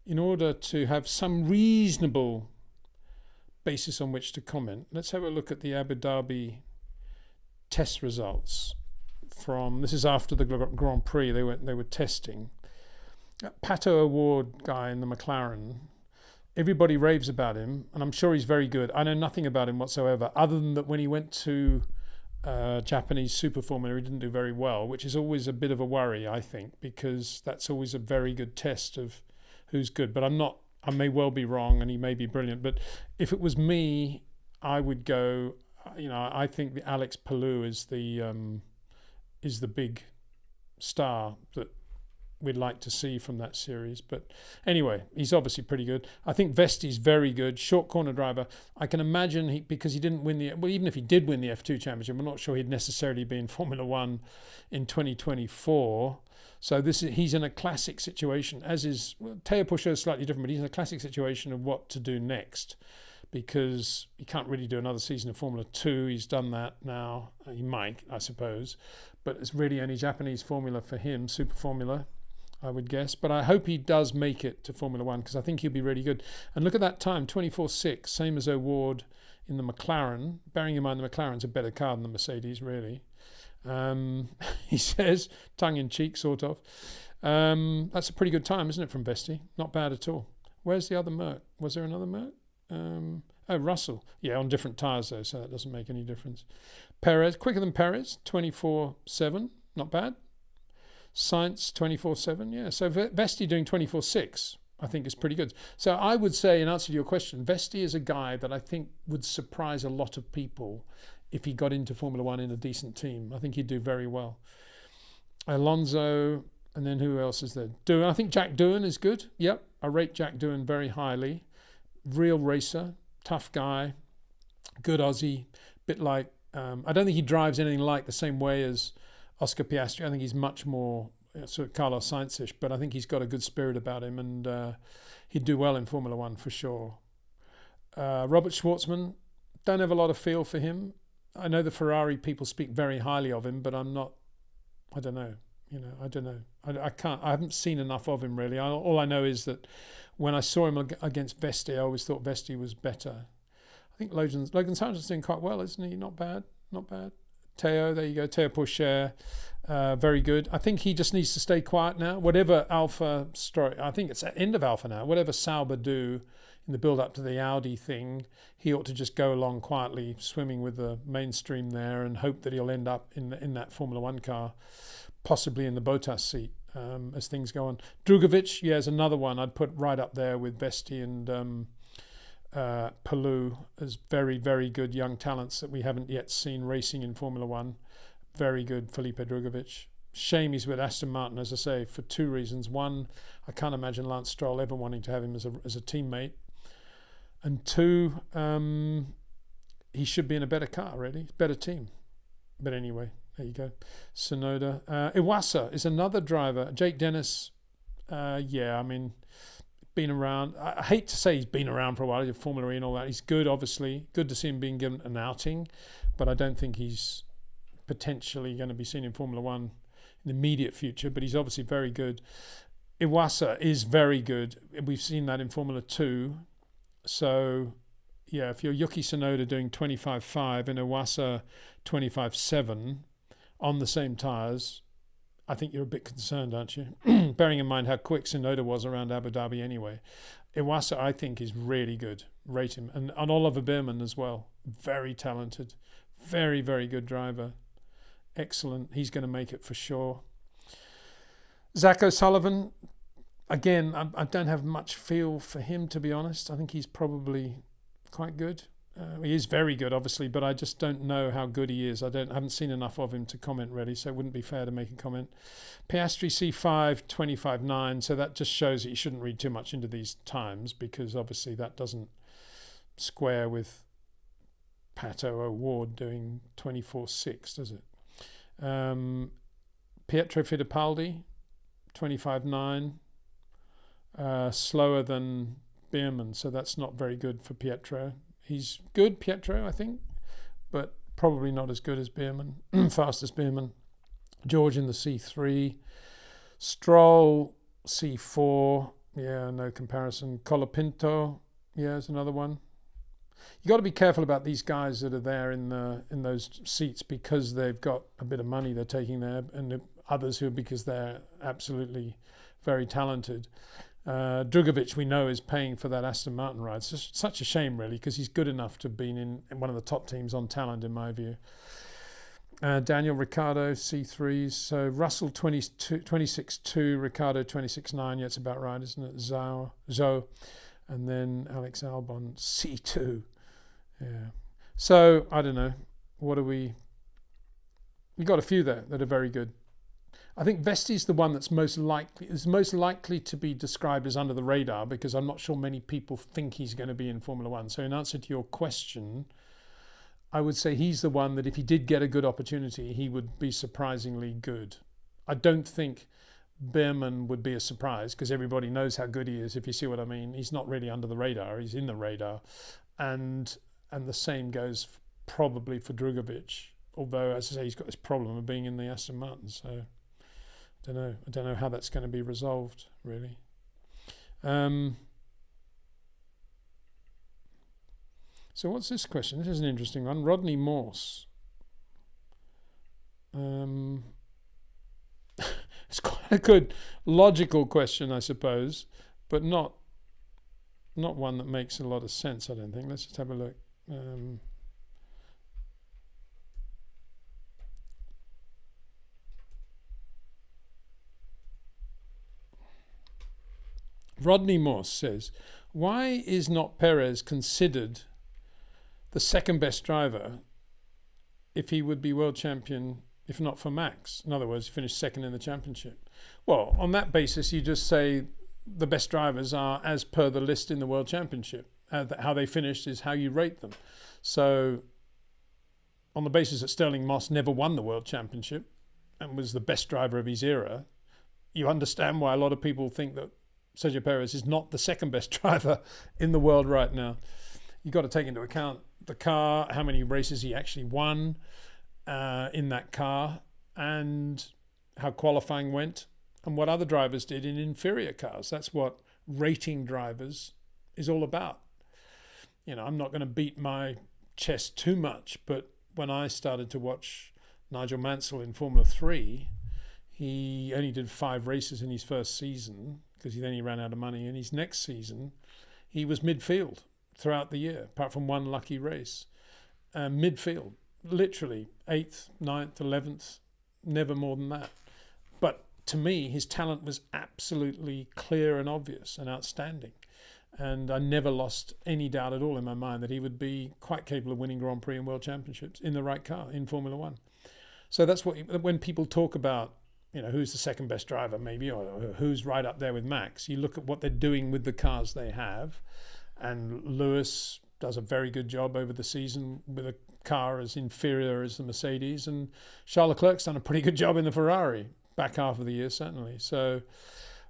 in order to have some reasonable basis on which to comment, let's have a look at the Abu Dhabi test results from, this is after the Grand Prix, they were testing. Pato Award guy in the McLaren, everybody raves about him, and I'm sure he's very good. I know nothing about him whatsoever, other than that when he went to Japanese Super Formula, he didn't do very well, which is always a bit of a worry, I think, because that's always a very good test of who's good. But I may well be wrong, and he may be brilliant. But if it was me, I would go, you know, I think the Alex Palou is the big star that we'd like to see from that series. But anyway, he's obviously pretty good. I think Vesti's very good, short corner driver. I can imagine because he didn't win even if he did win the F2 championship, I'm not sure he'd necessarily be in Formula One in 2024. So he's in a classic situation, as is Teo Pusher is slightly different, but he's in a classic situation of what to do next, because he can't really do another season of Formula 2. He's done that now. He might, I suppose, but it's really only Japanese Formula for him, Super Formula, I would guess. But I hope he does make it to Formula One, because I think he'll be really good. And look at that time, 24.6, same as O'Ward in the McLaren. Bearing in mind the McLaren's a better car than the Mercedes, really. He says, tongue-in-cheek, sort of. That's a pretty good time, isn't it, from Vesti? Not bad at all. Where's the other Merc? Was there another Merc? Oh, Russell. Yeah, on different tyres, though, so that doesn't make any difference. Perez, quicker than Perez, 24.7. Not bad. Sainz, 24.7. Yeah, so Vesti doing 24.6, I think, is pretty good. So I would say, in answer to your question, Vesti is a guy that I think would surprise a lot of people if he got into Formula One in a decent team. I think he'd do very well. Alonso, and then who else is there? Doohan. I think Jack Doohan is good. Yep, I rate Jack Doohan very highly. Real racer, tough guy, good Aussie, bit like, I don't think he drives anything like the same way as Oscar Piastri. I think he's much more sort of Carlos Sainz-ish, but I think he's got a good spirit about him, and he'd do well in Formula One for sure. Robert Schwartzman, don't have a lot of feel for him. I know the Ferrari people speak very highly of him, but I don't know. I don't know. I haven't seen enough of him, really. All I know is that when I saw him against Vesti, I always thought Vesti was better. I think Logan Sargent's doing quite well, isn't he? Not bad. Teo, there you go. Teo Pourchaire, very good. I think he just needs to stay quiet now. Whatever Alpha story, I think it's the end of Alpha now. Whatever Sauber do in the build up to the Audi thing, he ought to just go along quietly, swimming with the mainstream there, and hope that he'll end up in that Formula One car, possibly in the Bottas seat as things go on. Drugovic, yeah, is another one I'd put right up there with Vesti and Palou as very, very good young talents that we haven't yet seen racing in Formula One. Very good, Felipe Drugovic. Shame he's with Aston Martin, as I say, for two reasons. One, I can't imagine Lance Stroll ever wanting to have him as a teammate. And two, he should be in a better car, really. Better team. But anyway, there you go. Sonoda. Iwasa is another driver. Jake Dennis, yeah, I mean, been around. I hate to say he's been around for a while. He's Formula E and all that. He's good, obviously. Good to see him being given an outing. But I don't think he's potentially going to be seen in Formula One in the immediate future. But he's obviously very good. Iwasa is very good. We've seen that in Formula 2. So, yeah, if you're Yuki Tsunoda doing 25.5 and Iwasa 25.7 on the same tyres, I think you're a bit concerned, aren't you? Bearing in mind how quick Tsunoda was around Abu Dhabi anyway. Iwasa, I think, is really good. Rate him. And Oliver Behrman as well. Very talented. Very, very good driver. Excellent. He's going to make it for sure. Zach O'Sullivan, again, I don't have much feel for him, to be honest. I think he's probably quite good. He is very good, obviously, but I just don't know how good he is. I haven't seen enough of him to comment, really, so it wouldn't be fair to make a comment. Piastri C5, 25.9, so that just shows that you shouldn't read too much into these times, because obviously that doesn't square with Pato O'Ward doing 24.6, does it? Pietro Fittipaldi, 25.9, slower than Beerman, so that's not very good for Pietro. He's good, Pietro, I think, but probably not as good as Beerman, fast as Beerman. George in the C3. Stroll, C4. Yeah, no comparison. Colapinto, yeah, is another one. You got to be careful about these guys that are there in those seats, because they've got a bit of money they're taking there, and the others who, because they're absolutely very talented. Drugovic, we know, is paying for that Aston Martin ride. It's just such a shame, really, because he's good enough to have been in one of the top teams on talent, in my view. Daniel Ricciardo, C3s. So Russell, 26.2, Ricciardo, 26.9. Yeah, it's about right, isn't it? Zhou. And then Alex Albon, C2. Yeah. So, I don't know. What are we... We've got a few there that are very good. I think Vesti's the one that's most likely to be described as under the radar, because I'm not sure many people think he's going to be in Formula One. So in answer to your question, I would say he's the one that if he did get a good opportunity, he would be surprisingly good. I don't think Behrman would be a surprise, because everybody knows how good he is, if you see what I mean. He's not really under the radar, he's in the radar. And the same goes probably for Drugovic, although, as I say, he's got this problem of being in the Aston Martin, so... I don't know how that's going to be resolved, really. So what's this question? This is an interesting one. Rodney Morse. It's quite a good logical question, I suppose, but not one that makes a lot of sense, I don't think. Let's just have a look. Rodney Morse says, why is not Perez considered the second best driver if he would be world champion, if not for Max? In other words, finish second in the championship. Well, on that basis, you just say the best drivers are as per the list in the world championship. How they finished is how you rate them. So on the basis that Sterling Moss never won the world championship and was the best driver of his era, you understand why a lot of people think that Sergio Perez is not the second best driver in the world right now. You've got to take into account the car, how many races he actually won in that car, and how qualifying went, and what other drivers did in inferior cars. That's what rating drivers is all about. You know, I'm not going to beat my chest too much, but when I started to watch Nigel Mansell in Formula 3, he only did 5 races in his first season because then he ran out of money. In his next season, he was midfield throughout the year, apart from one lucky race. Midfield, literally 8th, 9th, 11th, never more than that. But to me, his talent was absolutely clear and obvious and outstanding. And I never lost any doubt at all in my mind that he would be quite capable of winning Grand Prix and World Championships in the right car, in Formula One. So that's what, when people talk about, who's the second best driver maybe, or who's right up there with Max, you look at what they're doing with the cars they have. And Lewis does a very good job over the season with a car as inferior as the Mercedes. And Charles Leclerc's done a pretty good job in the Ferrari, back half of the year certainly. So,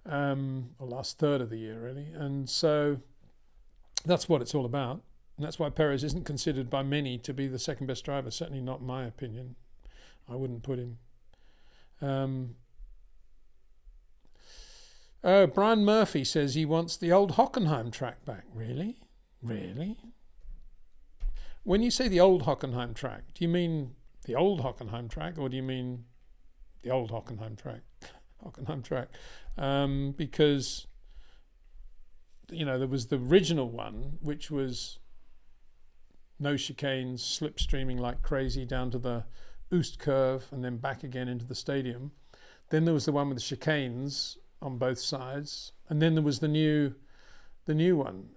or last third of the year really. And so that's what it's all about. And that's why Perez isn't considered by many to be the second best driver, certainly not in my opinion. I wouldn't put him. Brian Murphy says he wants the old Hockenheim track back. Really? Really? When you say the old Hockenheim track, do you mean the old Hockenheim track, or do you mean the old Hockenheim track? Hockenheim track. Because, there was the original one, which was no chicanes, slipstreaming like crazy down to the Oost curve and then back again into the stadium. Then there was the one with the chicanes on both sides, and then there was the new one,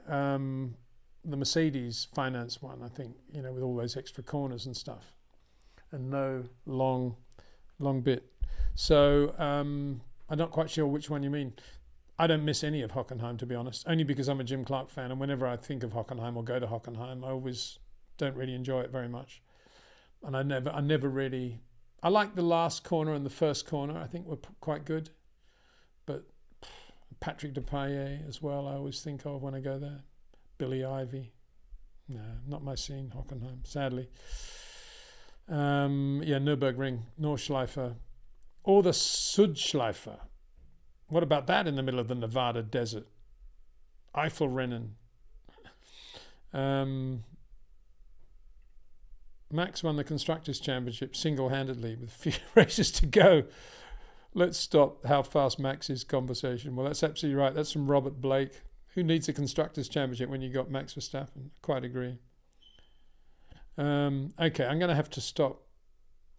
the Mercedes finance one, I think, with all those extra corners and stuff, and no long bit. So I'm not quite sure which one you mean. I don't miss any of Hockenheim, to be honest, only because I'm a Jim Clark fan, and whenever I think of Hockenheim or go to Hockenheim, I always don't really enjoy it very much. And I never really, I like the last corner and the first corner, I think were quite good. But Patrick Depailler as well, I always think of when I go there. Billy Ivy. No, not my scene, Hockenheim, sadly. Nürburgring, Nordschleife, or the Südschleife. What about that in the middle of the Nevada desert? Eifelrennen. Max won the Constructors' Championship single-handedly with a few races to go. Let's stop how fast Max is conversation. Well, that's absolutely right. That's from Robert Blake. Who needs a Constructors' Championship when you got Max Verstappen? Quite agree. Okay, I'm going to have to stop.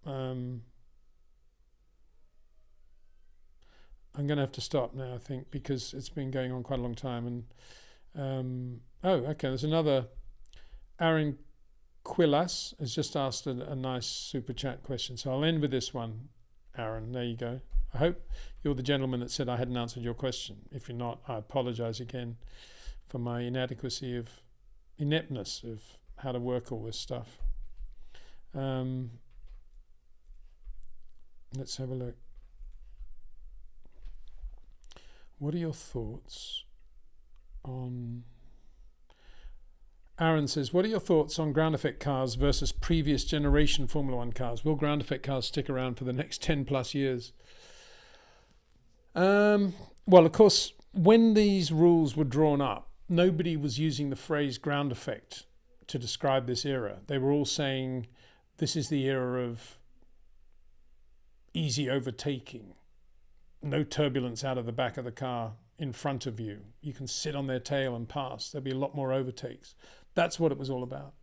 I'm going to have to stop now, I think, because it's been going on quite a long time. And okay, there's another. Aaron Quillas has just asked a nice super chat question. So I'll end with this one, Aaron. There you go. I hope you're the gentleman that said I hadn't answered your question. If you're not, I apologize again for my ineptness of how to work all this stuff. Let's have a look. What are your thoughts on... Aaron says, what are your thoughts on ground effect cars versus previous generation Formula One cars? Will ground effect cars stick around for the next 10 plus years? Well, of course, when these rules were drawn up, nobody was using the phrase ground effect to describe this era. They were all saying this is the era of easy overtaking, no turbulence out of the back of the car in front of you. You can sit on their tail and pass. There'll be a lot more overtakes. That's what it was all about.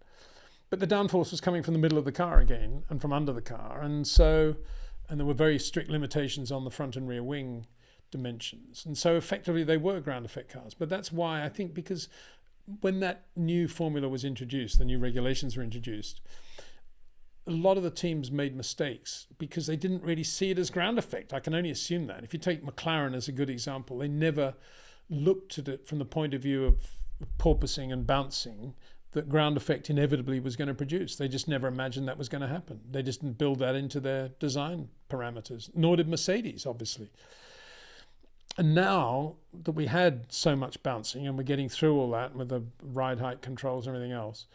But the downforce was coming from the middle of the car again and from under the car. And there were very strict limitations on the front and rear wing dimensions. And so effectively they were ground effect cars. But that's why I think, because when that new formula was introduced, the new regulations were introduced, a lot of the teams made mistakes because they didn't really see it as ground effect. I can only assume that. If you take McLaren as a good example, they never looked at it from the point of view of porpoising and bouncing that ground effect inevitably was going to produce. They just never imagined that was going to happen. They just didn't build that into their design parameters, nor did Mercedes, obviously. And now that we had so much bouncing and we're getting through all that with the ride height controls and everything else,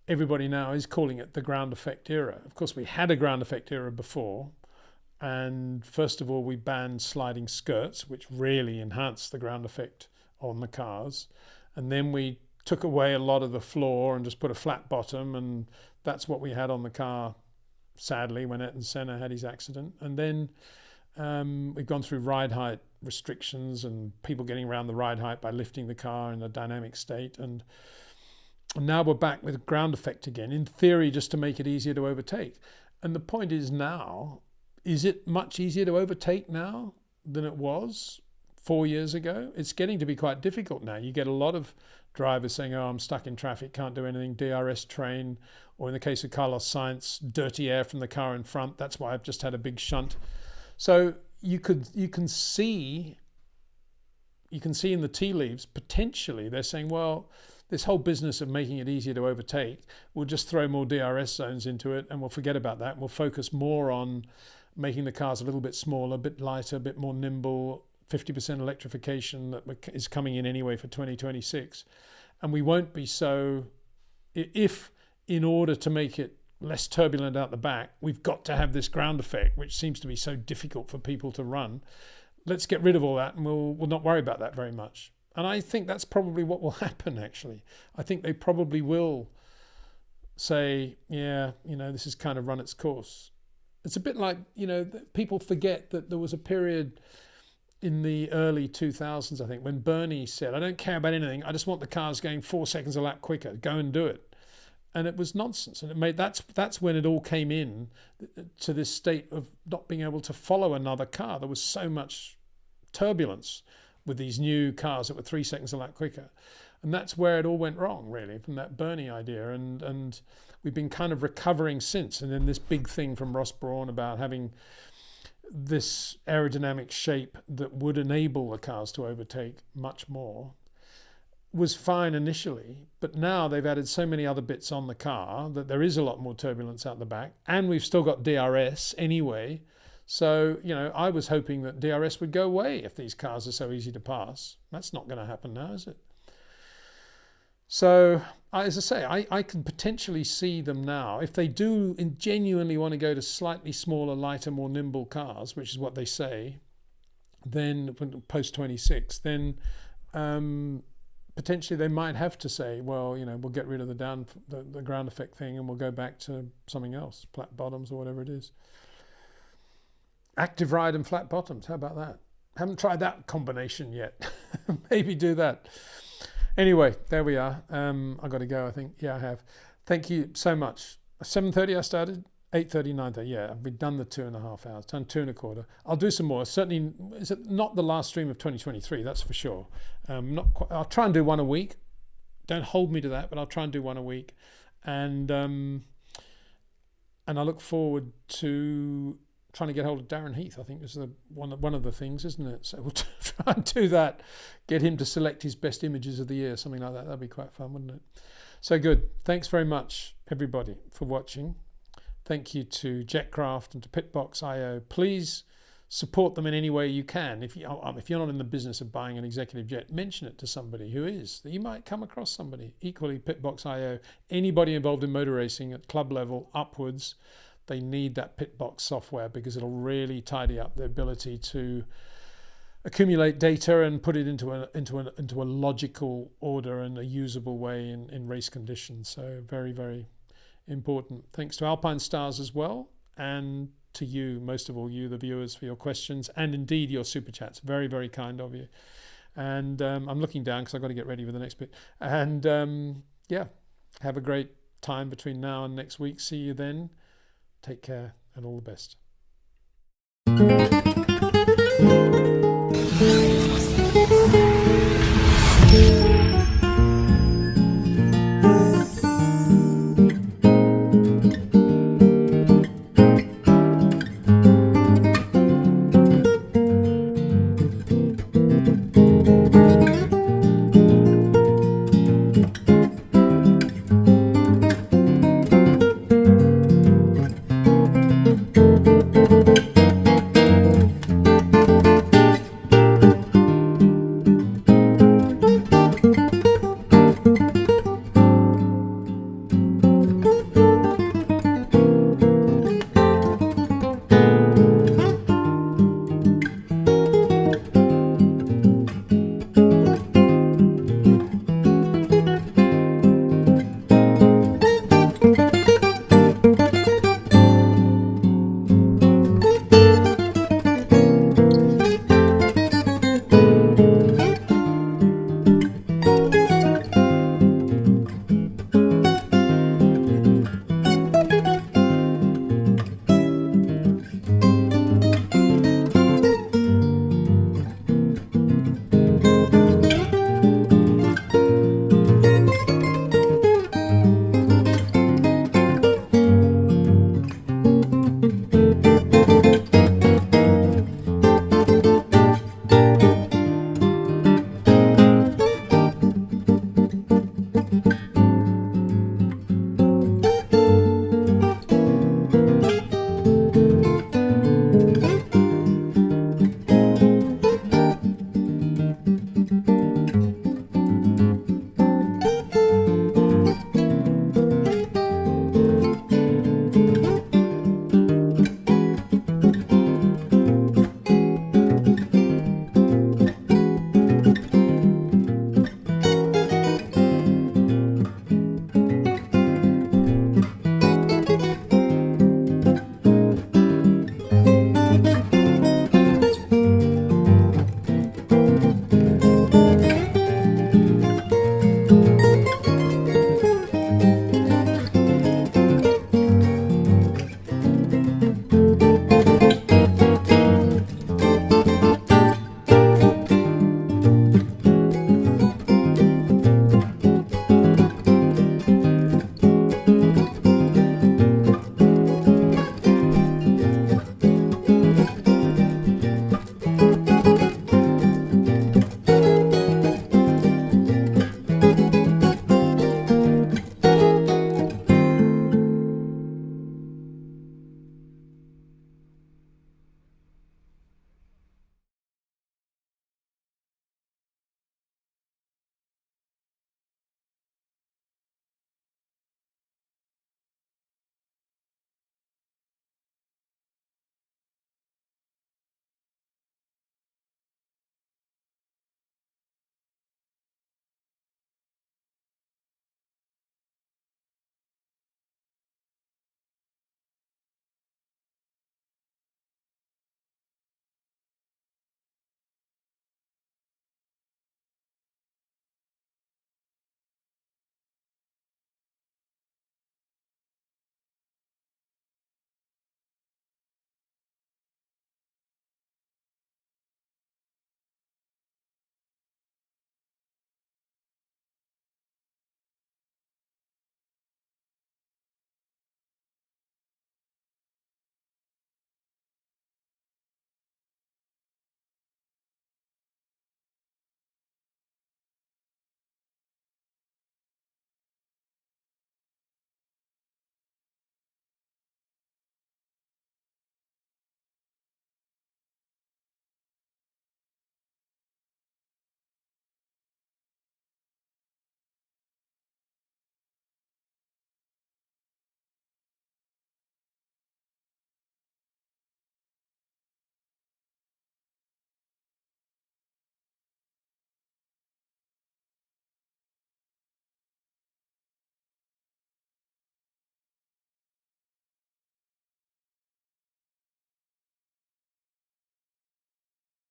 everybody now is calling it the ground effect era. Of course, we had a ground effect era before. And first of all, we banned sliding skirts, which really enhanced the ground effect on the cars. And then we took away a lot of the floor and just put a flat bottom. And that's what we had on the car sadly, when Ayrton Senna had his accident. And then we've gone through ride height restrictions and people getting around the ride height by lifting the car in a dynamic state. And now we're back with ground effect again, in theory, just to make it easier to overtake. And the point is now, is it much easier to overtake now than it was 4 years ago? It's getting to be quite difficult now. You get a lot of drivers saying, oh, I'm stuck in traffic, can't do anything, DRS train, or in the case of Carlos Sainz, dirty air from the car in front. That's why I've just had a big shunt. So you can see in the tea leaves, potentially they're saying, well, this whole business of making it easier to overtake, we'll just throw more DRS zones into it and we'll forget about that. We'll focus more on making the cars a little bit smaller, a bit lighter, a bit more nimble, 50% electrification that is coming in anyway for 2026. And we won't be so, if in order to make it less turbulent out the back, we've got to have this ground effect, which seems to be so difficult for people to run. Let's get rid of all that and we'll not worry about that very much. And I think that's probably what will happen, actually. I think they probably will say, yeah, this has kind of run its course. It's a bit like, people forget that there was a period in the early 2000s, I think, when Bernie said, I don't care about anything, I just want the cars going 4 seconds a lap quicker, go and do it. And it was nonsense. And that's when it all came in to this state of not being able to follow another car. There was so much turbulence with these new cars that were 3 seconds a lap quicker. And that's where it all went wrong, really, from that Bernie idea. And we've been kind of recovering since. And then this big thing from Ross Brawn about having this aerodynamic shape that would enable the cars to overtake much more was fine initially. But now they've added so many other bits on the car that there is a lot more turbulence out the back. And we've still got DRS anyway. So, I was hoping that DRS would go away if these cars are so easy to pass. That's not going to happen now, is it? So, as I say, I can potentially see them now. If they do genuinely want to go to slightly smaller, lighter, more nimble cars, which is what they say, then post-26, then potentially they might have to say, well, we'll get rid of the ground effect thing and we'll go back to something else, flat bottoms or whatever it is. Active ride and flat bottoms, how about that? Haven't tried that combination yet. Maybe do that. Anyway, there we are. I've got to go, I think. Yeah, I have. Thank you so much. 7:30 I started, 8:30, 9:30. Yeah, we've done the 2.5 hours, done 2.25. I'll do some more. Certainly, is it not the last stream of 2023, that's for sure. I'll try and do one a week. Don't hold me to that, but I'll try and do one a week. And I look forward to trying to get hold of Darren Heath. I think is one of the things, isn't it? So we'll try and do that. Get him to select his best images of the year, something like that. That'd be quite fun, wouldn't it? So good. Thanks very much, everybody, for watching. Thank you to Jetcraft and to Pitbox.io. Please support them in any way you can. If you're not in the business of buying an executive jet, mention it to somebody who is. You might come across somebody. Equally, Pitbox.io. Anybody involved in motor racing at club level upwards, they need that Pitbox software because it'll really tidy up the ability to accumulate data and put it into a logical order and a usable way in race conditions. So very, very important. Thanks to Alpinestars as well, and to you, most of all you, the viewers, for your questions and indeed your super chats. Very, very kind of you. And I'm looking down because I've got to get ready for the next bit. And yeah, have a great time between now and next week. See you then. Take care and all the best.